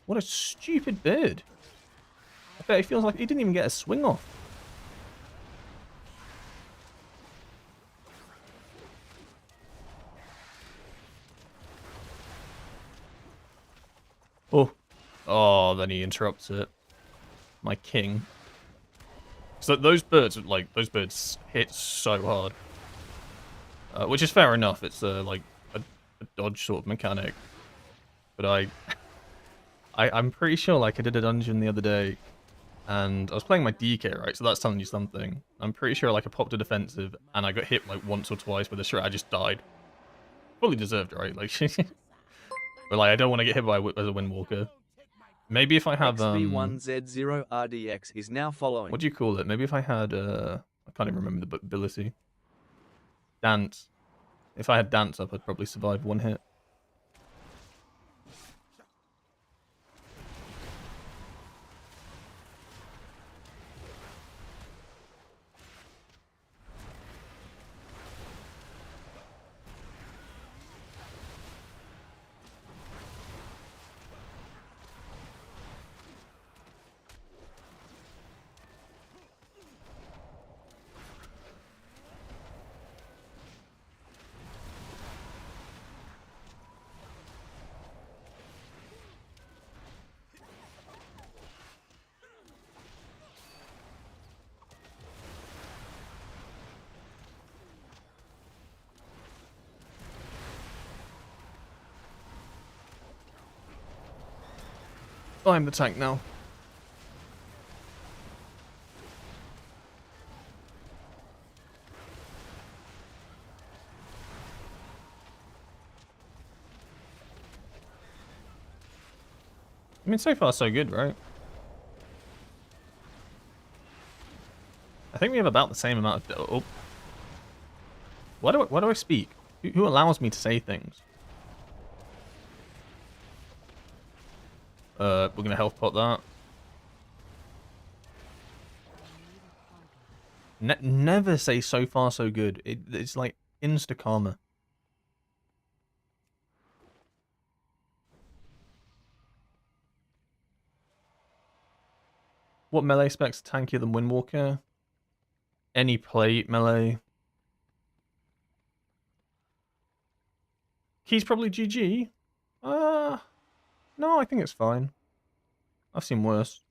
What a stupid bird. I bet it feels like he didn't even get a swing off. Oh. Oh, then he interrupts it. My king. So those birds, hit so hard. Which is fair enough. It's like a dodge sort of mechanic. But I'm pretty sure like I did a dungeon the other day, and I was playing my DK, right? So that's telling you something. I'm pretty sure like I popped a defensive, and I got hit like once or twice with a strat. I just died. Fully deserved, right? Like, but like I don't want to get hit by as a Windwalker. Maybe if I have XV1Z0RDX is now following. what do you call it? Maybe if I had I can't even remember the ability. Dance. If I had dance up, I'd probably survive one hit. I'm the tank now. I mean, so far so good, right? I think we have about the same amount of... Oh. Why do I speak? Who allows me to say things? We're gonna health pot that. Never say so far so good. It's like insta karma. What melee specs are tankier than Windwalker? Any plate melee. Key's probably GG. No, I think it's fine. I've seen worse.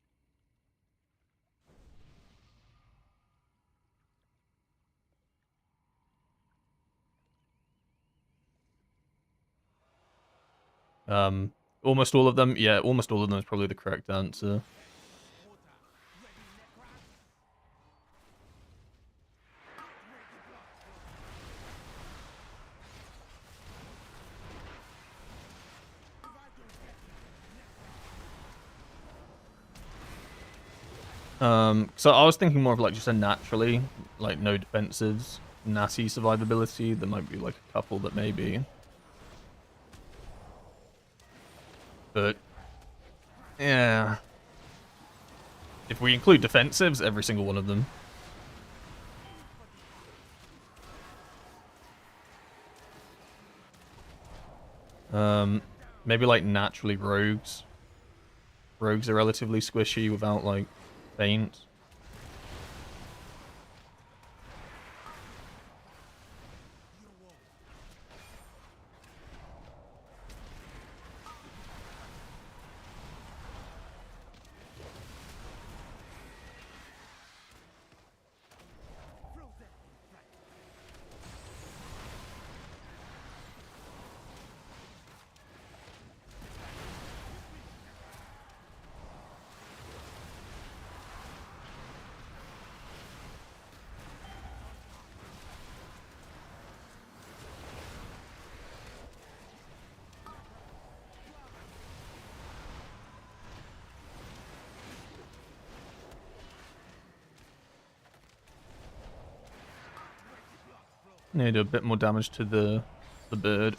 Almost all of them. Yeah, almost all of them is probably the correct answer. So I was thinking more of like just a naturally, like no defensives, natty survivability. There might be like a couple that maybe. But yeah. If we include defensives, every single one of them. Maybe like naturally rogues. Rogues are relatively squishy without like feint. Need a bit more damage to the bird.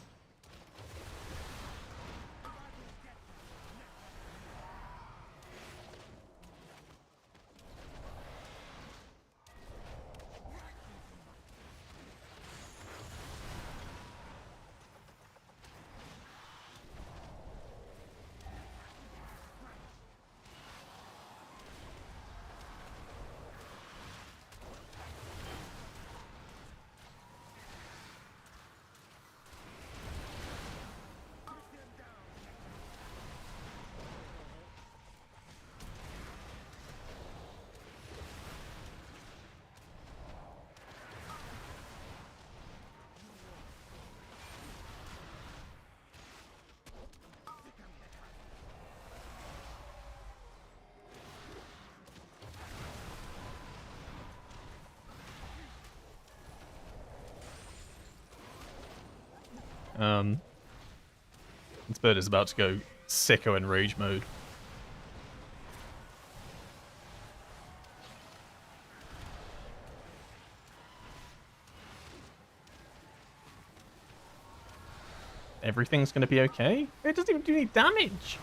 This bird is about to go sicko in rage mode. Everything's gonna be okay? It doesn't even do any damage!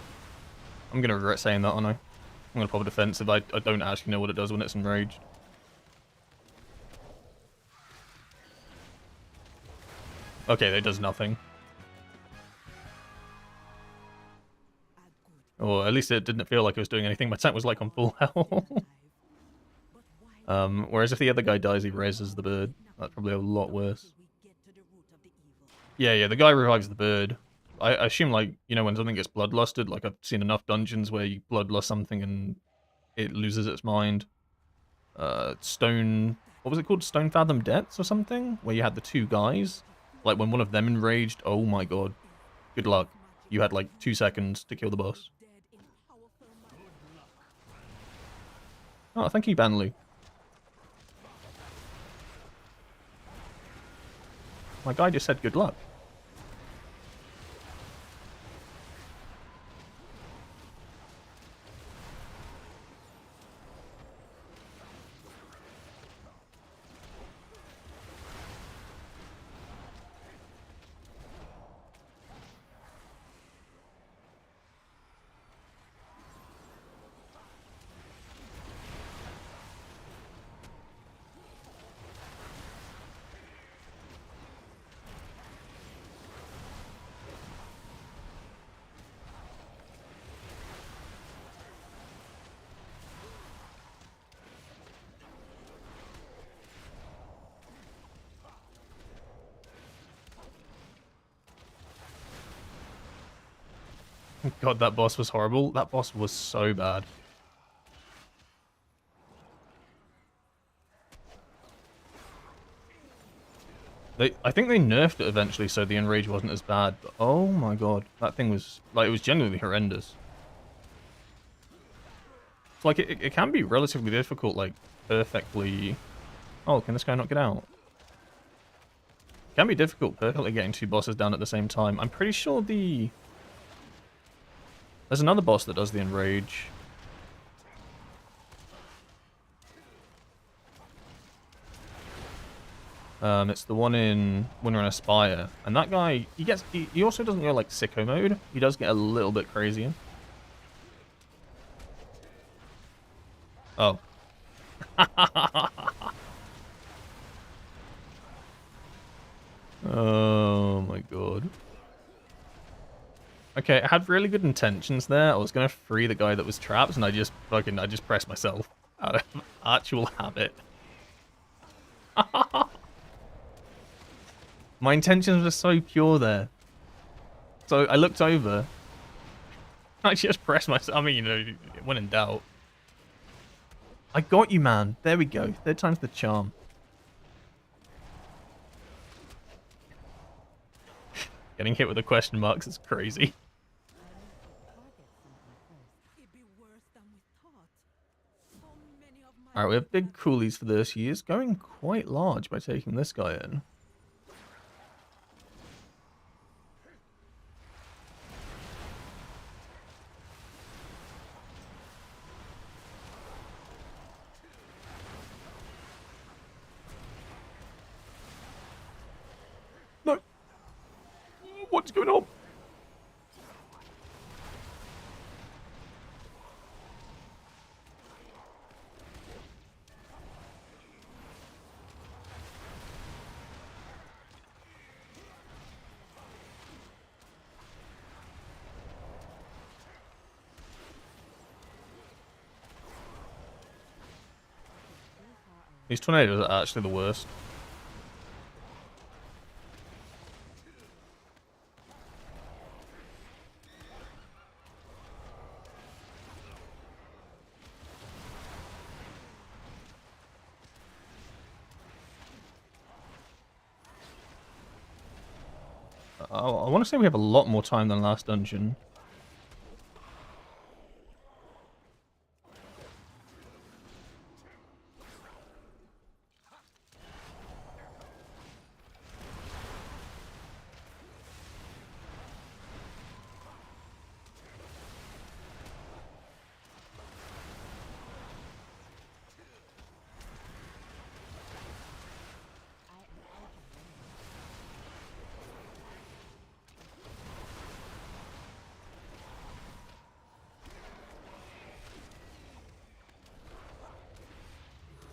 I'm gonna regret saying that, aren't I? I'm gonna pop a defensive. I don't actually know what it does when it's enraged. Okay, that does nothing. Or at least it didn't feel like it was doing anything. My tank was like on full health. Whereas if the other guy dies, he raises the bird. That's probably a lot worse. Yeah, the guy revives the bird. I assume, like, you know, when something gets bloodlusted, like I've seen enough dungeons where you bloodlust something and it loses its mind. Stone... What was it called? Stone Fathom Depths or something? Where you had the two guys. Like, when one of them enraged, oh my god. Good luck. You had, like, 2 seconds to kill the boss. Oh, thank you, Banley. My guy just said good luck. God, that boss was horrible. That boss was so bad. I think they nerfed it eventually, so the enrage wasn't as bad. But oh my god, that thing was like, it was genuinely horrendous. It's like it can be relatively difficult, like perfectly. Oh, can this guy not get out? It can be difficult perfectly getting two bosses down at the same time. I'm pretty sure there's another boss that does the enrage. It's the one in when we're in a spire, and that guy he also doesn't go like sicko mode. He does get a little bit crazier. Oh. Oh my god. Okay, I had really good intentions there. I was gonna free the guy that was trapped, and I just pressed myself out of actual habit. My intentions were so pure there. So I looked over. I just pressed myself. I mean, you know, when in doubt. I got you, man. There we go. Third time's the charm. Getting hit with the question marks is crazy. It'd be worse than we thought. So many of my Alright, we have people big coolies for this. He is going quite large by taking this guy in. No! What's going on? These tornadoes are actually the worst. I want to say we have a lot more time than last dungeon.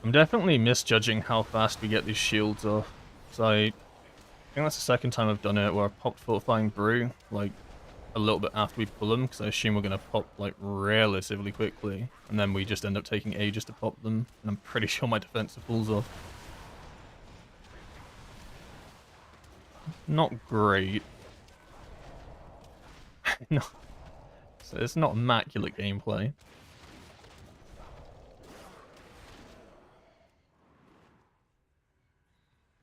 I'm definitely misjudging how fast we get these shields off. So I think that's the second time I've done it where I popped Fortifying Brew, like, a little bit after we pull them, because I assume we're going to pop, like, relatively quickly. And then we just end up taking ages to pop them, and I'm pretty sure my defensive falls off. Not great. No. So it's not immaculate gameplay.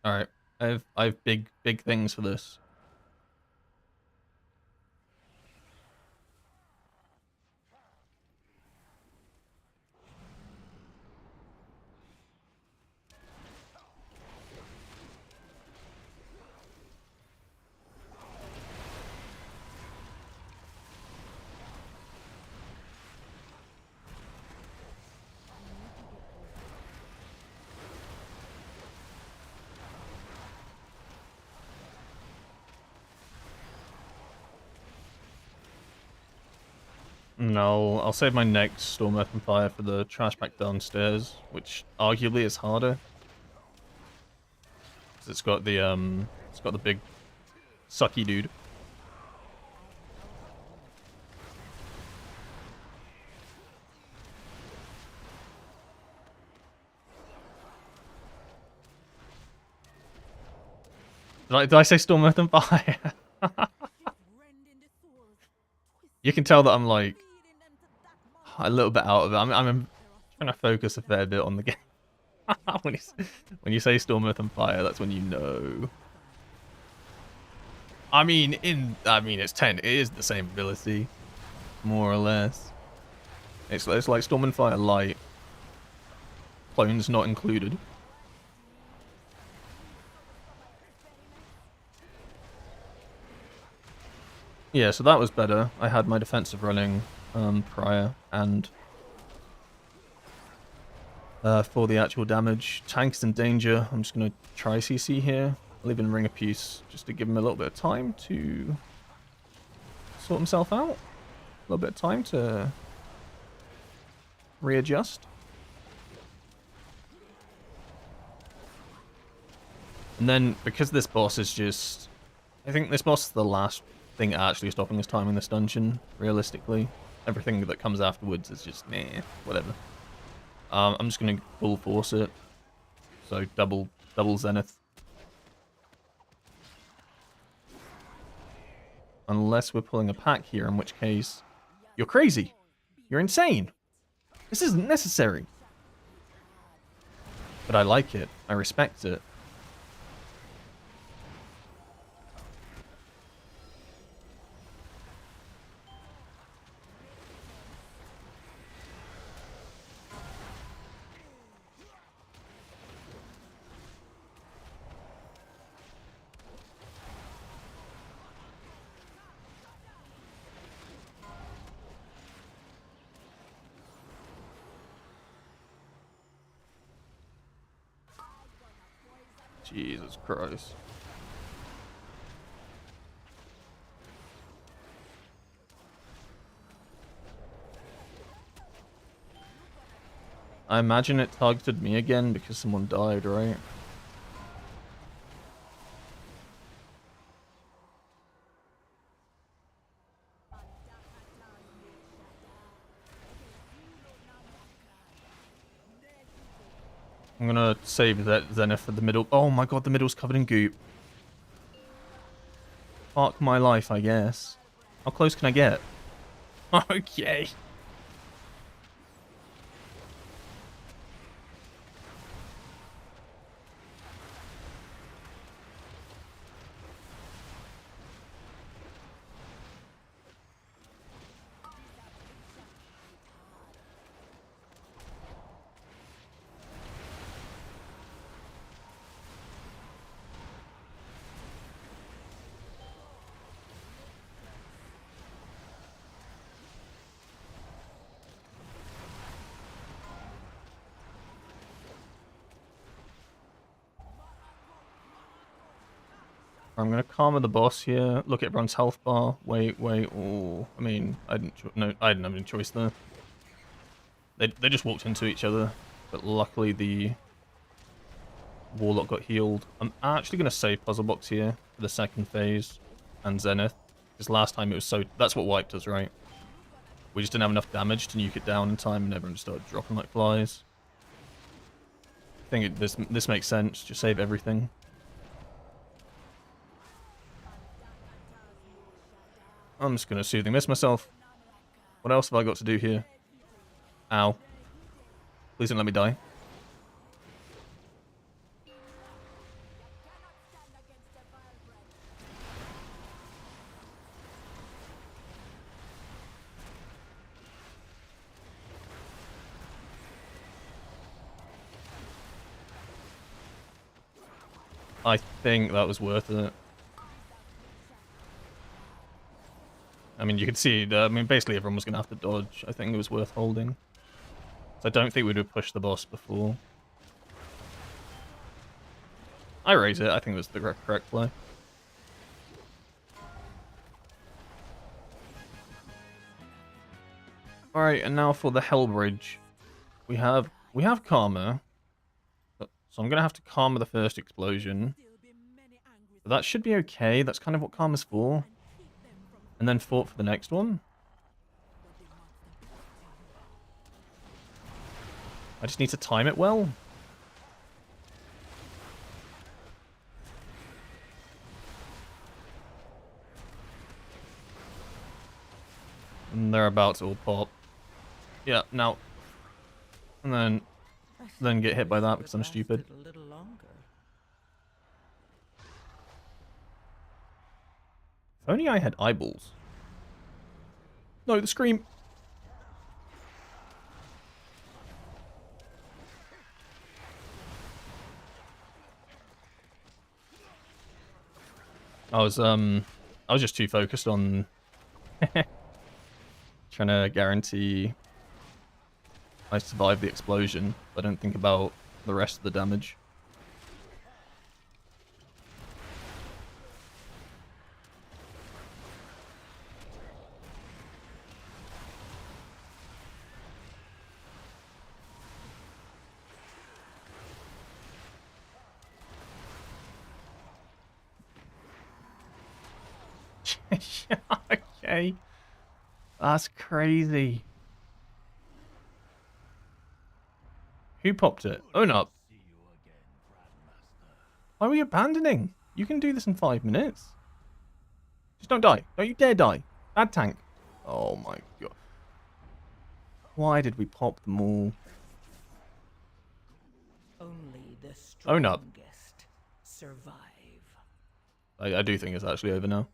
Alright, I have big things for this. No, I'll save my next Storm Earth and Fire for the trash pack downstairs, which arguably is harder. Because it's got the big sucky dude. Did I say Storm Earth and Fire? rending the swords, You can tell that I'm like a little bit out of it. I'm trying to focus a fair bit on the game. when you say Storm, Earth, and Fire, that's when you know. I mean, it's 10. It is the same ability, more or less. It's like Storm and Fire Light. Clones not included. Yeah, so that was better. I had my defensive running prior, and for the actual damage, tanks in danger. I'm just gonna try CC here. I'll even ring a piece just to give him a little bit of time to sort himself out. A little bit of time to readjust. And then, because this boss is just... I think this boss is the last thing actually stopping us time in this dungeon, realistically. Everything that comes afterwards is just, nah, whatever. I'm just going to full force it. So, double Zenith. Unless we're pulling a pack here, in which case... You're crazy! You're insane! This isn't necessary! But I like it. I respect it. Jesus Christ. I imagine it targeted me again because someone died, right? I'm gonna save that Zenith for the middle. Oh my god, the middle's covered in goop. Fuck my life, I guess. How close can I get? Okay. I'm gonna karma the boss here. Look at everyone's health bar. Wait. Oh, I mean, I didn't have any choice there. They just walked into each other, but luckily the Warlock got healed. I'm actually gonna save Puzzle Box here for the second phase and Zenith, because last time it was so. That's what wiped us, right? We just didn't have enough damage to nuke it down in time, and everyone just started dropping like flies. I think this makes sense. Just save everything. I'm just going to Soothing Mist myself. What else have I got to do here? Ow. Please don't let me die. I think that was worth it. I mean, you could see, basically everyone was going to have to dodge. I think it was worth holding. So I don't think we would have pushed the boss before. I raise it. I think it was the correct play. Alright, and now for the Hell Bridge. We have Karma. So I'm going to have to Karma the first explosion. But that should be okay. That's kind of what Karma's for. And then fought for the next one. I just need to time it well. they're about to all pop. Yeah, now. And then get hit by that because I'm stupid. A little longer. If only I had eyeballs. No, the scream. I was just too focused on trying to guarantee I survive the explosion. I don't think about the rest of the damage. Okay. That's crazy. Who popped it? Oh no. Why are we abandoning? You can do this in 5 minutes. Just don't die. Don't you dare die. Bad tank. Oh my god. Why did we pop them all? Only the Oh no. strongest survive. I do think it's actually over now.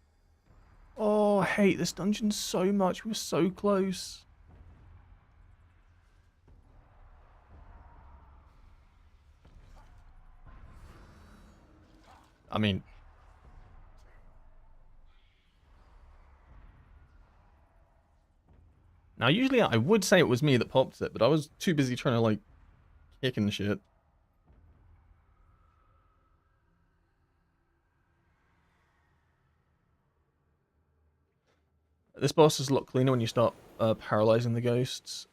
Oh, I hate this dungeon so much. We were so close. I mean... Now, usually I would say it was me that popped it, but I was too busy trying to, like, kick and shit. This boss is a lot cleaner when you start paralyzing the ghosts.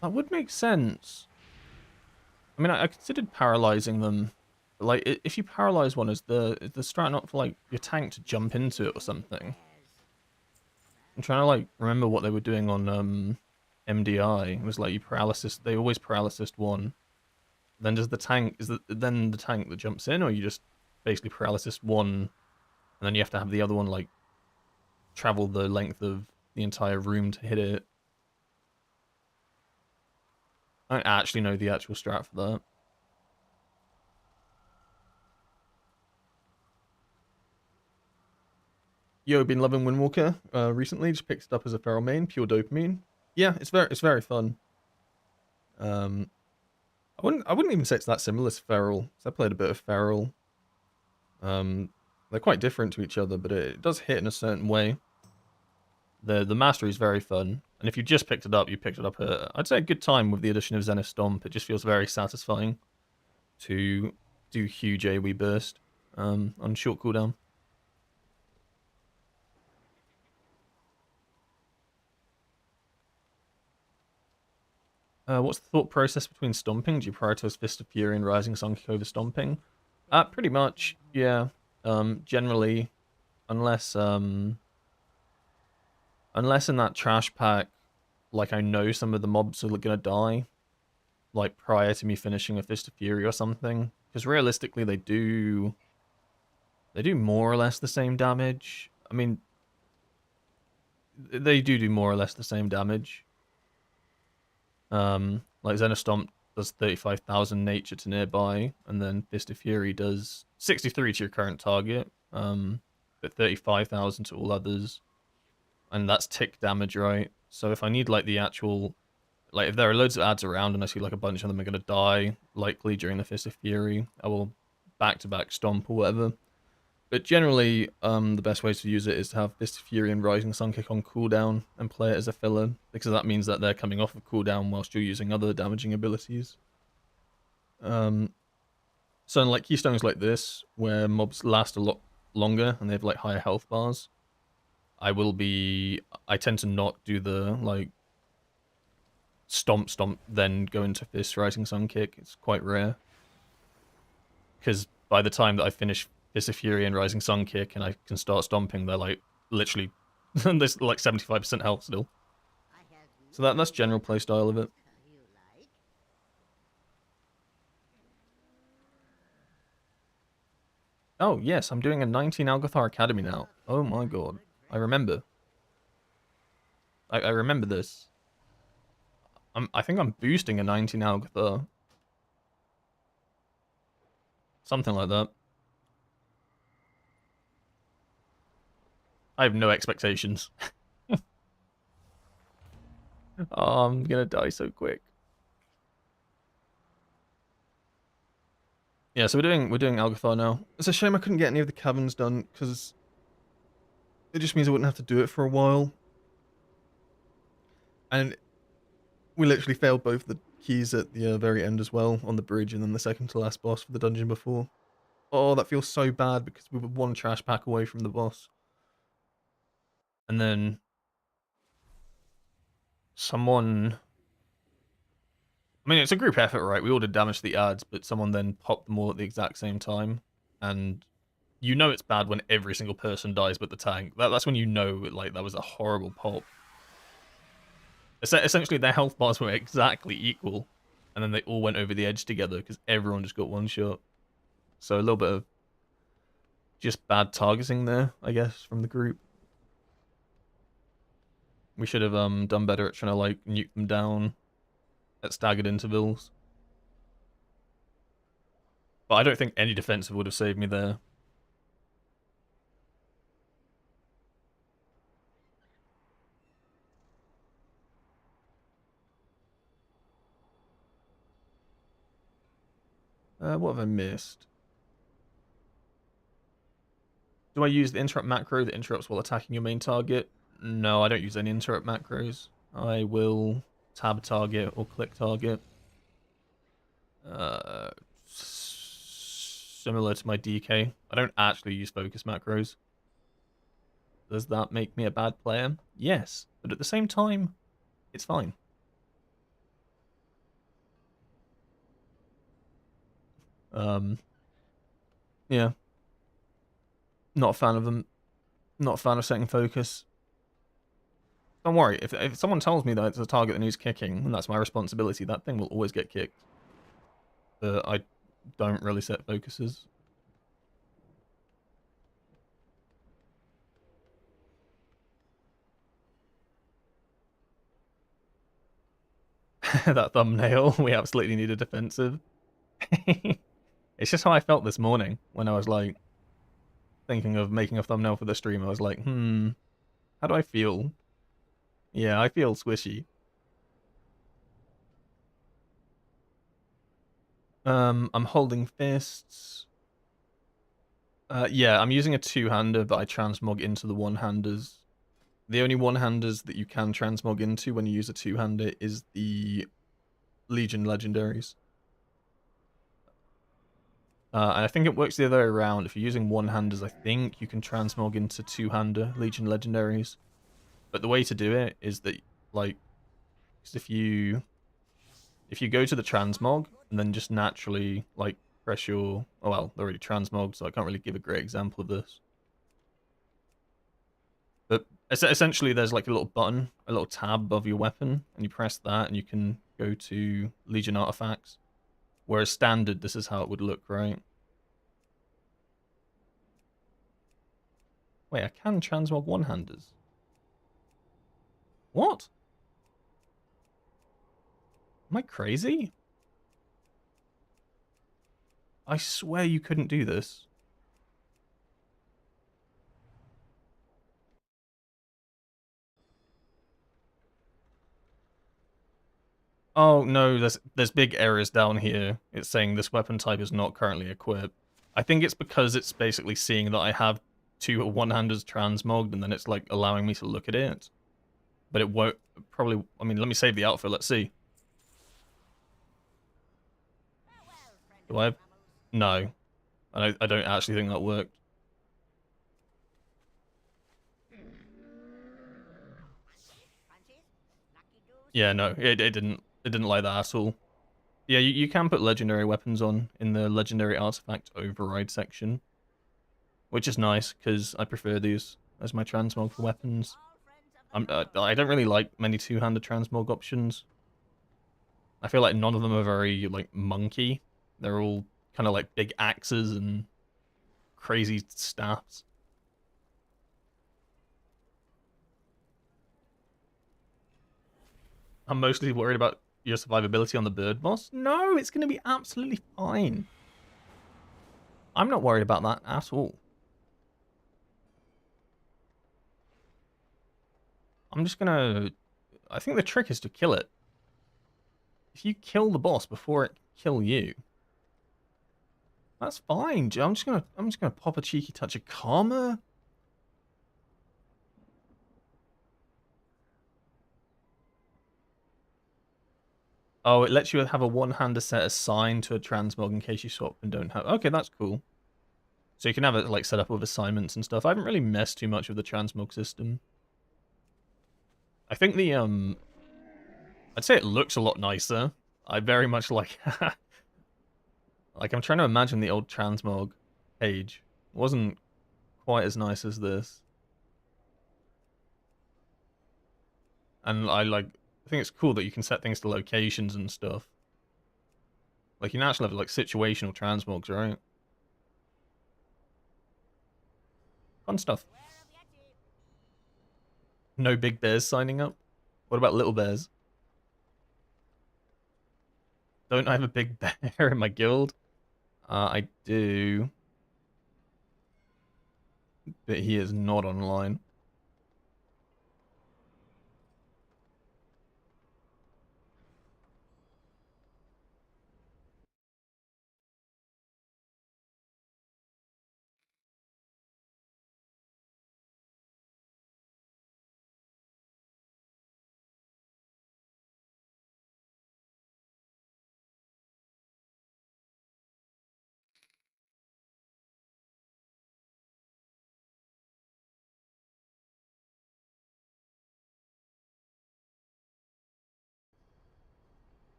That would make sense. I mean, I considered paralyzing them. But, like, if you paralyze one, is the strat not for, like, your tank to jump into it or something? I'm trying to, like, remember what they were doing on MDI. It was like you paralysis. They always paralysis one. Then does the tank then the tank that jumps in, or you just basically paralysis one, and then you have to have the other one like travel the length of the entire room to hit it. I don't actually know the actual strat for that. Yo, been loving Windwalker recently. Just picked it up as a feral main, pure dopamine. Yeah, it's very fun. I wouldn't even say it's that similar to feral. So I played a bit of feral. They're quite different to each other, but it does hit in a certain way. The mastery is very fun, and if you just picked it up, you picked it up I'd say a good time with the addition of Zenith Stomp. It just feels very satisfying to do huge AoE burst on short cooldown. What's the thought process between stomping? Do you prioritize Fist of Fury and Rising Sun Kick over stomping? Pretty much, yeah. Generally, unless in that trash pack, like I know some of the mobs are gonna die, like prior to me finishing a Fist of Fury or something. Because realistically, they do more or less the same damage. I mean, they do more or less the same damage. Like Zenith Stomp does 35,000 nature to nearby, and then Fist of Fury does 63 to your current target, but 35,000 to all others. And that's tick damage, right? So if I need like the actual, like if there are loads of ads around and I see like a bunch of them are going to die, likely during the Fist of Fury, I will back-to-back stomp or whatever. But generally, the best way to use it is to have Fist of Fury and Rising Sun Kick on cooldown and play it as a filler, because that means that they're coming off of cooldown whilst you're using other damaging abilities. So in like keystones like this, where mobs last a lot longer and they have like higher health bars, I tend to not do the like stomp, then go into Fist Rising Sun Kick. It's quite rare. Because by the time that I finish Fist of Fury and Rising Sun Kick and I can start stomping, they're like literally there's like 75% health still. So that's general playstyle of it. Oh yes, I'm doing a 19 Algothar Academy now. Oh my god. I remember. I remember this. I think I'm boosting a 19 Algatha. Something like that. I have no expectations. Oh, I'm gonna die so quick. Yeah, so we're doing Algathar now. It's a shame I couldn't get any of the caverns done, because it just means I wouldn't have to do it for a while. And we literally failed both the keys at the very end as well, on the bridge, and then the second to last boss for the dungeon before. Oh, that feels so bad, because we were one trash pack away from the boss. And then someone... I mean, it's a group effort, right? We all did damage to the ads, but someone then popped them all at the exact same time. And you know it's bad when every single person dies but the tank. That's when you know, like, that was a horrible pop. Essentially, their health bars were exactly equal. And then they all went over the edge together because everyone just got one shot. So a little bit of just bad targeting there, I guess, from the group. We should have done better at trying to, like, nuke them down at staggered intervals. But I don't think any defensive would have saved me there. What have I missed? Do I use the interrupt macro that interrupts while attacking your main target? No, I don't use any interrupt macros. I will tab target or click target. Similar to my DK. I don't actually use focus macros. Does that make me a bad player? Yes, but at the same time, it's fine. Yeah. Not a fan of them. Not a fan of setting focus. Don't worry, if someone tells me that it's a target that needs kicking, and that's my responsibility, that thing will always get kicked. But I don't really set focuses. That thumbnail, we absolutely need a defensive. It's just how I felt this morning when I was like thinking of making a thumbnail for the stream. I was like, how do I feel? Yeah, I feel squishy. I'm holding fists. Yeah, I'm using a two-hander, but I transmog into the one-handers. The only one-handers that you can transmog into when you use a two-hander is the Legion legendaries. And I think it works the other way around. If you're using one-handers, I think you can transmog into two-hander Legion legendaries. But the way to do it is that, like, if you go to the transmog and then just naturally, like, press your... Oh, well, they're already transmogged, so I can't really give a great example of this. But essentially, there's, like, a little button, a little tab above your weapon, and you press that, and you can go to Legion artifacts. Whereas standard, this is how it would look, right? Wait, I can transmog one-handers. What? Am I crazy? I swear you couldn't do this. Oh no, there's big errors down here. It's saying this weapon type is not currently equipped. I think it's because it's basically seeing that I have two one-handers transmogged and then it's like allowing me to look at it. But it won't probably... I mean, let me save the outfit, let's see. Do I have... No. I don't actually think that worked. Yeah, no, it didn't. It didn't like that at all. Yeah, you can put legendary weapons on in the legendary artifact override section. Which is nice, because I prefer these as my transmog for weapons. I don't really like many two-handed transmog options. I feel like none of them are very, like, monkey. They're all kind of like big axes and crazy staffs. I'm mostly worried about your survivability on the bird boss. No, it's going to be absolutely fine. I'm not worried about that at all. I'm just going to... I think the trick is to kill it. If you kill the boss before it can kill you, that's fine. I'm just gonna pop a cheeky touch of karma. Oh, it lets you have a one-hander set assigned to a transmog in case you swap and don't have... Okay, that's cool. So you can have it like set up with assignments and stuff. I haven't really messed too much with the transmog system. I think the I'd say it looks a lot nicer. I very much like like I'm trying to imagine the old transmog page. It wasn't quite as nice as this. And I think it's cool that you can set things to locations and stuff. Like you can actually have like situational transmogs, right? Fun stuff. No big bears signing up? What about little bears? Don't I have a big bear in my guild? I do. But he is not online.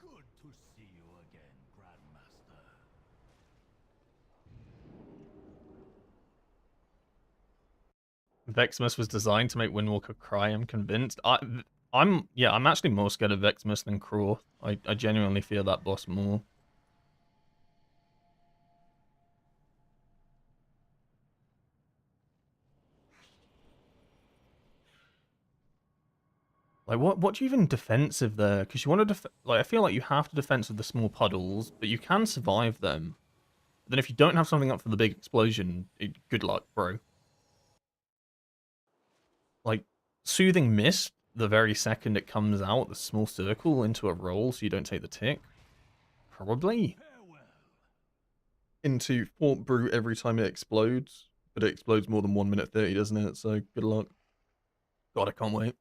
Good to see you again, Grandmaster. Vexmus was designed to make Windwalker cry, I'm convinced. I'm actually more scared of Vexmus than Craw. I genuinely fear that boss more. Like, what do you even defensive there? Because you want to like, I feel like you have to defensive the small puddles, but you can survive them. But then if you don't have something up for the big explosion, good luck, bro. Like, Soothing Mist, the very second it comes out, the small circle into a roll so you don't take the tick. Probably. Into Fort Brute every time it explodes, but it explodes more than 1 minute 30, doesn't it? So good luck. God, I can't wait.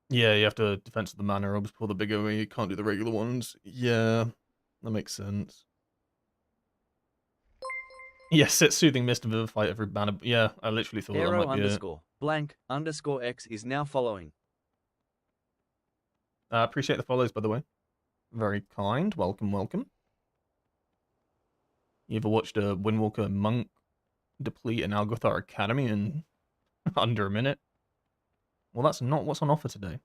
Yeah, you have to defense the mana orbs before the bigger one. You can't do the regular ones. Yeah, that makes sense. Yes, it's Soothing Mist and Vivify every banner. Yeah, I literally thought that might be it. Arrow_blank_x is now following. Appreciate the follows, by the way. Very kind. Welcome, welcome. You ever watched a Windwalker monk deplete an Algothar Academy in under a minute? Well, that's not what's on offer today.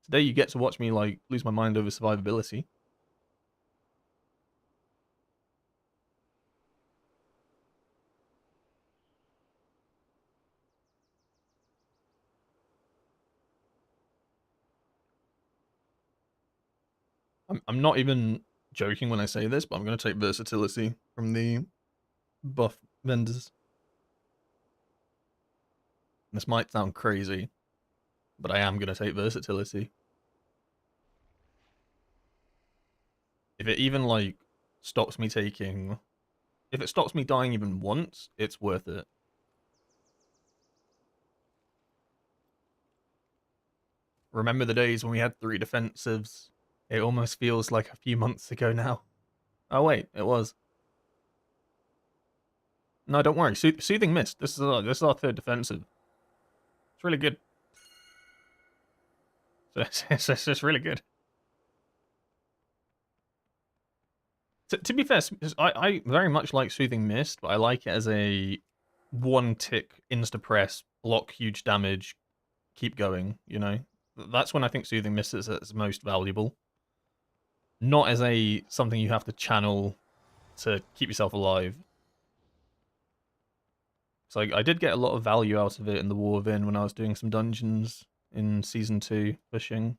Today you get to watch me, like, lose my mind over survivability. I'm not even joking when I say this, but I'm going to take versatility from the buff vendors. This might sound crazy, but I am going to take versatility. If it even, like, stops me taking... If it stops me dying even once, it's worth it. Remember the days when we had 3 defensives? It almost feels like a few months ago now. Oh wait, it was. No, don't worry. Soothing Mist. This is our 3rd defensive. It's really good. It's really good. To be fair, I very much like Soothing Mist, but I like it as a 1-tick insta-press, block huge damage, keep going, you know? That's when I think Soothing Mist is most valuable. not as a something you have to channel to keep yourself alive. So I did get a lot of value out of it in the War Within when I was doing some dungeons in Season 2 pushing.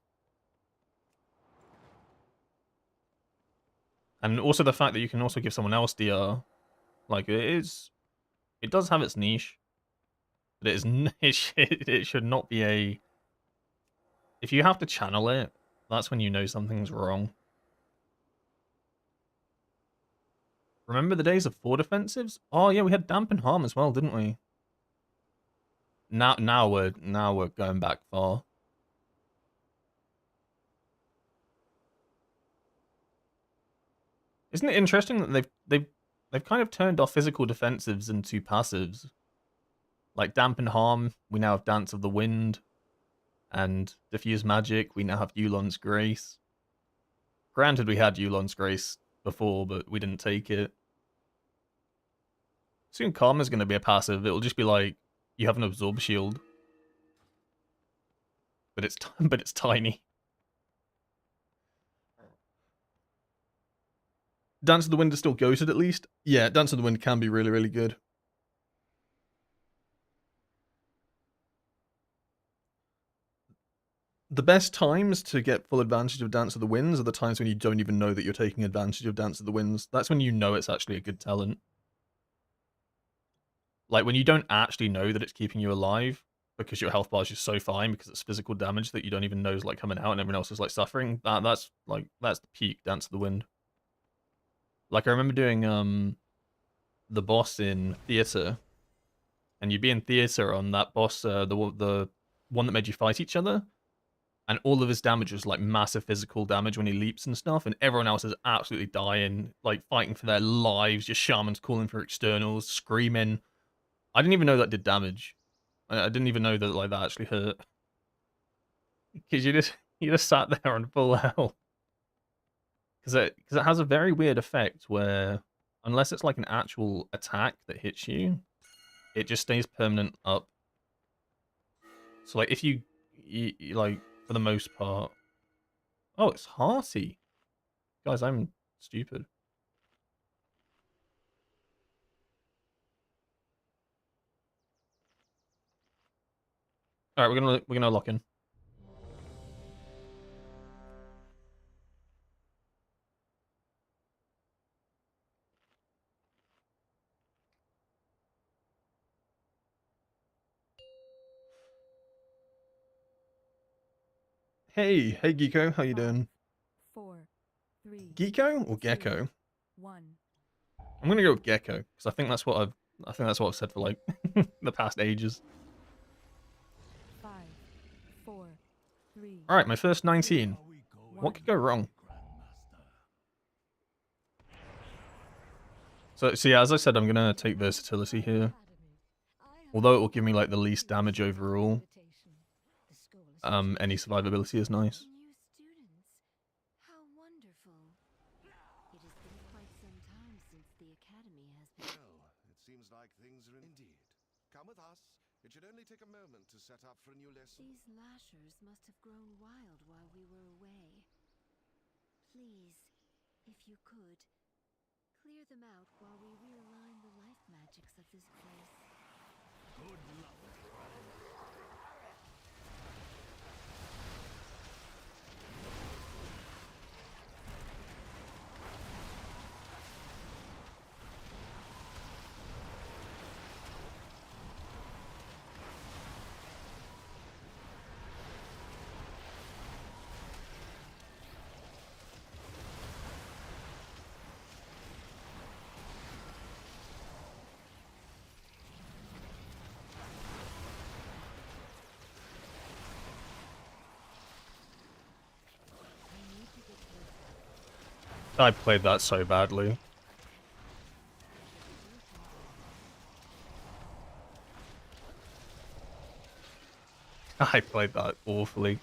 And also the fact that you can also give someone else DR. Like, it does have its niche. But it should not be a... If you have to channel it, that's when you know something's wrong. Remember the days of 4 defensives? Oh yeah, we had Dampen Harm as well, didn't we? Now we're going back far. Isn't it interesting that they've kind of turned our physical defensives into passives? Like Dampen Harm, we now have Dance of the Wind, and Diffuse Magic, we now have Yulon's Grace. Granted, we had Yulon's Grace before, but we didn't take it. Soon Karma's going to be a passive. It'll just be like, you have an Absorb Shield. But it's tiny. Dance of the Wind is still goated at least. Yeah, Dance of the Wind can be really, really good. The best times to get full advantage of Dance of the Winds are the times when you don't even know that you're taking advantage of Dance of the Winds. That's when you know it's actually a good talent. Like, when you don't actually know that it's keeping you alive because your health bar is just so fine because it's physical damage that you don't even know is, like, coming out and everyone else is, like, suffering. That's the peak Dance of the Wind. Like, I remember doing, the boss in Theater, and you'd be in Theater on that boss, the one that made you fight each other, and all of his damage was, like, massive physical damage when he leaps and stuff, and everyone else is absolutely dying, like, fighting for their lives, your shaman's calling for externals, screaming. I didn't even know that did damage. I didn't even know that, like, that actually hurt. Because you just sat there on full health. Because it has a very weird effect where, unless it's like an actual attack that hits you, it just stays permanent up. So, like, if you like, for the most part... Oh, it's hearty. Guys, I'm stupid. Alright, we're gonna lock in. Hey Geeko, how you doing? 4, 3, Geeko or Gecko? 1. I'm gonna go with Gecko because I think that's what I've said for like the past ages. 5, 4, 3. All right, my first 19. What could go wrong? So yeah, as I said, I'm gonna take versatility here. Although it will give me like the least damage overall. Any survivability is nice. New students. How wonderful. It has been quite some time since the academy has been... Well, it seems like things are indeed. Come with us. It should only take a moment to set up for a new lesson. These lashers must have grown wild while we were away. Please, if you could, clear them out while we realign the life magics of this place. Good luck. I played that so badly. I played that awfully.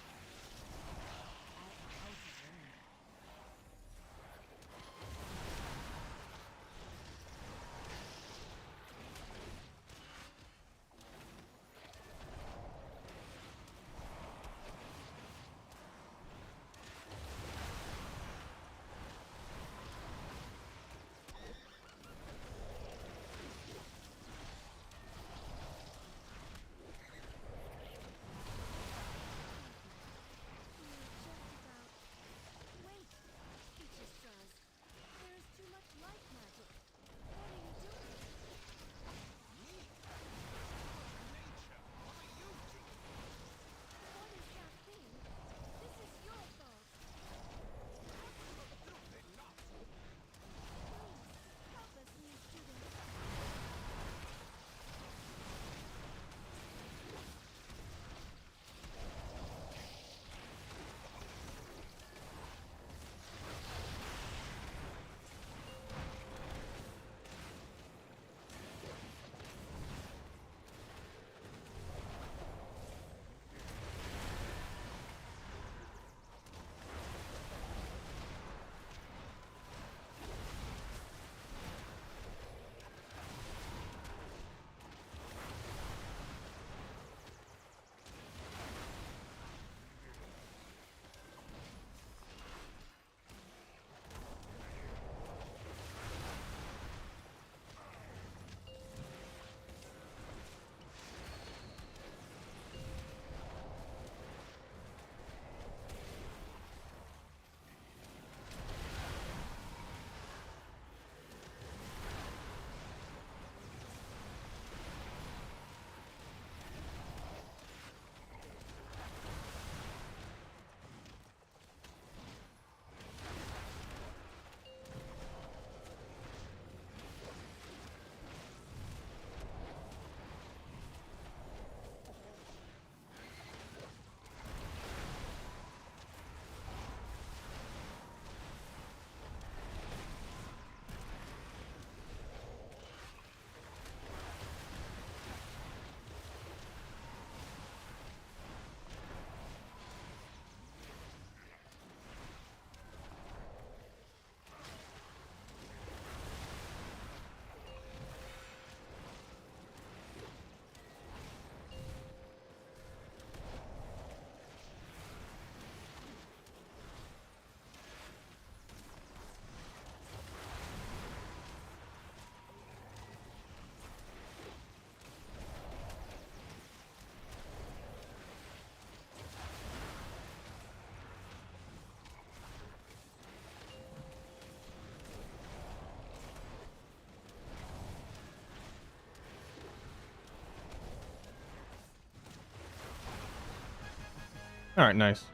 Alright, nice.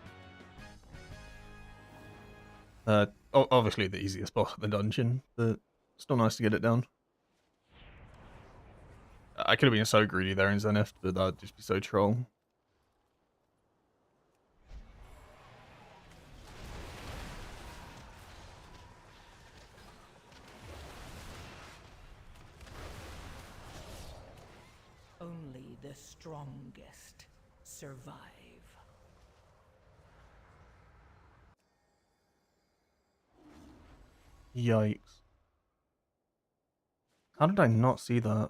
Obviously the easiest boss of the dungeon, but still nice to get it down. I could have been so greedy there in Zenith, but that'd just be so troll. Only the strongest survive. Yikes. How did I not see that?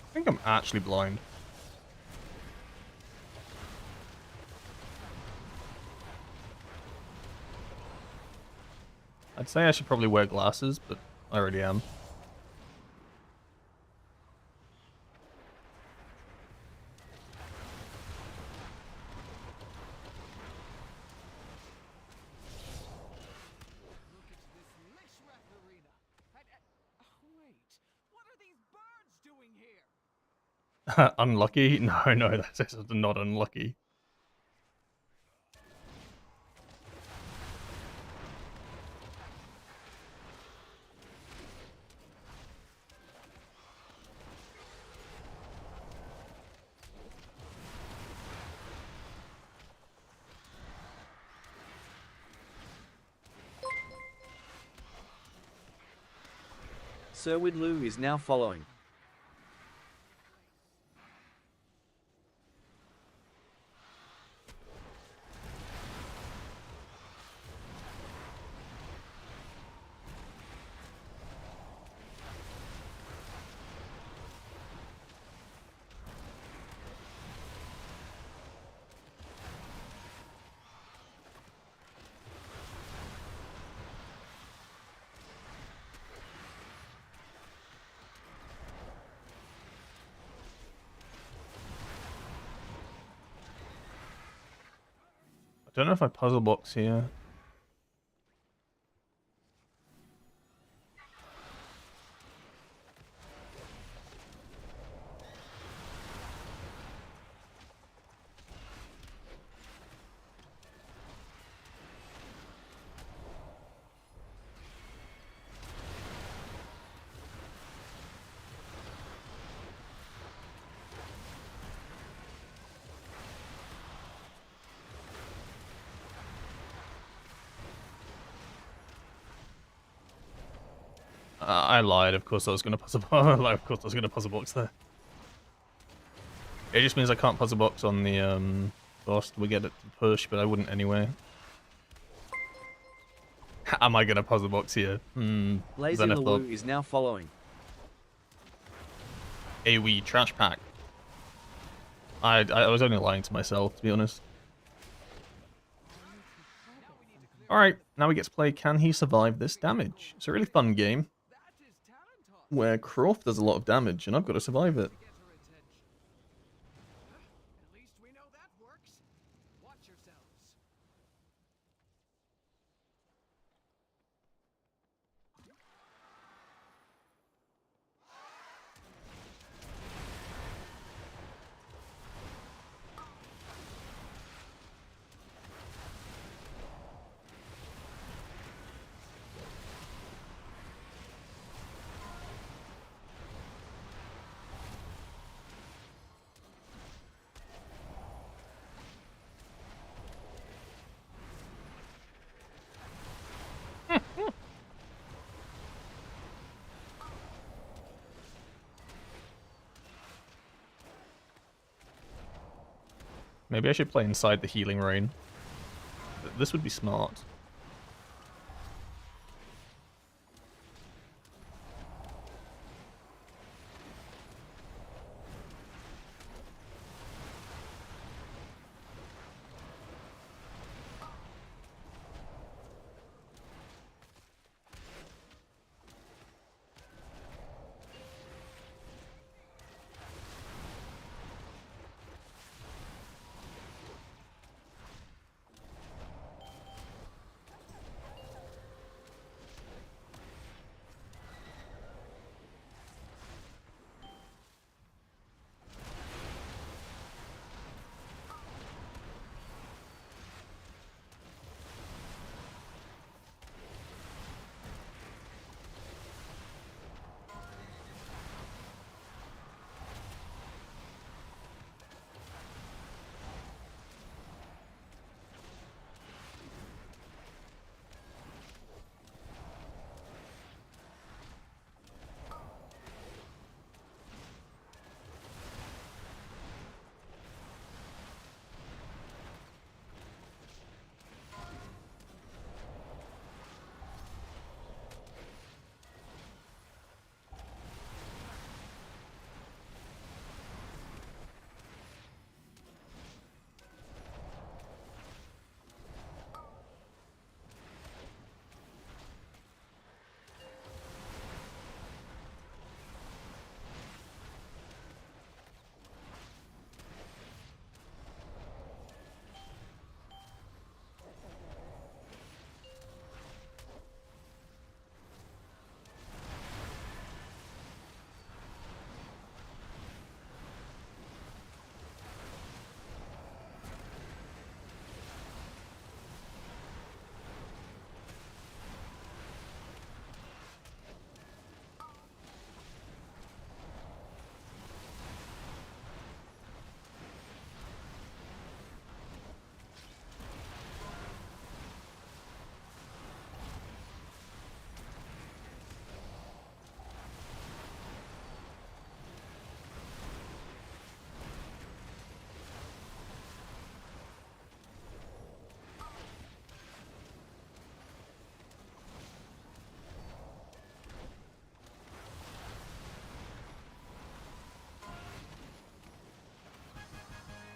I think I'm actually blind. I'd say I should probably wear glasses, but I already am. Look at this lush wrap arena. Wait, what are these birds doing here? Unlucky? No, no, that's not unlucky. Sir Widlu is now following. I don't know if I puzzle box here. I lied. Of course I was going to puzzle box. Of course I was going to puzzle box there. It just means I can't puzzle box on the boss. We get it to push, but I wouldn't anyway. Am I going to puzzle box here? Lazy Zenith Lord. Lalu is now following. A wee trash pack. I was only lying to myself, to be honest. Alright, now we get to play Can He Survive This Damage? It's a really fun game where Croft does a lot of damage and I've got to survive it. At least we know that works. Watch yourselves. Maybe I should play inside the healing rain. This would be smart.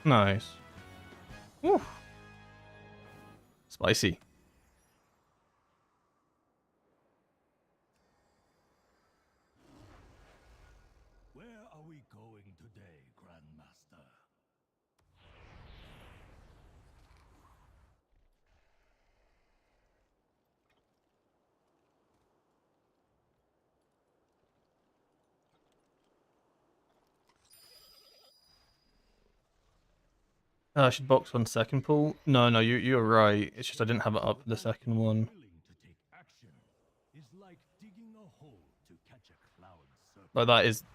Nice. Woo. Spicy. Where are we going today, Grandmaster? I should box on second pull. No, you're right. It's just I didn't have it up for the second one. Willing to take action is like digging a hole to catch a cloud serpent. Like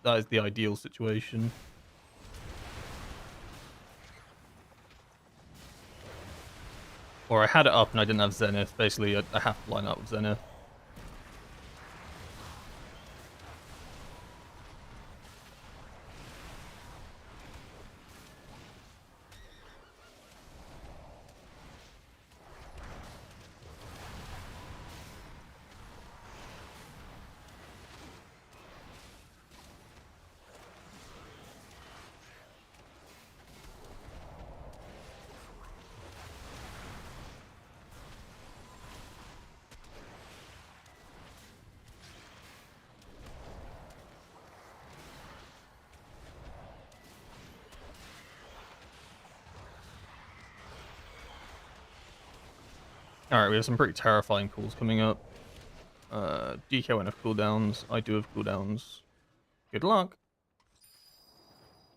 that is the ideal situation. Or I had it up and I didn't have Zenith. Basically, I have to line up with Zenith. Alright, we have some pretty terrifying calls coming up. DK won't have cooldowns. I do have cooldowns. Good luck.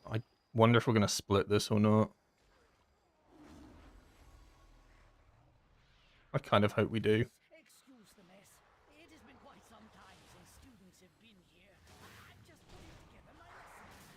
I wonder if we're going to split this or not. I kind of hope we do. Excuse the mess. It has been quite some time since students have been here. I'm just putting together my lessons.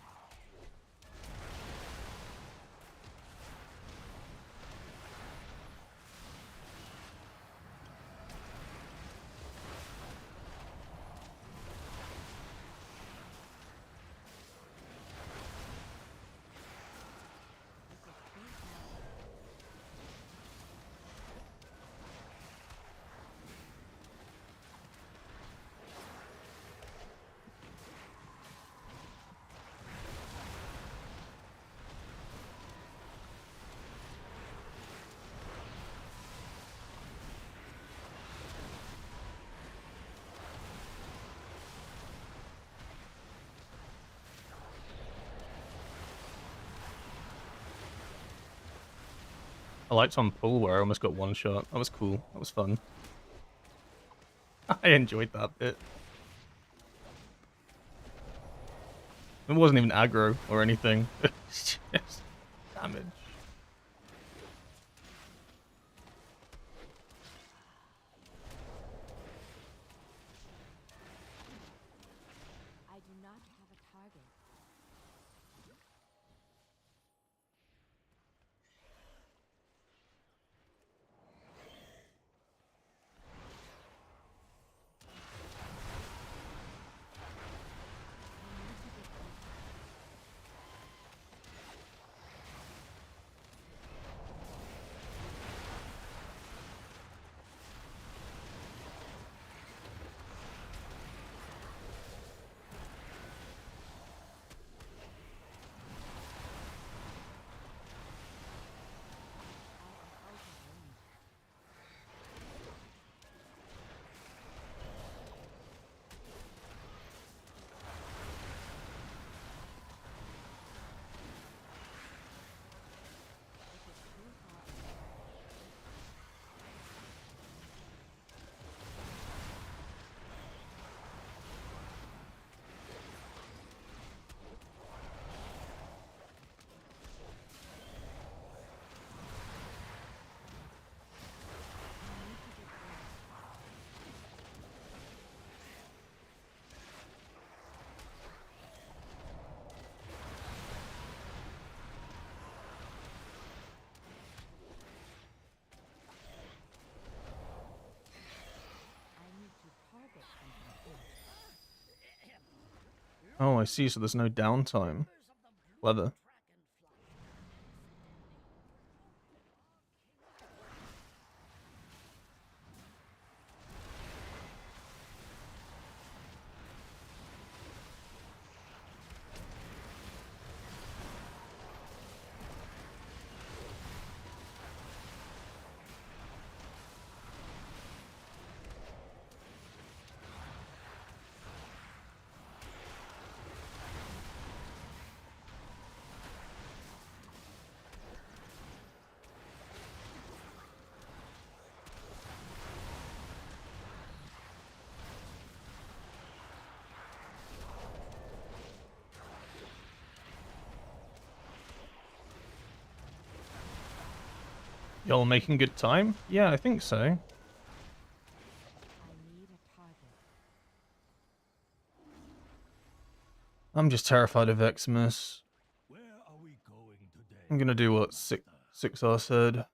I liked on pull where I almost got one shot. That was cool. That was fun. I enjoyed that bit. It wasn't even aggro or anything. It's just damage. I do not have a target. Oh, I see. So there's no downtime. Clever. Y'all making good time? Yeah, I think so. I need a target. I'm just terrified of Eximus. Where are we going today? I'm gonna do what Sixar said.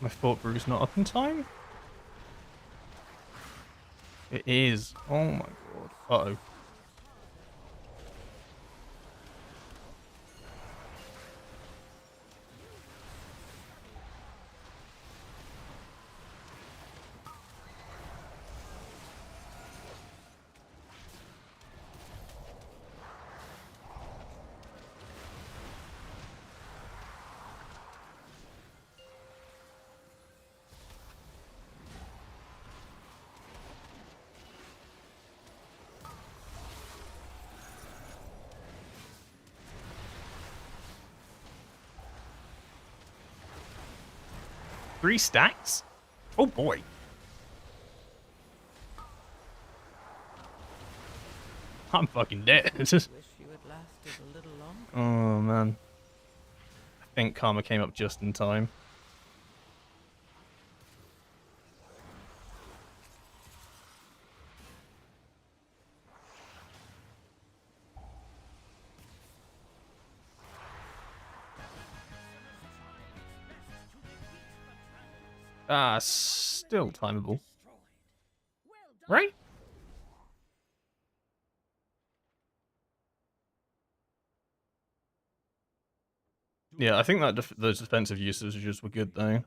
My Fort Brew's not up in time? It is. Oh my god. Uh-oh. Three stacks? Oh boy. I'm fucking dead. Wish you had lasted a little longer. Oh man. I think Karma came up just in time. Ah, still timeable. Right? Yeah, I think that those defensive usages were good though.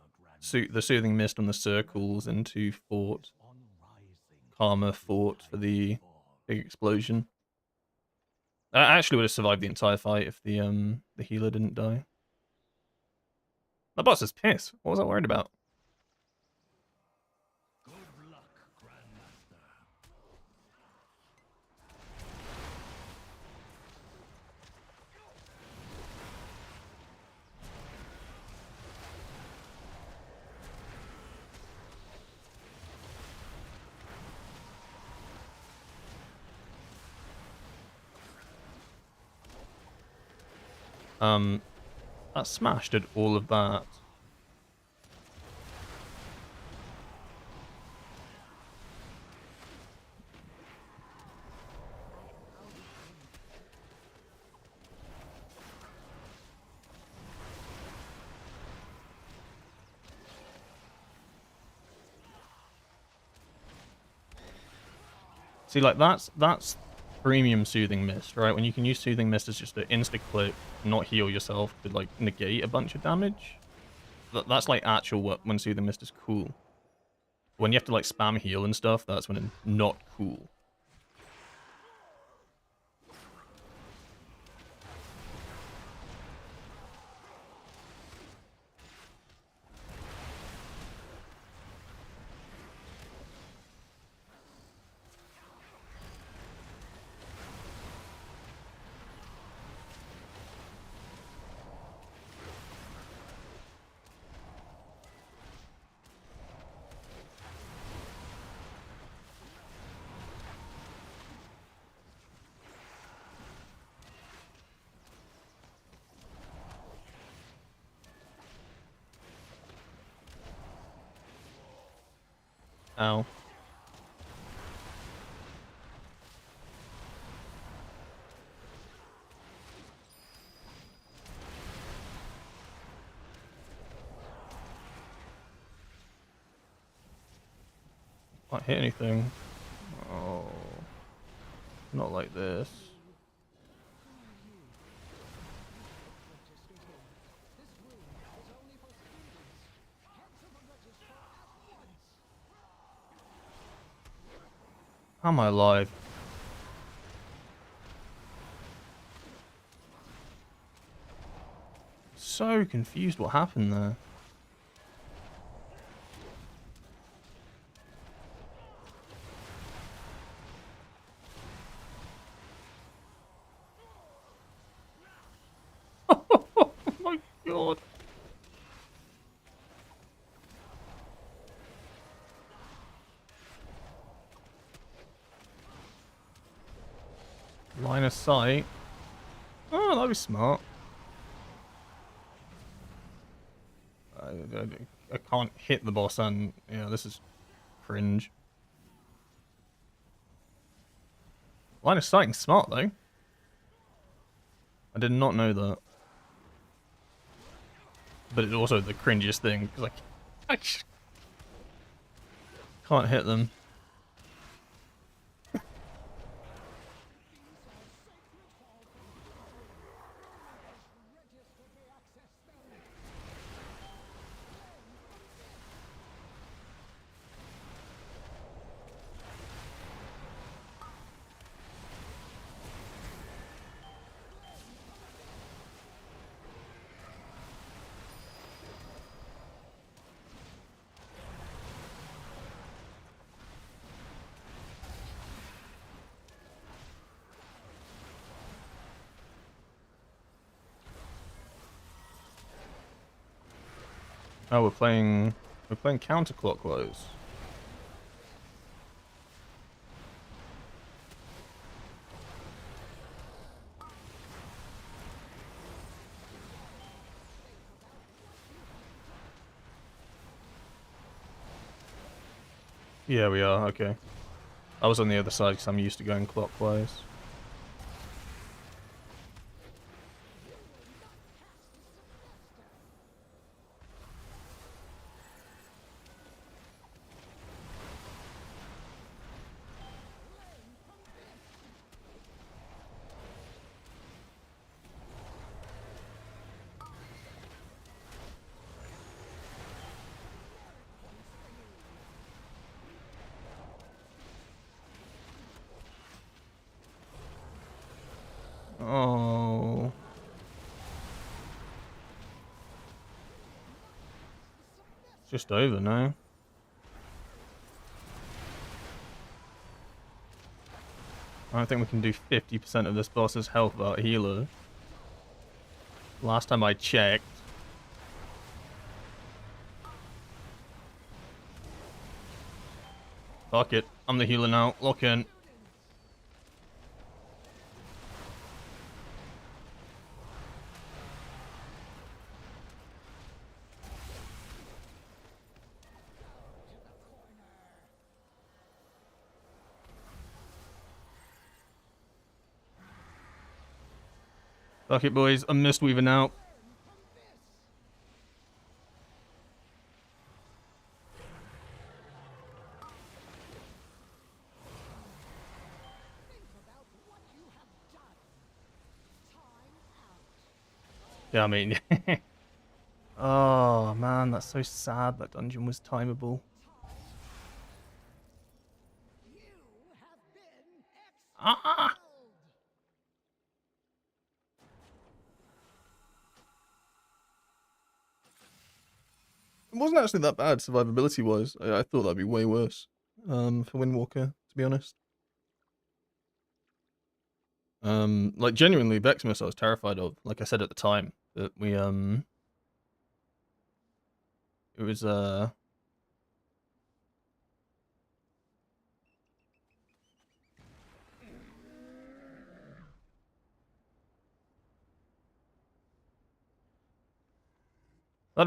The soothing mist on the circles into fort. Karma fort for the big explosion. I actually would have survived the entire fight if the healer didn't die. The boss is pissed. What was I worried about? Good luck, Grandmaster. That smash did all of that. See, like that's premium Soothing Mist, right? When you can use Soothing Mist as just an insta-click, not heal yourself, to like negate a bunch of damage. That's like actual when Soothing Mist is cool. When you have to like spam heal and stuff, that's when it's not cool. Ow. Can't hit anything. Oh. Not like this. How am I alive? So confused what happened there. Oh my god. Line of sight. Oh, that'd be smart. I can't hit the boss, and yeah, this is cringe. Line of sighting's smart though. I did not know that. But it's also the cringiest thing because I can't hit them. Oh, we're playing counterclockwise. Yeah, we are. Okay. I was on the other side because I'm used to going clockwise. Oh. It's just over now. I don't think we can do 50% of this boss's health without a healer. Last time I checked. Fuck it. I'm the healer now. Lock in. Fuck it, boys. I'm Mistweaver now. Yeah, I mean... Oh, man, that's so sad. That dungeon was timeable. Ah! It wasn't actually that bad survivability-wise. I thought that'd be way worse for Windwalker, to be honest. Like, genuinely, Veximus I was terrified of, like I said at the time. That we, it was, that'd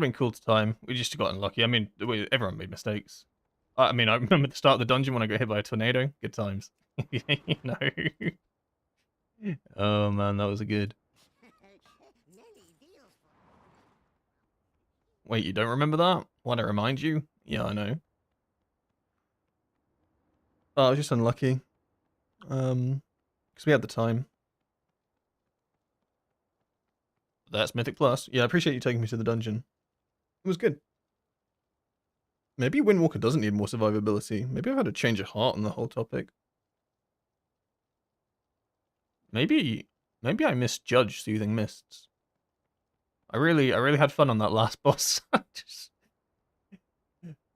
been cool to time. We just got unlucky. I mean, everyone made mistakes. I mean, I remember the start of the dungeon when I got hit by a tornado. Good times. You know? Oh, man, that was a good... Wait, you don't remember that? Want to remind you? Yeah, I know. Oh, I was just unlucky. Because we had the time. That's Mythic Plus. Yeah, I appreciate you taking me to the dungeon. It was good. Maybe Windwalker doesn't need more survivability. Maybe I've had a change of heart on the whole topic. Maybe I misjudged Soothing Mists. I really had fun on that last boss. Just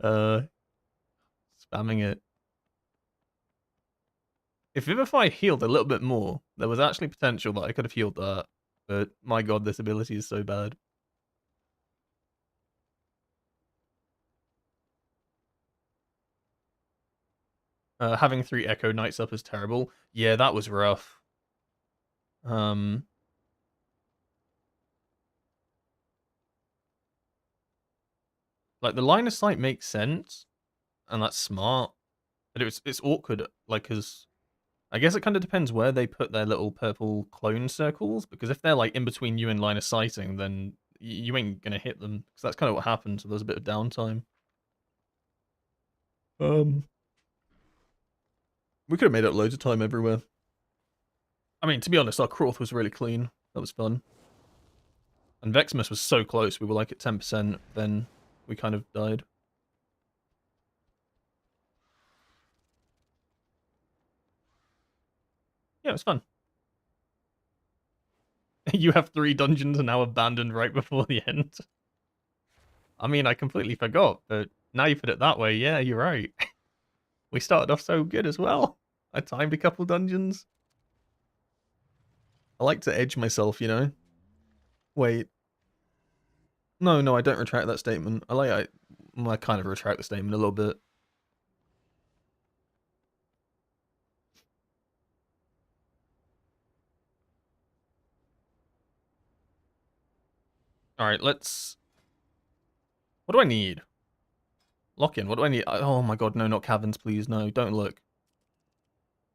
spamming it. If Vivify healed a little bit more, there was actually potential that I could have healed that. But my god, this ability is so bad. Having 3 Echo Knights up is terrible. Yeah, that was rough. Like, the line of sight makes sense, and that's smart. But it's awkward, like, because I guess it kind of depends where they put their little purple clone circles, because if they're, like, in between you and line of sighting, then you ain't gonna hit them, because that's kind of what happened, so there's a bit of downtime. We could have made up loads of time everywhere. I mean, to be honest, our Croth was really clean. That was fun. And Veximus was so close, we were like at 10%, then we kind of died. Yeah, it was fun. You have 3 dungeons and now abandoned right before the end. I mean, I completely forgot, but now you put it that way, yeah, you're right. We started off so good as well. I timed a couple dungeons. I like to edge myself, you know? Wait. No, I don't retract that statement. I kind of retract the statement a little bit. Alright, let's... What do I need? Lock-in, what do I need? Oh my god, no, not caverns, please. No, don't look.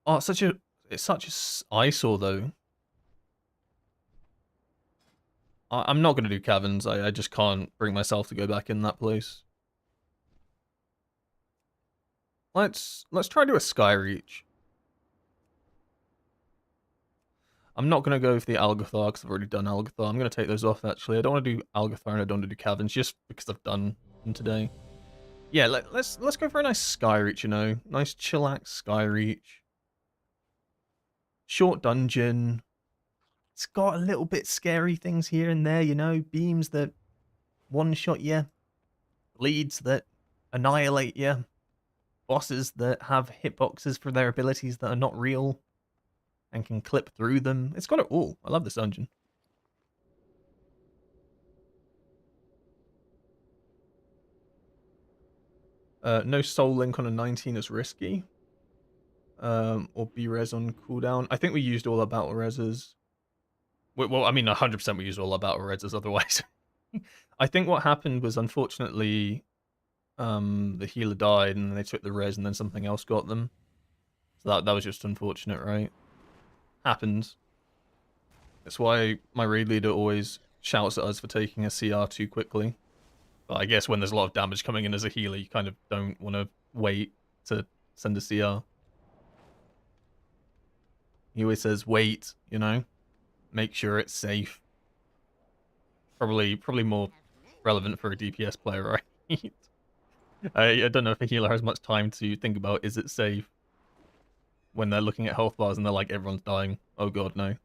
Oh, it's such a eyesore, though. I'm not going to do caverns. I just can't bring myself to go back in that place. Let's try to do a Skyreach. I'm not going to go for the Algathar because I've already done Algathar. I'm going to take those off, actually. I don't want to do Algathar and I don't want to do caverns just because I've done them today. Yeah, let's go for a nice Skyreach, you know. Nice chillax Skyreach. Short dungeon. It's got a little bit scary things here and there, you know. Beams that one-shot you. Leads that annihilate you. Bosses that have hitboxes for their abilities that are not real. And can clip through them. It's got it all. I love this dungeon. No Soul Link on a 19 is risky. Or B-Res on cooldown. I think we used all our battle reses. Well, I mean, 100% we used all our battle reses otherwise. I think what happened was, unfortunately, the healer died and they took the res and then something else got them. So that was just unfortunate, right? Happens. That's why my raid leader always shouts at us for taking a CR too quickly. But I guess when there's a lot of damage coming in as a healer, you kind of don't want to wait to send a CR. He always says, wait, you know? Make sure it's safe. Probably more relevant for a DPS player, right? I don't know if a healer has much time to think about, is it safe, when they're looking at health bars and they're like, everyone's dying. Oh god, no.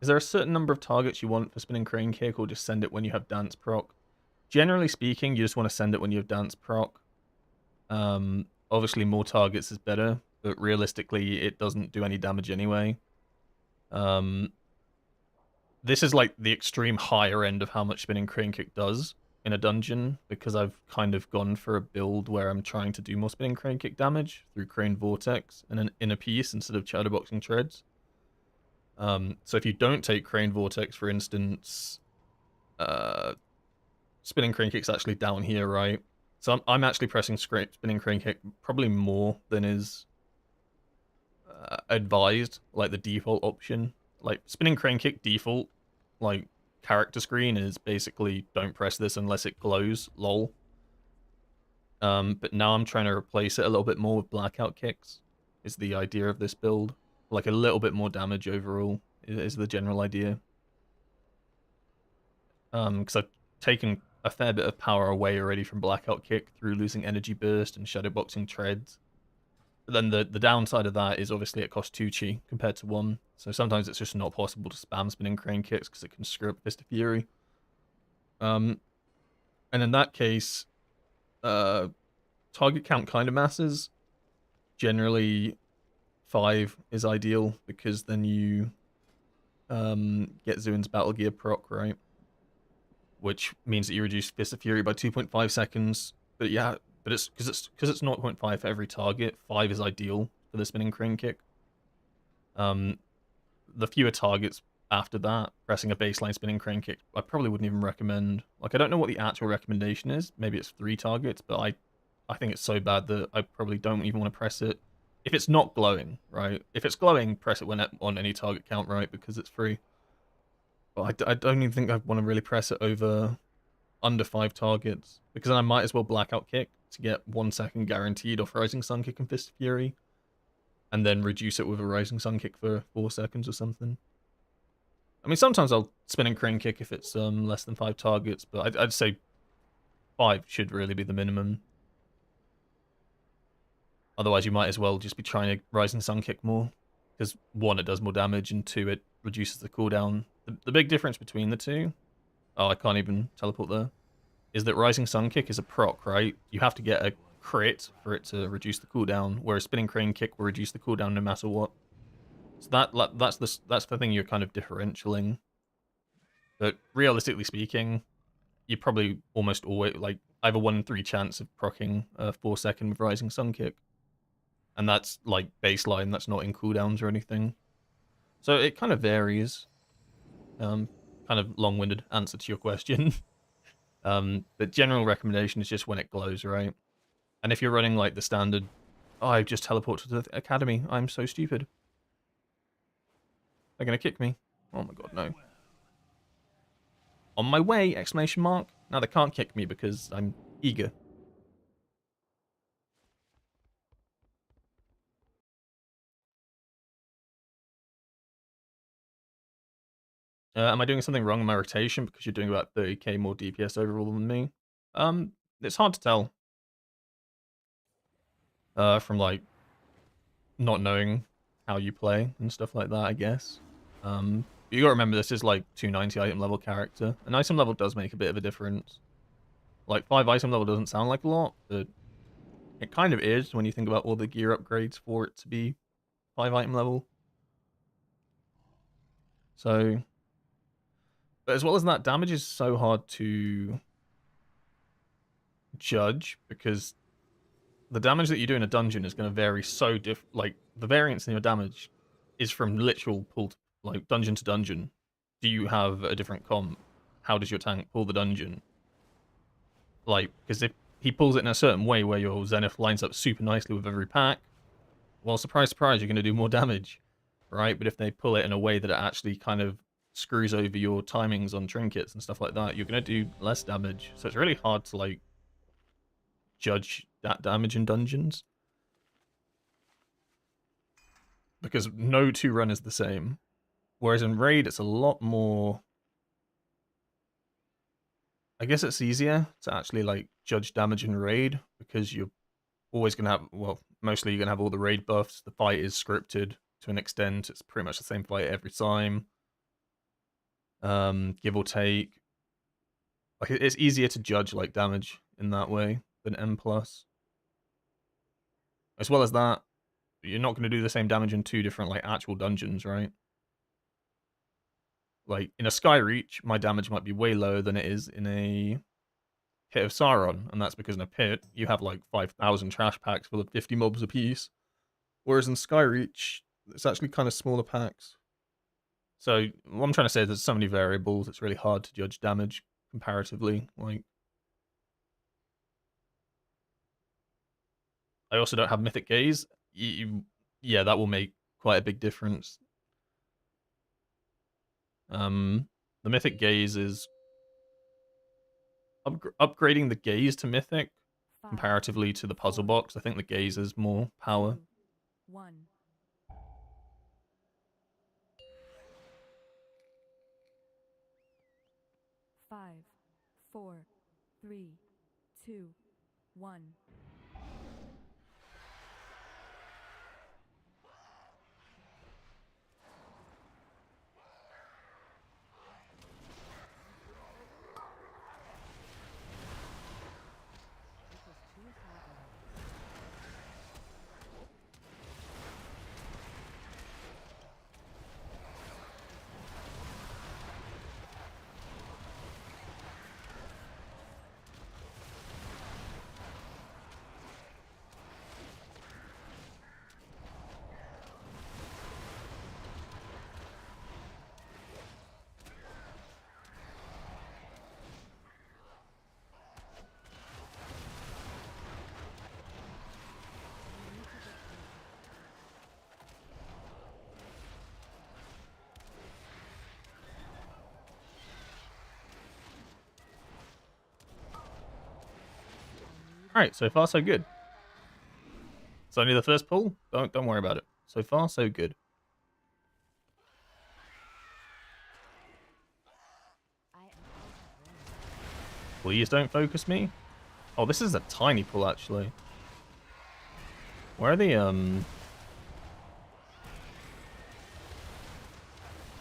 Is there a certain number of targets you want for spinning crane kick, or just send it when you have dance proc? Generally speaking, you just want to send it when you have dance proc. Obviously more targets is better, but realistically it doesn't do any damage anyway. This is like the extreme higher end of how much spinning crane kick does in a dungeon, because I've kind of gone for a build where I'm trying to do more spinning crane kick damage through crane vortex and an inner piece instead of chatterboxing treads. So if you don't take crane vortex, for instance, spinning crane kick's actually down here, right? So I'm actually pressing spinning crane kick probably more than is advised, like the default option. Like spinning crane kick default, like character screen is basically don't press this unless it glows, lol. But now I'm trying to replace it a little bit more with blackout kicks, is the idea of this build. Like a little bit more damage overall is the general idea. Because I've taken a fair bit of power away already from blackout kick through losing energy burst and shadowboxing treads. But then the downside of that is obviously it costs 2 chi compared to 1. So sometimes it's just not possible to spam spinning crane kicks because it can screw up Fist of Fury. And in that case, target count kind of masses. Generally, 5 is ideal because then you get Zuin's Battle Gear proc, right? Which means that you reduce Fist of Fury by 2.5 seconds. But yeah, but it's because it's 0.5 for every target. 5 is ideal for the spinning crane kick. The fewer targets after that, pressing a baseline spinning crane kick, I probably wouldn't even recommend. Like, I don't know what the actual recommendation is. Maybe it's 3 targets, but I think it's so bad that I probably don't even want to press it. If it's not glowing, right? If it's glowing, press it when on any target count, right? Because it's free. But I don't even think I want to really press it over under 5 targets, because then I might as well blackout kick to get 1 second guaranteed off Rising Sun Kick and Fist of Fury, and then reduce it with a Rising Sun Kick for 4 seconds or something. I mean, sometimes I'll spin and crane kick if it's less than 5 targets, but I'd say 5 should really be the minimum. Otherwise, you might as well just be trying to Rising Sun Kick more, because 1, it does more damage, and 2, it reduces the cooldown. The big difference between the two, oh, I can't even teleport there, is that Rising Sun Kick is a proc, right? You have to get a crit for it to reduce the cooldown, whereas Spinning Crane Kick will reduce the cooldown no matter what. So that's the thing you're kind of differentialing. But realistically speaking, you probably almost always, like, I have a 1 in 3 chance of proccing a 4 second with Rising Sun Kick. And that's, like, baseline, that's not in cooldowns or anything. So it kind of varies. Kind of long-winded answer to your question. The general recommendation is just when it glows, right? And if you're running, like, the standard, oh, I've just teleported to the academy, I'm so stupid. They're gonna kick me. Oh my god, no. On my way, exclamation mark. Now they can't kick me because I'm eager. Am I doing something wrong in my rotation because you're doing about 30k more DPS overall than me? It's hard to tell. From, like, not knowing how you play and stuff like that, I guess. You gotta remember, this is, like, 290 item level character. And item level does make a bit of a difference. Like, 5 item level doesn't sound like a lot, but it kind of is when you think about all the gear upgrades for it to be 5 item level. So, but as well as that, damage is so hard to judge, because the damage that you do in a dungeon is going to vary so like, the variance in your damage is from literal pull, like, dungeon to dungeon. Do you have a different comp? How does your tank pull the dungeon? Like, because if he pulls it in a certain way where your Zenith lines up super nicely with every pack, well, surprise, surprise, you're going to do more damage, right? But if they pull it in a way that it actually kind of screws over your timings on trinkets and stuff like that, you're going to do less damage. So it's really hard to, like, judge that damage in dungeons, because no 2 run is the same. Whereas in Raid, it's a lot more... I guess it's easier to actually like judge damage in Raid because you're always going to have, well, mostly you're going to have all the Raid buffs. The fight is scripted to an extent. It's pretty much the same fight every time. Give or take. Like it's easier to judge like damage in that way than M+. As well as that, you're not going to do the same damage in 2 different like actual dungeons, right? Like in a Skyreach, my damage might be way lower than it is in a Pit of Sauron, and that's because in a pit you have like 5,000 trash packs full of 50 mobs apiece, whereas in Skyreach it's actually kind of smaller packs. So what I'm trying to say is there's so many variables, it's really hard to judge damage comparatively. Like, I also don't have Mythic Gaze. Yeah, that will make quite a big difference. The Mythic Gaze is upgrading the Gaze to Mythic comparatively to the Puzzle Box. I think the Gaze is more power. 1. 5, 4, 3, 2, 1. Alright, so far so good. It's only the first pull. Don't worry about it. So far so good. Please don't focus me. Oh, this is a tiny pull actually. Where are the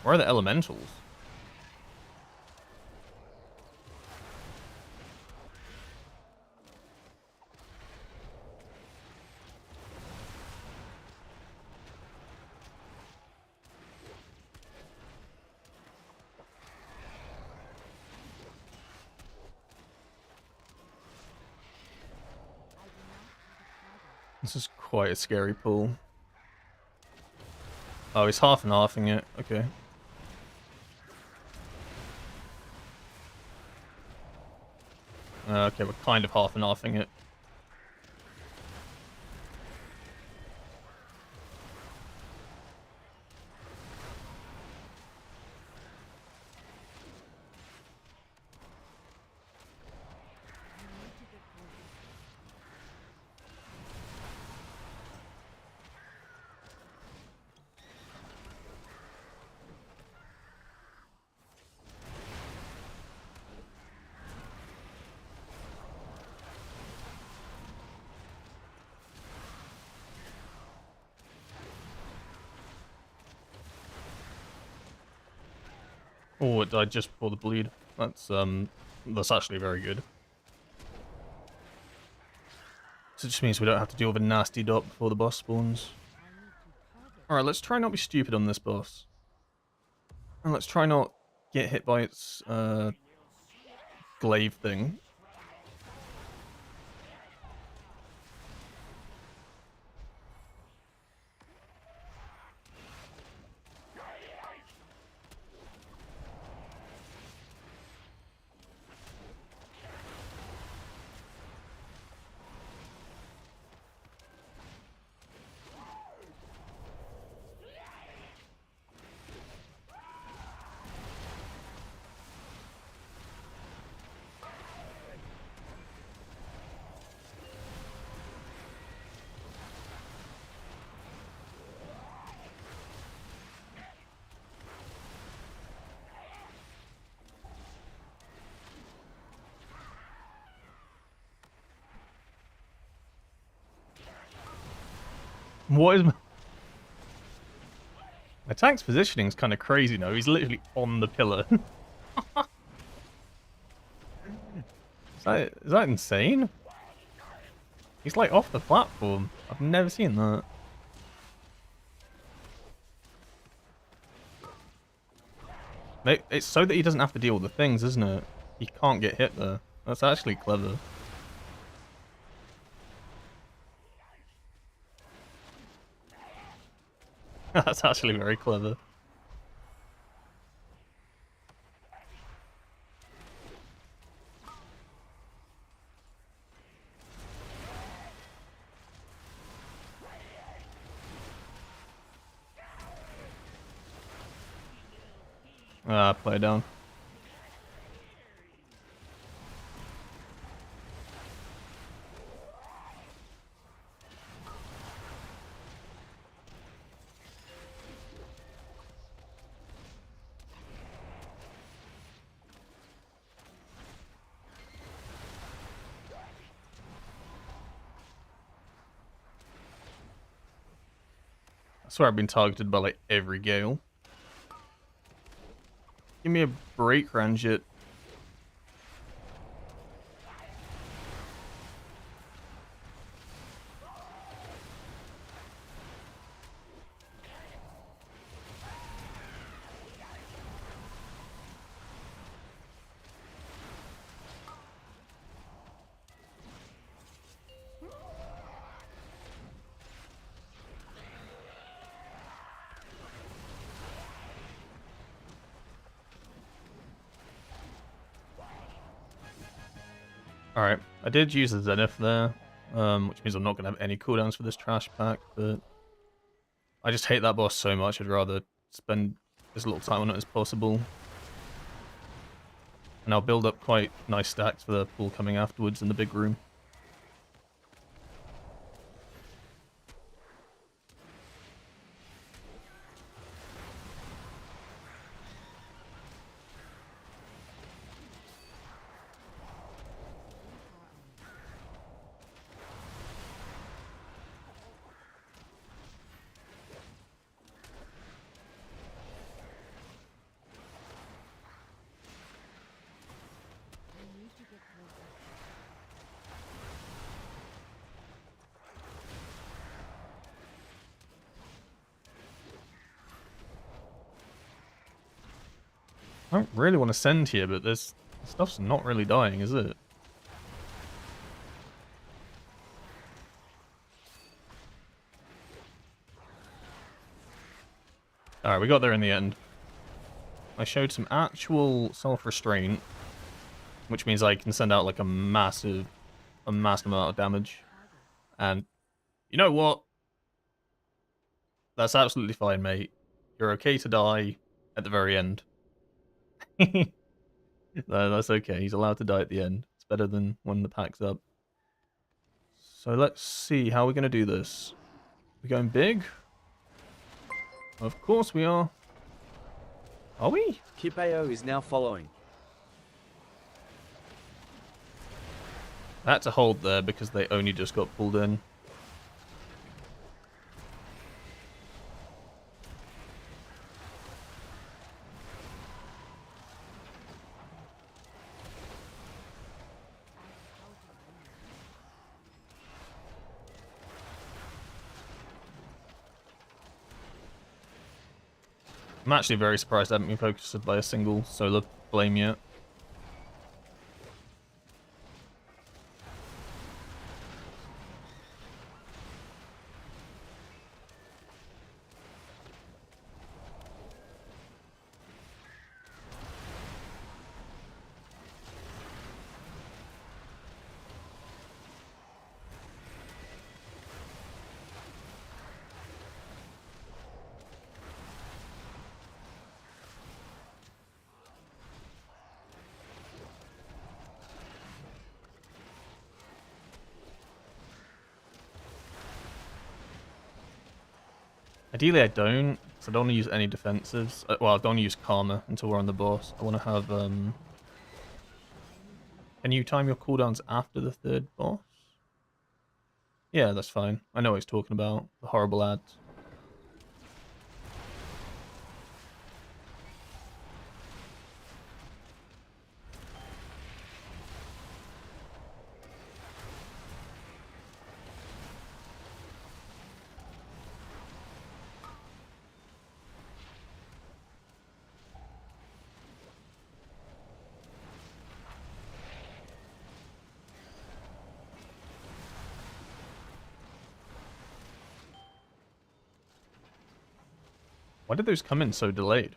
Where are the elementals? This is quite a scary pull. Oh, he's half and halving it. Okay. Okay, we're kind of half and halving it. Oh, it died just before the bleed. That's actually very good. So it just means we don't have to deal with a nasty dot before the boss spawns. Alright, let's try not be stupid on this boss. And let's try not get hit by its glaive thing. What is... My tank's positioning is kind of crazy now. He's literally on the pillar. Is that insane? He's like off the platform. I've never seen that. It's so that he doesn't have to deal with the things, isn't it? He can't get hit there. That's actually clever. That's actually very clever. Ah, play down. I swear I've been targeted by like every Gale. Give me a break, Ranjit. Alright, I did use a Zenith there, which means I'm not going to have any cooldowns for this trash pack, but I just hate that boss so much, I'd rather spend as little time on it as possible. And I'll build up quite nice stacks for the pool coming afterwards in the big room. I don't really want to send here, but this stuff's not really dying, is it? Alright, we got there in the end. I showed some actual self-restraint, which means I can send out like a massive amount of damage. And you know what? That's absolutely fine, mate. You're okay to die at the very end. No, that's okay. He's allowed to die at the end. It's better than when the pack's up. So let's see how we're going to do this. We're going big? Of course we are. Are we? Kipeo is now following. I had to hold there because they only just got pulled in. I'm actually very surprised I haven't been focused by a single solar flame yet. Ideally I don't, because I don't want to use any defensives. Well, I don't want to use Karma until we're on the boss. I want to have, Can you time your cooldowns after the third boss? Yeah, that's fine. I know what he's talking about. The horrible ads. Why did those come in so delayed?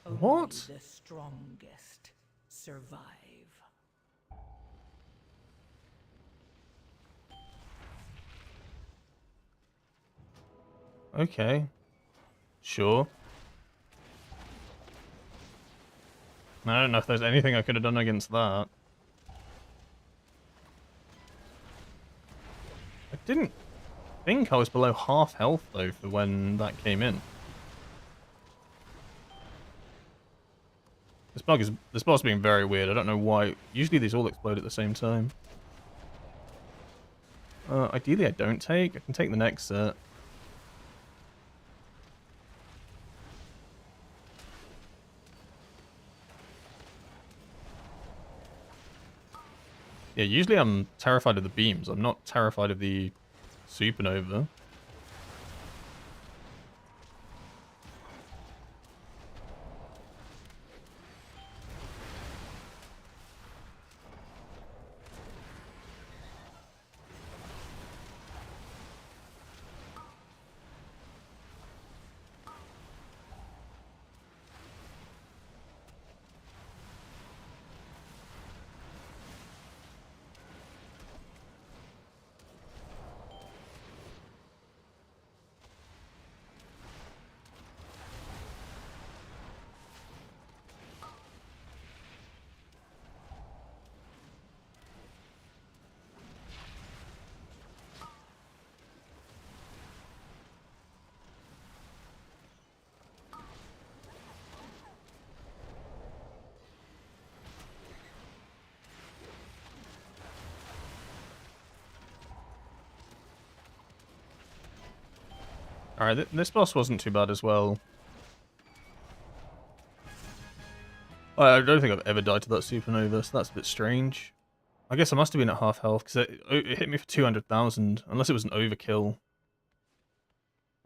What? Only the strongest survive. Okay. Sure. I don't know if there's anything I could have done against that. I didn't think I was below half health, though, for when that came in. This boss being very weird. I don't know why. Usually these all explode at the same time. Ideally I don't take. I can take the next set. Yeah, usually I'm terrified of the beams. I'm not terrified of the supernova. Alright, this boss wasn't too bad as well. I don't think I've ever died to that supernova, so that's a bit strange. I guess I must have been at half health, because it hit me for 200,000, unless it was an overkill.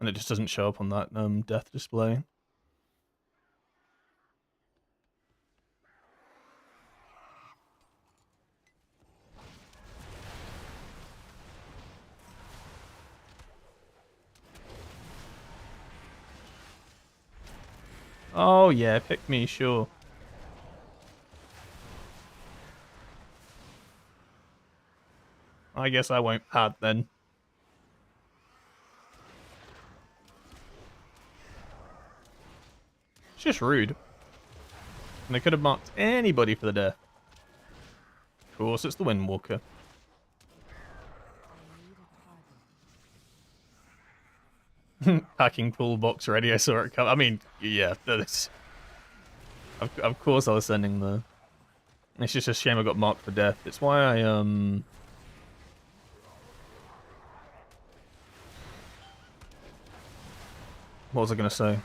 And it just doesn't show up on that death display. Oh yeah, pick me, sure. I guess I won't pad then. It's just rude. And they could have marked anybody for the death. Of course, it's the Windwalker. Packing toolbox ready, I saw it come. I mean, yeah, that's... Of course I was sending the... It's just a shame I got marked for death. It's why I, What was I going to say?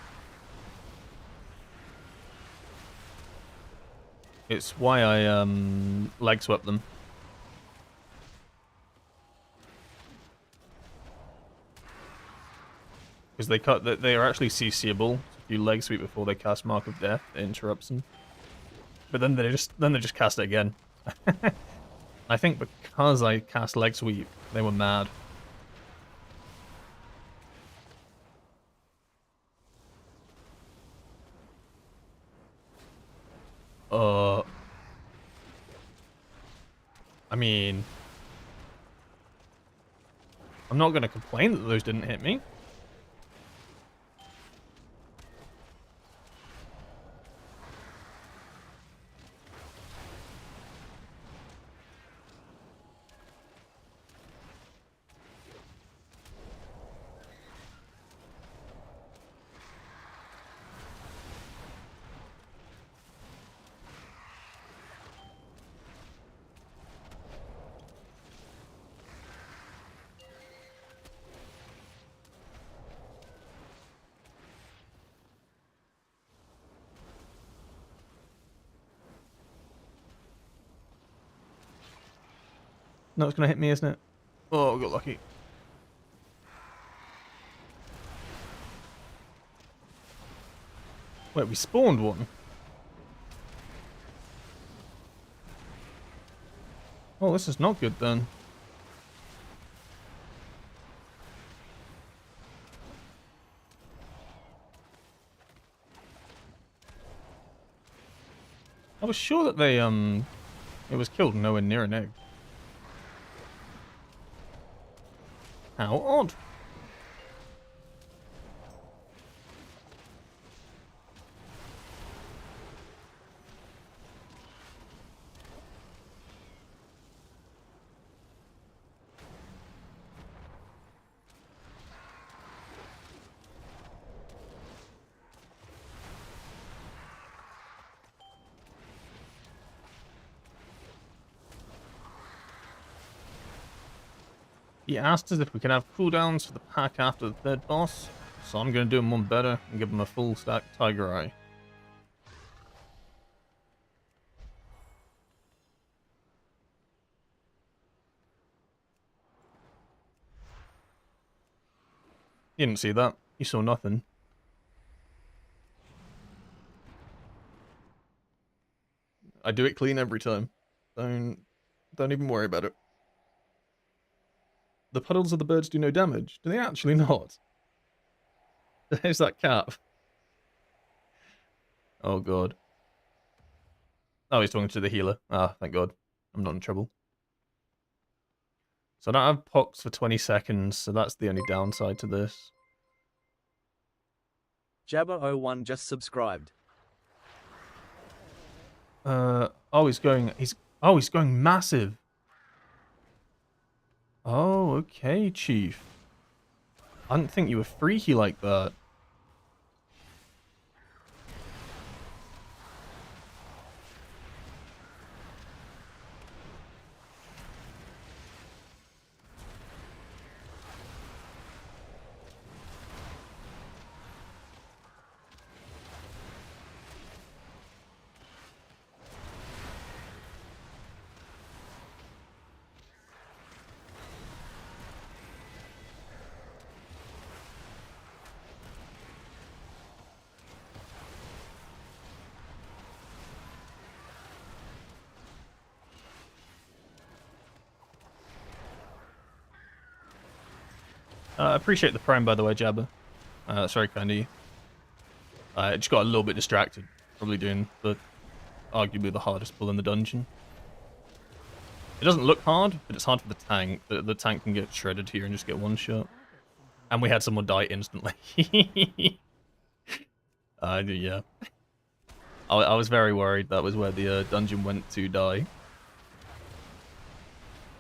It's why I, leg swept them. Because they are actually CCable. So if you leg sweep before they cast Mark of Death, it interrupts them. But then they just cast it again. I think because I cast leg sweep, they were mad. I mean, I'm not going to complain that those didn't hit me. No, it's gonna hit me, isn't it? Oh, I got lucky. Wait, we spawned one. Oh, this is not good then. I was sure that they, it was killed nowhere near an egg. How odd. He asked us if we can have cooldowns for the pack after the third boss, so I'm going to do him one better and give him a full stack Tiger Eye. He didn't see that. He saw nothing. I do it clean every time. Don't even worry about it. The puddles of the birds do no damage. Do they actually not? There's that cap. Oh god. Oh, he's talking to the healer. Ah, thank god. I'm not in trouble. So I don't have pox for 20 seconds, so that's the only downside to this. Jabba01 just subscribed. Oh, he's going massive. Oh, okay, Chief. I didn't think you were freaky like that. I appreciate the prime, by the way, Jabba. That's very kind of you. I just got a little bit distracted, probably doing arguably the hardest pull in the dungeon. It doesn't look hard, but it's hard for the tank. The tank can get shredded here and just get one shot. And we had someone die instantly. Yeah. I was very worried that was where the dungeon went to die.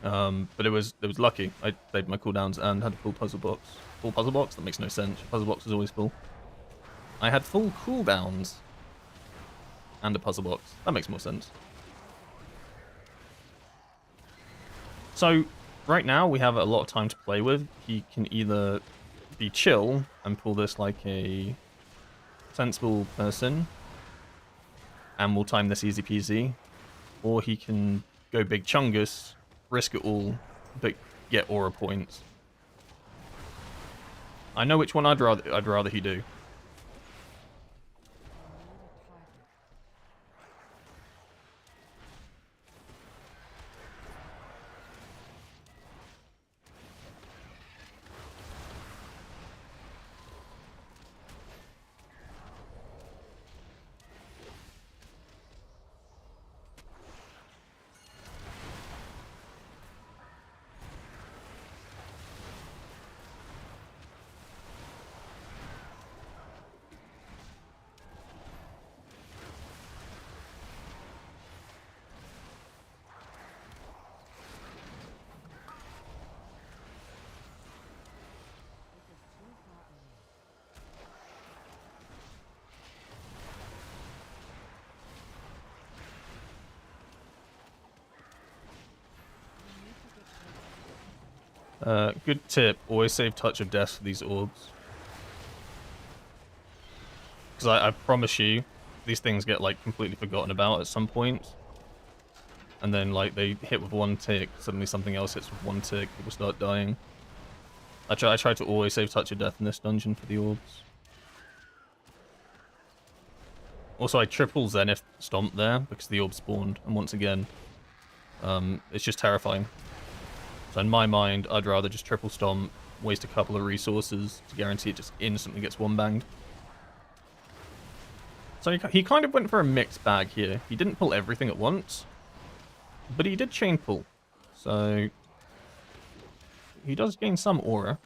But it was lucky. I saved my cooldowns and had a full puzzle box. Full puzzle box? That makes no sense. Puzzle box is always full. I had full cooldowns and a puzzle box. That makes more sense. So, right now we have a lot of time to play with. He can either be chill and pull this like a sensible person, and we'll time this easy peasy, or he can go big chungus, risk it all, but get aura points. I know which one I'd rather he do. Good tip, always save Touch of Death for these orbs. Because I promise you, these things get like completely forgotten about at some point. and then like they hit with 1 tick, suddenly something else hits with 1 tick, people start dying. I try to always save Touch of Death in this dungeon for the orbs. Also, I triple Zenith Stomp there because the orb spawned, and once again, it's just terrifying. So in my mind, I'd rather just triple Stomp, waste a couple of resources to guarantee it just instantly gets one-banged. So he kind of went for a mixed bag here. He didn't pull everything at once, but he did chain pull. So he does gain some aura.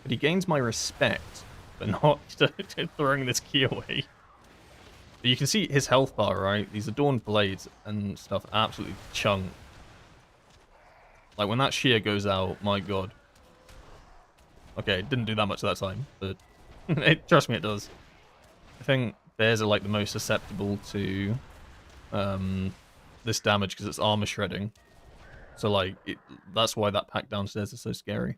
But he gains my respect, but not throwing this key away. But you can see his health bar, right? These Adorned Blades and stuff absolutely chunk. Like when that shear goes out, my god. Okay, it didn't do that much that time, but trust me, it does. I think bears are like the most susceptible to this damage because it's armor shredding. So like, that's why that pack downstairs is so scary.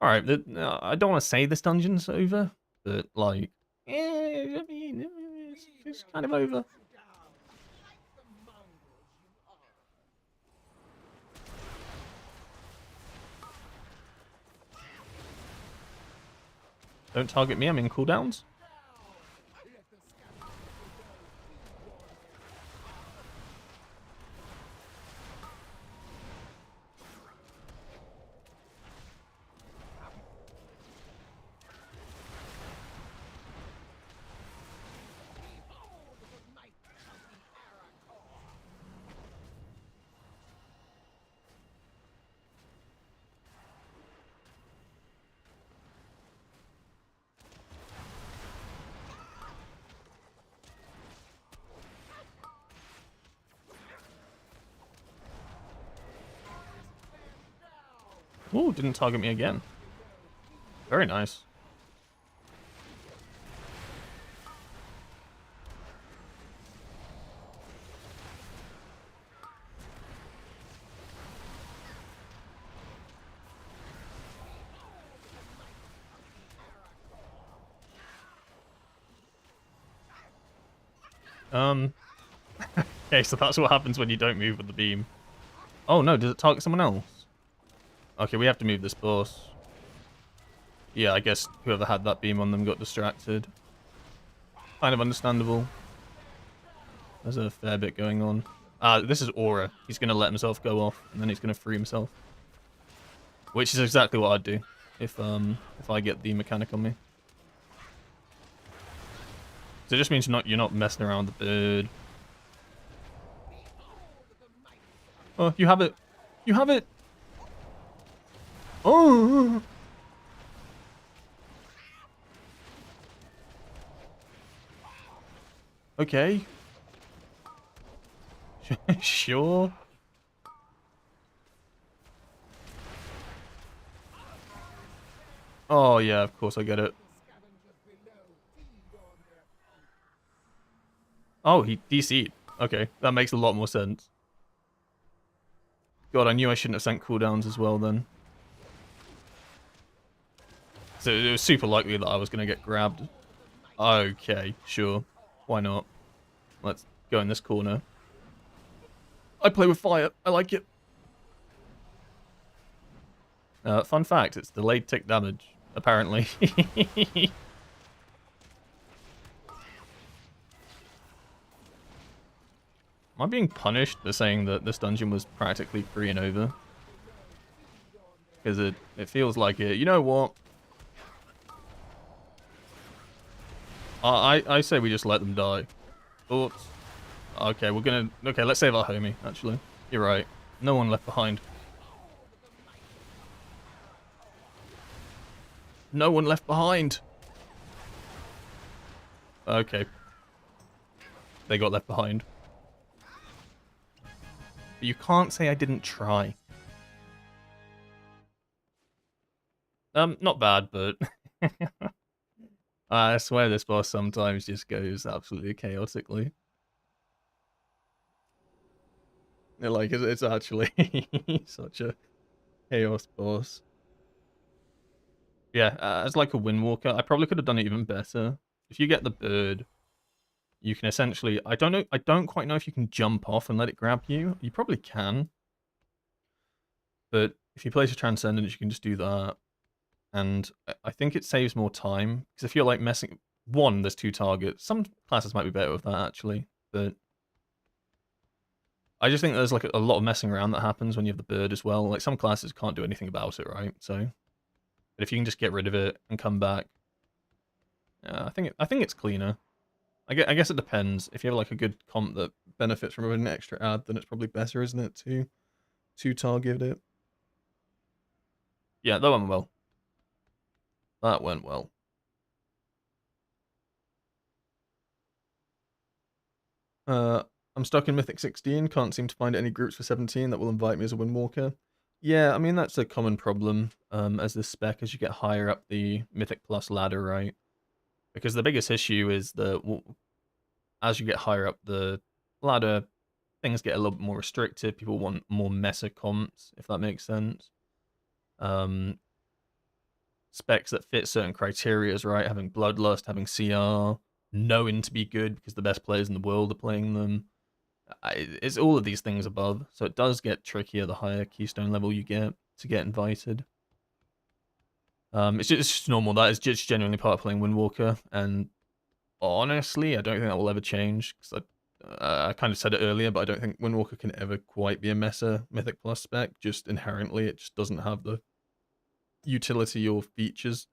Alright, I don't want to say this dungeon's over, but like, I mean, it's kind of over. Don't target me, I'm in cooldowns. Ooh, didn't target me again. Very nice. Okay, so that's what happens when you don't move with the beam. Oh no, does it target someone else? Okay, we have to move this boss. Yeah, I guess whoever had that beam on them got distracted. Kind of understandable. There's a fair bit going on. This is Aura. He's going to let himself go off, and then he's going to free himself. Which is exactly what I'd do if I get the mechanic on me. So it just means you're not messing around with the bird. Oh, you have it. You have it. Oh. Okay. Sure. Oh yeah, of course I get it. Oh, he DC'd. Okay, that makes a lot more sense. God, I knew I shouldn't have sent cooldowns as well then. So it was super likely that I was going to get grabbed. Okay, sure. Why not? Let's go in this corner. I play with fire. I like it. Fun fact, it's delayed tick damage, apparently. Am I being punished for saying that this dungeon was practically free and over? Because it feels like it. You know what? I say we just let them die. Thoughts? Okay, we're gonna... Okay, let's save our homie, actually. You're right. No one left behind. No one left behind! Okay. They got left behind. But you can't say I didn't try. Not bad, but... I swear this boss sometimes just goes absolutely chaotically. Like, it's actually such a chaos boss. Yeah, as like a Windwalker, I probably could have done it even better. If you get the bird, you can essentially, I don't quite know if you can jump off and let it grab you. You probably can. But if you place a Transcendence, you can just do that. And I think it saves more time. Because if you're like messing... One, there's 2 targets. Some classes might be better with that, actually. But I just think there's like a lot of messing around that happens when you have the bird as well. Like some classes can't do anything about it, right? So, but if you can just get rid of it and come back, I think it's cleaner. I guess it depends. If you have like a good comp that benefits from an extra ad, then it's probably better, isn't it, to target it? Yeah, that went well. That went well. I'm stuck in Mythic 16, can't seem to find any groups for 17 that will invite me as a Windwalker. Yeah, I mean, that's a common problem as this spec, as you get higher up the Mythic Plus ladder, right? Because the biggest issue is that as you get higher up the ladder, things get a little bit more restricted. People want more meta comps, if that makes sense. Specs that fit certain criteria, right? Having Bloodlust, having CR, known to be good because the best players in the world are playing them. It's all of these things above, so it does get trickier the higher keystone level you get to get invited. It's just normal. That is just genuinely part of playing Windwalker, and honestly, I don't think that will ever change. Because I kind of said it earlier, but I don't think Windwalker can ever quite be a meta Mythic Plus spec. Just inherently, it just doesn't have the utility or features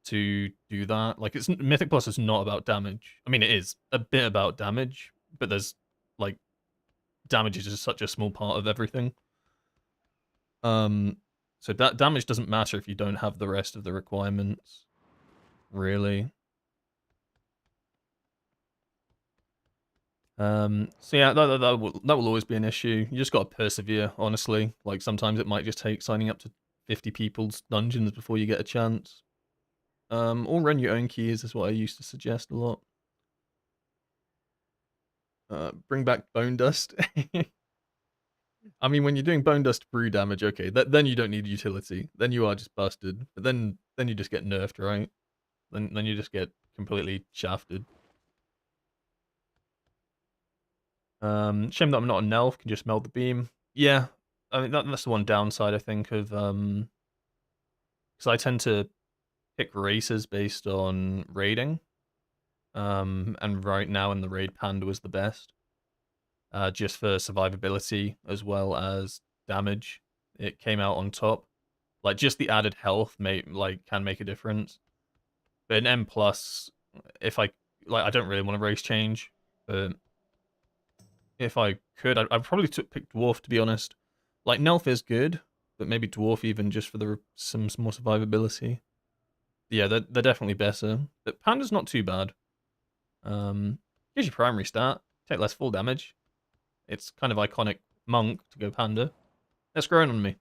to do that. Like, it's Mythic Plus is not about damage. I mean, it is a bit about damage, but there's like damage is just such a small part of everything. So that damage doesn't matter if you don't have the rest of the requirements, really. So yeah, that will always be an issue. You just got to persevere, honestly. Like, sometimes it might just take signing up to 50 people's dungeons before you get a chance. Or run your own keys is what I used to suggest a lot. Bring back Bone Dust. I mean, when you're doing Bone Dust brew damage, okay, then you don't need utility. Then you are just busted. But then you just get nerfed, right? Then you just get completely shafted. Shame that I'm not a Nelf, can just meld the beam. Yeah, I mean, that's the one downside, I think, of... Because I tend to pick races based on raiding. And right now in the raid, Panda was the best. Just for survivability as well as damage. It came out on top. Like, just the added health can make a difference. But in M+, if I don't really want to race change, but if I could, I'd probably pick Dwarf, to be honest. Like, Nelf is good, but maybe Dwarf even just for some more survivability. Yeah, they're definitely better. But Panda's not too bad. Here's your primary stat. Take less full damage. It's kind of iconic monk to go Panda. That's growing on me.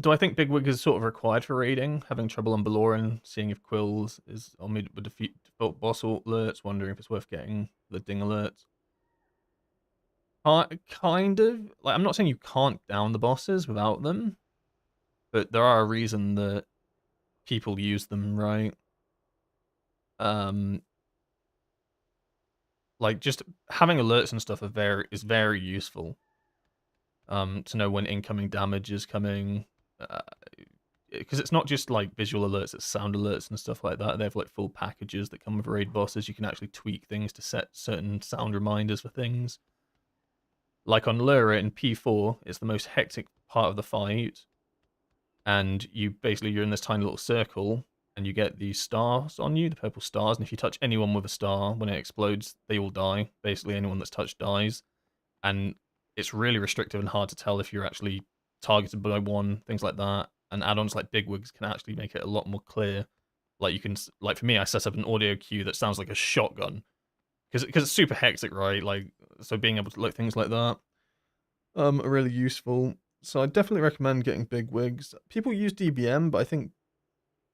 Do I think Bigwig is sort of required for raiding? Having trouble on Baloran, seeing if Quills is on me with default boss alerts, wondering if it's worth getting the ding alerts. Kind of. Like, I'm not saying you can't down the bosses without them, but there are a reason that people use them, right? Like, just having alerts and stuff is very useful. To know when incoming damage is coming. Because it's not just like visual alerts, it's sound alerts and stuff like that. They have like full packages that come with raid bosses. You can actually tweak things to set certain sound reminders for things. Like on Lura in P4, it's the most hectic part of the fight. And you're in this tiny little circle, and you get these stars on you, the purple stars. And if you touch anyone with a star, when it explodes, they all die. Basically, anyone that's touched dies. And it's really restrictive and hard to tell if you're actually targeted by one, things like that. And add-ons like Bigwigs can actually make it a lot more clear. Like, you can, like, for me, I set up an audio cue that sounds like a shotgun. Because it's super hectic, right? Like, so being able to look things like that are really useful. So I definitely recommend getting Bigwigs. People use DBM, but I think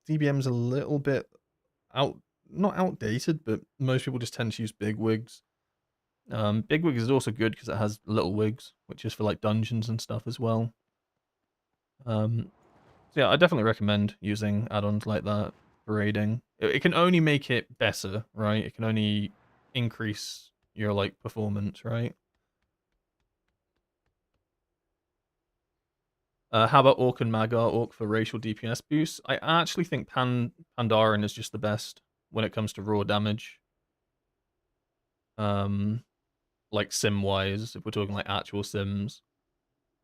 DBM's a little bit not outdated, but most people just tend to use Bigwigs. Bigwigs is also good because it has little wigs, which is for like dungeons and stuff as well. So yeah, I definitely recommend using add-ons like that. for raiding. It can only make it better, right? It can only increase your like performance, right? How about Orc and Magar? Orc for racial DPS boost. I actually think Pandaren is just the best when it comes to raw damage. Like sim wise, if we're talking like actual sims.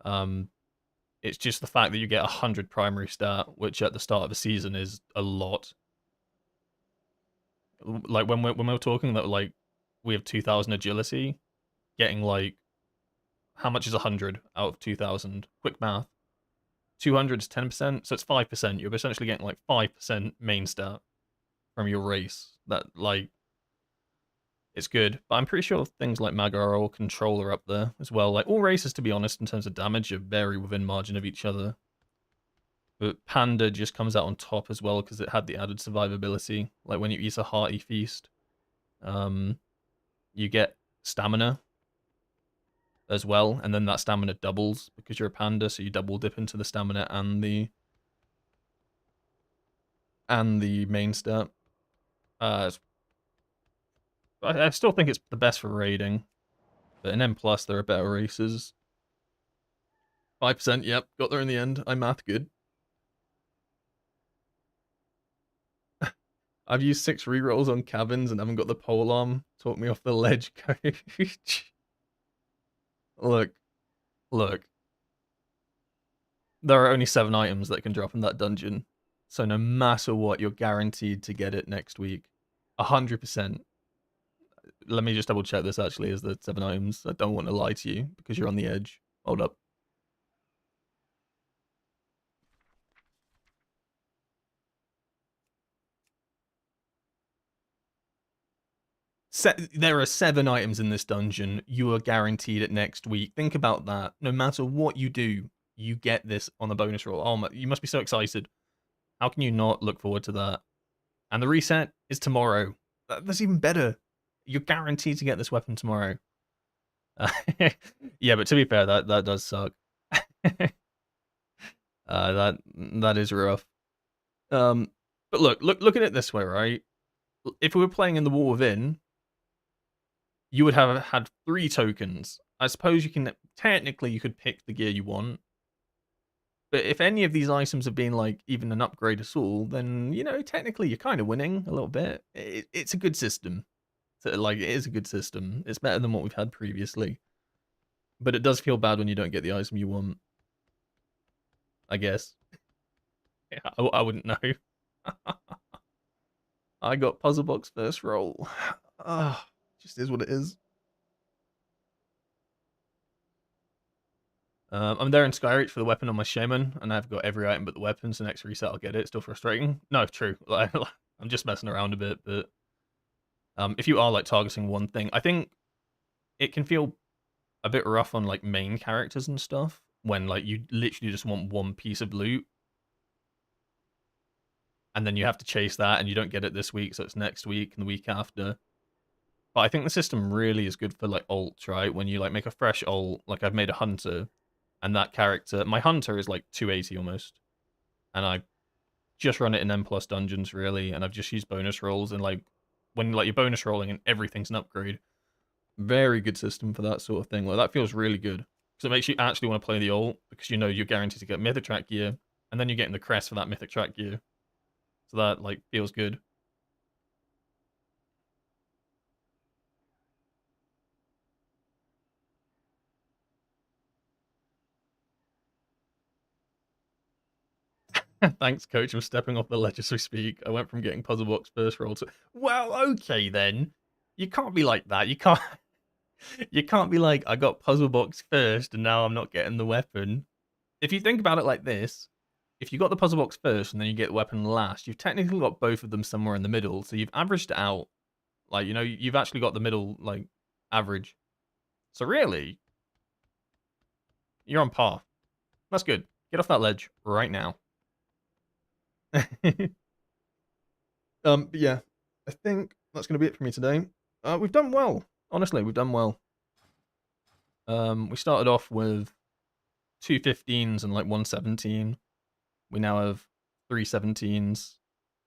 It's just the fact that you get 100 primary stat, which at the start of a season is a lot. Like when we're talking that like we have 2,000 agility, getting like how much is 100 out of 2,000? Quick math. 200 is 10%, so it's 5%. You're essentially getting like 5% main stat from your race. That like it's good, but I'm pretty sure things like Magar or Control are up there as well. Like all races, to be honest, in terms of damage, are very within margin of each other. But Panda just comes out on top as well because it had the added survivability. Like when you eat a hearty feast, you get stamina as well, and then that stamina doubles because you're a panda, so you double dip into the stamina and the main stat. I still think it's the best for raiding, but in M+ there are better races. 5%, yep, got there in the end. I'm math good. I've used 6 rerolls on cabins and haven't got the pole arm. Talk me off the ledge, coach. Look. There are only 7 items that can drop in that dungeon. So no matter what, you're guaranteed to get it next week. 100%. Let me just double check this actually is the 7 items. I don't want to lie to you because you're on the edge. Hold up. There are 7 items in this dungeon. You are guaranteed it next week. Think about that. No matter what you do, you get this on the bonus roll. Oh my, you must be so excited. How can you not look forward to that? And the reset is tomorrow. That's even better. You're guaranteed to get this weapon tomorrow. Yeah, but to be fair, that does suck. That is rough. But look at it this way, right? If we were playing in the War Within, you would have had 3 tokens. I suppose you can technically you could pick the gear you want. But if any of these items have been like even an upgrade at all, then you know technically you're kind of winning a little bit. It's a good system. So, like it is a good system. It's better than what we've had previously. But it does feel bad when you don't get the item you want. I guess. Yeah, I wouldn't know. I got puzzle box first roll. Just is what it is. I'm there in Skyreach for the weapon on my shaman, and I've got every item but the weapon, so next reset I'll get it. Still frustrating. No, true. I'm just messing around a bit, but if you are like targeting one thing, I think it can feel a bit rough on like main characters and stuff when like you literally just want one piece of loot, and then you have to chase that, and you don't get it this week, so it's next week and the week after. But I think the system really is good for like ults, right? When you like make a fresh ult, like I've made a hunter. And that character, my hunter is like 280 almost. And I just run it in M+ dungeons, really. And I've just used bonus rolls. And like, when like you're bonus rolling and everything's an upgrade. Very good system for that sort of thing. Like, that feels really good. Because it makes you actually want to play the ult. Because you know you're guaranteed to get Mythic track gear. And then you're getting the crest for that Mythic track gear. So that like feels good. Thanks, coach. I'm stepping off the ledge as we speak. I went from getting puzzle box first roll to... Well, okay, then. You can't be like that. You can't... You can't be like, I got puzzle box first, and now I'm not getting the weapon. If you think about it like this, if you got the puzzle box first, and then you get the weapon last, you've technically got both of them somewhere in the middle, so you've averaged it out. Like, you know, you've actually got the middle, like, average. So really, you're on par. That's good. Get off that ledge right now. But yeah, I think that's going to be it for me today. We've done well. Honestly, we've done well. We started off with 2 15s and like 117. We now have 3 17s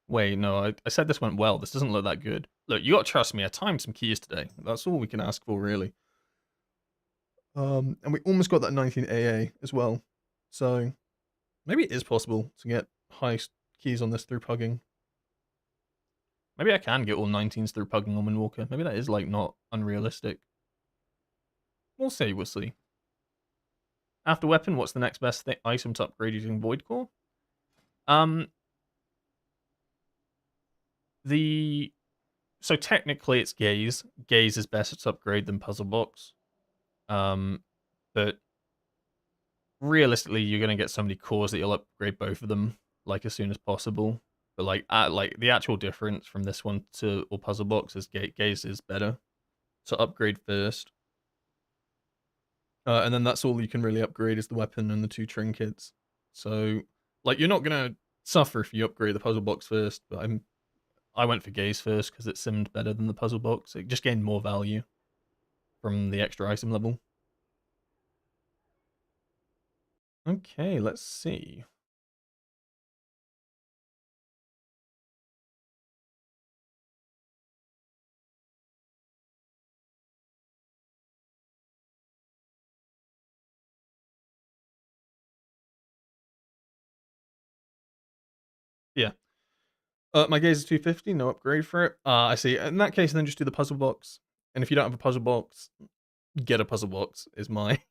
Wait, no, I said this went well. This doesn't look that good. Look, you gotta trust me. I timed some keys today. That's all we can ask for, really. And we almost got that 19 AA as well. So maybe it is possible to get high keys on this through pugging. Maybe I can get all 19s through pugging on Windwalker. Maybe that is, like, not unrealistic. We'll see, we'll see. After weapon, what's the next best item to upgrade using Void Core? So technically it's Gaze. Gaze is better to upgrade than Puzzle Box. But realistically, you're gonna get so many cores that you'll upgrade both of them like as soon as possible. But like the actual difference from this one to or Puzzle Box is Gaze is better. So upgrade first. And then that's all you can really upgrade is the weapon and the 2 trinkets. So like you're not gonna suffer if you upgrade the Puzzle Box first, but I went for Gaze first because it simmed better than the Puzzle Box. It just gained more value from the extra item level. Okay, let's see. Yeah. My Gaze is 250, no upgrade for it. I see. In that case, then just do the Puzzle Box. And if you don't have a Puzzle Box, get a Puzzle Box is my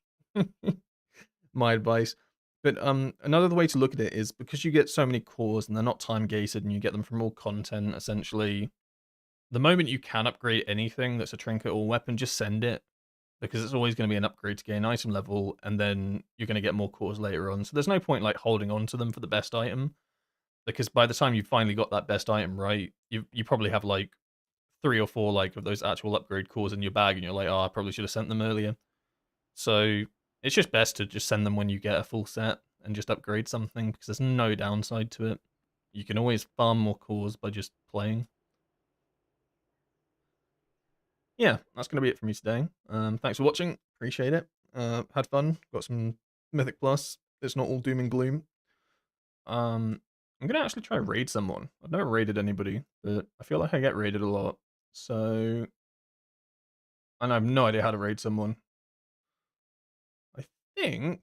my advice. But another way to look at it is because you get so many cores and they're not time gated and you get them from all content, essentially, the moment you can upgrade anything that's a trinket or weapon, just send it. Because it's always going to be an upgrade to gain item level, and then you're going to get more cores later on. So there's no point like holding on to them for the best item. Because by the time you've finally got that best item right, you probably have like 3 or 4 like of those actual upgrade cores in your bag, and you're like, oh, I probably should have sent them earlier. So it's just best to just send them when you get a full set and just upgrade something, because there's no downside to it. You can always farm more cores by just playing. Yeah, that's going to be it for me today. Thanks for watching. Appreciate it. Had fun. Got some Mythic Plus. It's not all doom and gloom. I'm gonna actually try raid someone. I've never raided anybody, but I feel like I get raided a lot. So, and I have no idea how to raid someone. I think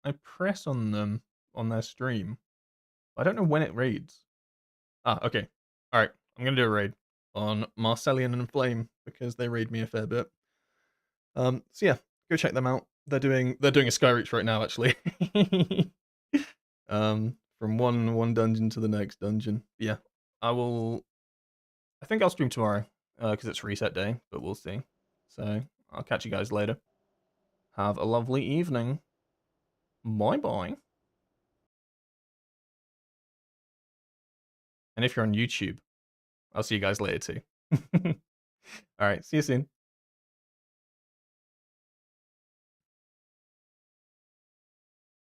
I press on them on their stream. I don't know when it raids. Ah, okay. All right, I'm gonna do a raid on Marcellian and Flame because they raid me a fair bit. So yeah, go check them out. They're doing a Skyreach right now, actually. From one dungeon to the next dungeon. Yeah, I think I'll stream tomorrow because it's reset day, but we'll see. So I'll catch you guys later. Have a lovely evening. Bye bye. And if you're on YouTube, I'll see you guys later too. All right, see you soon.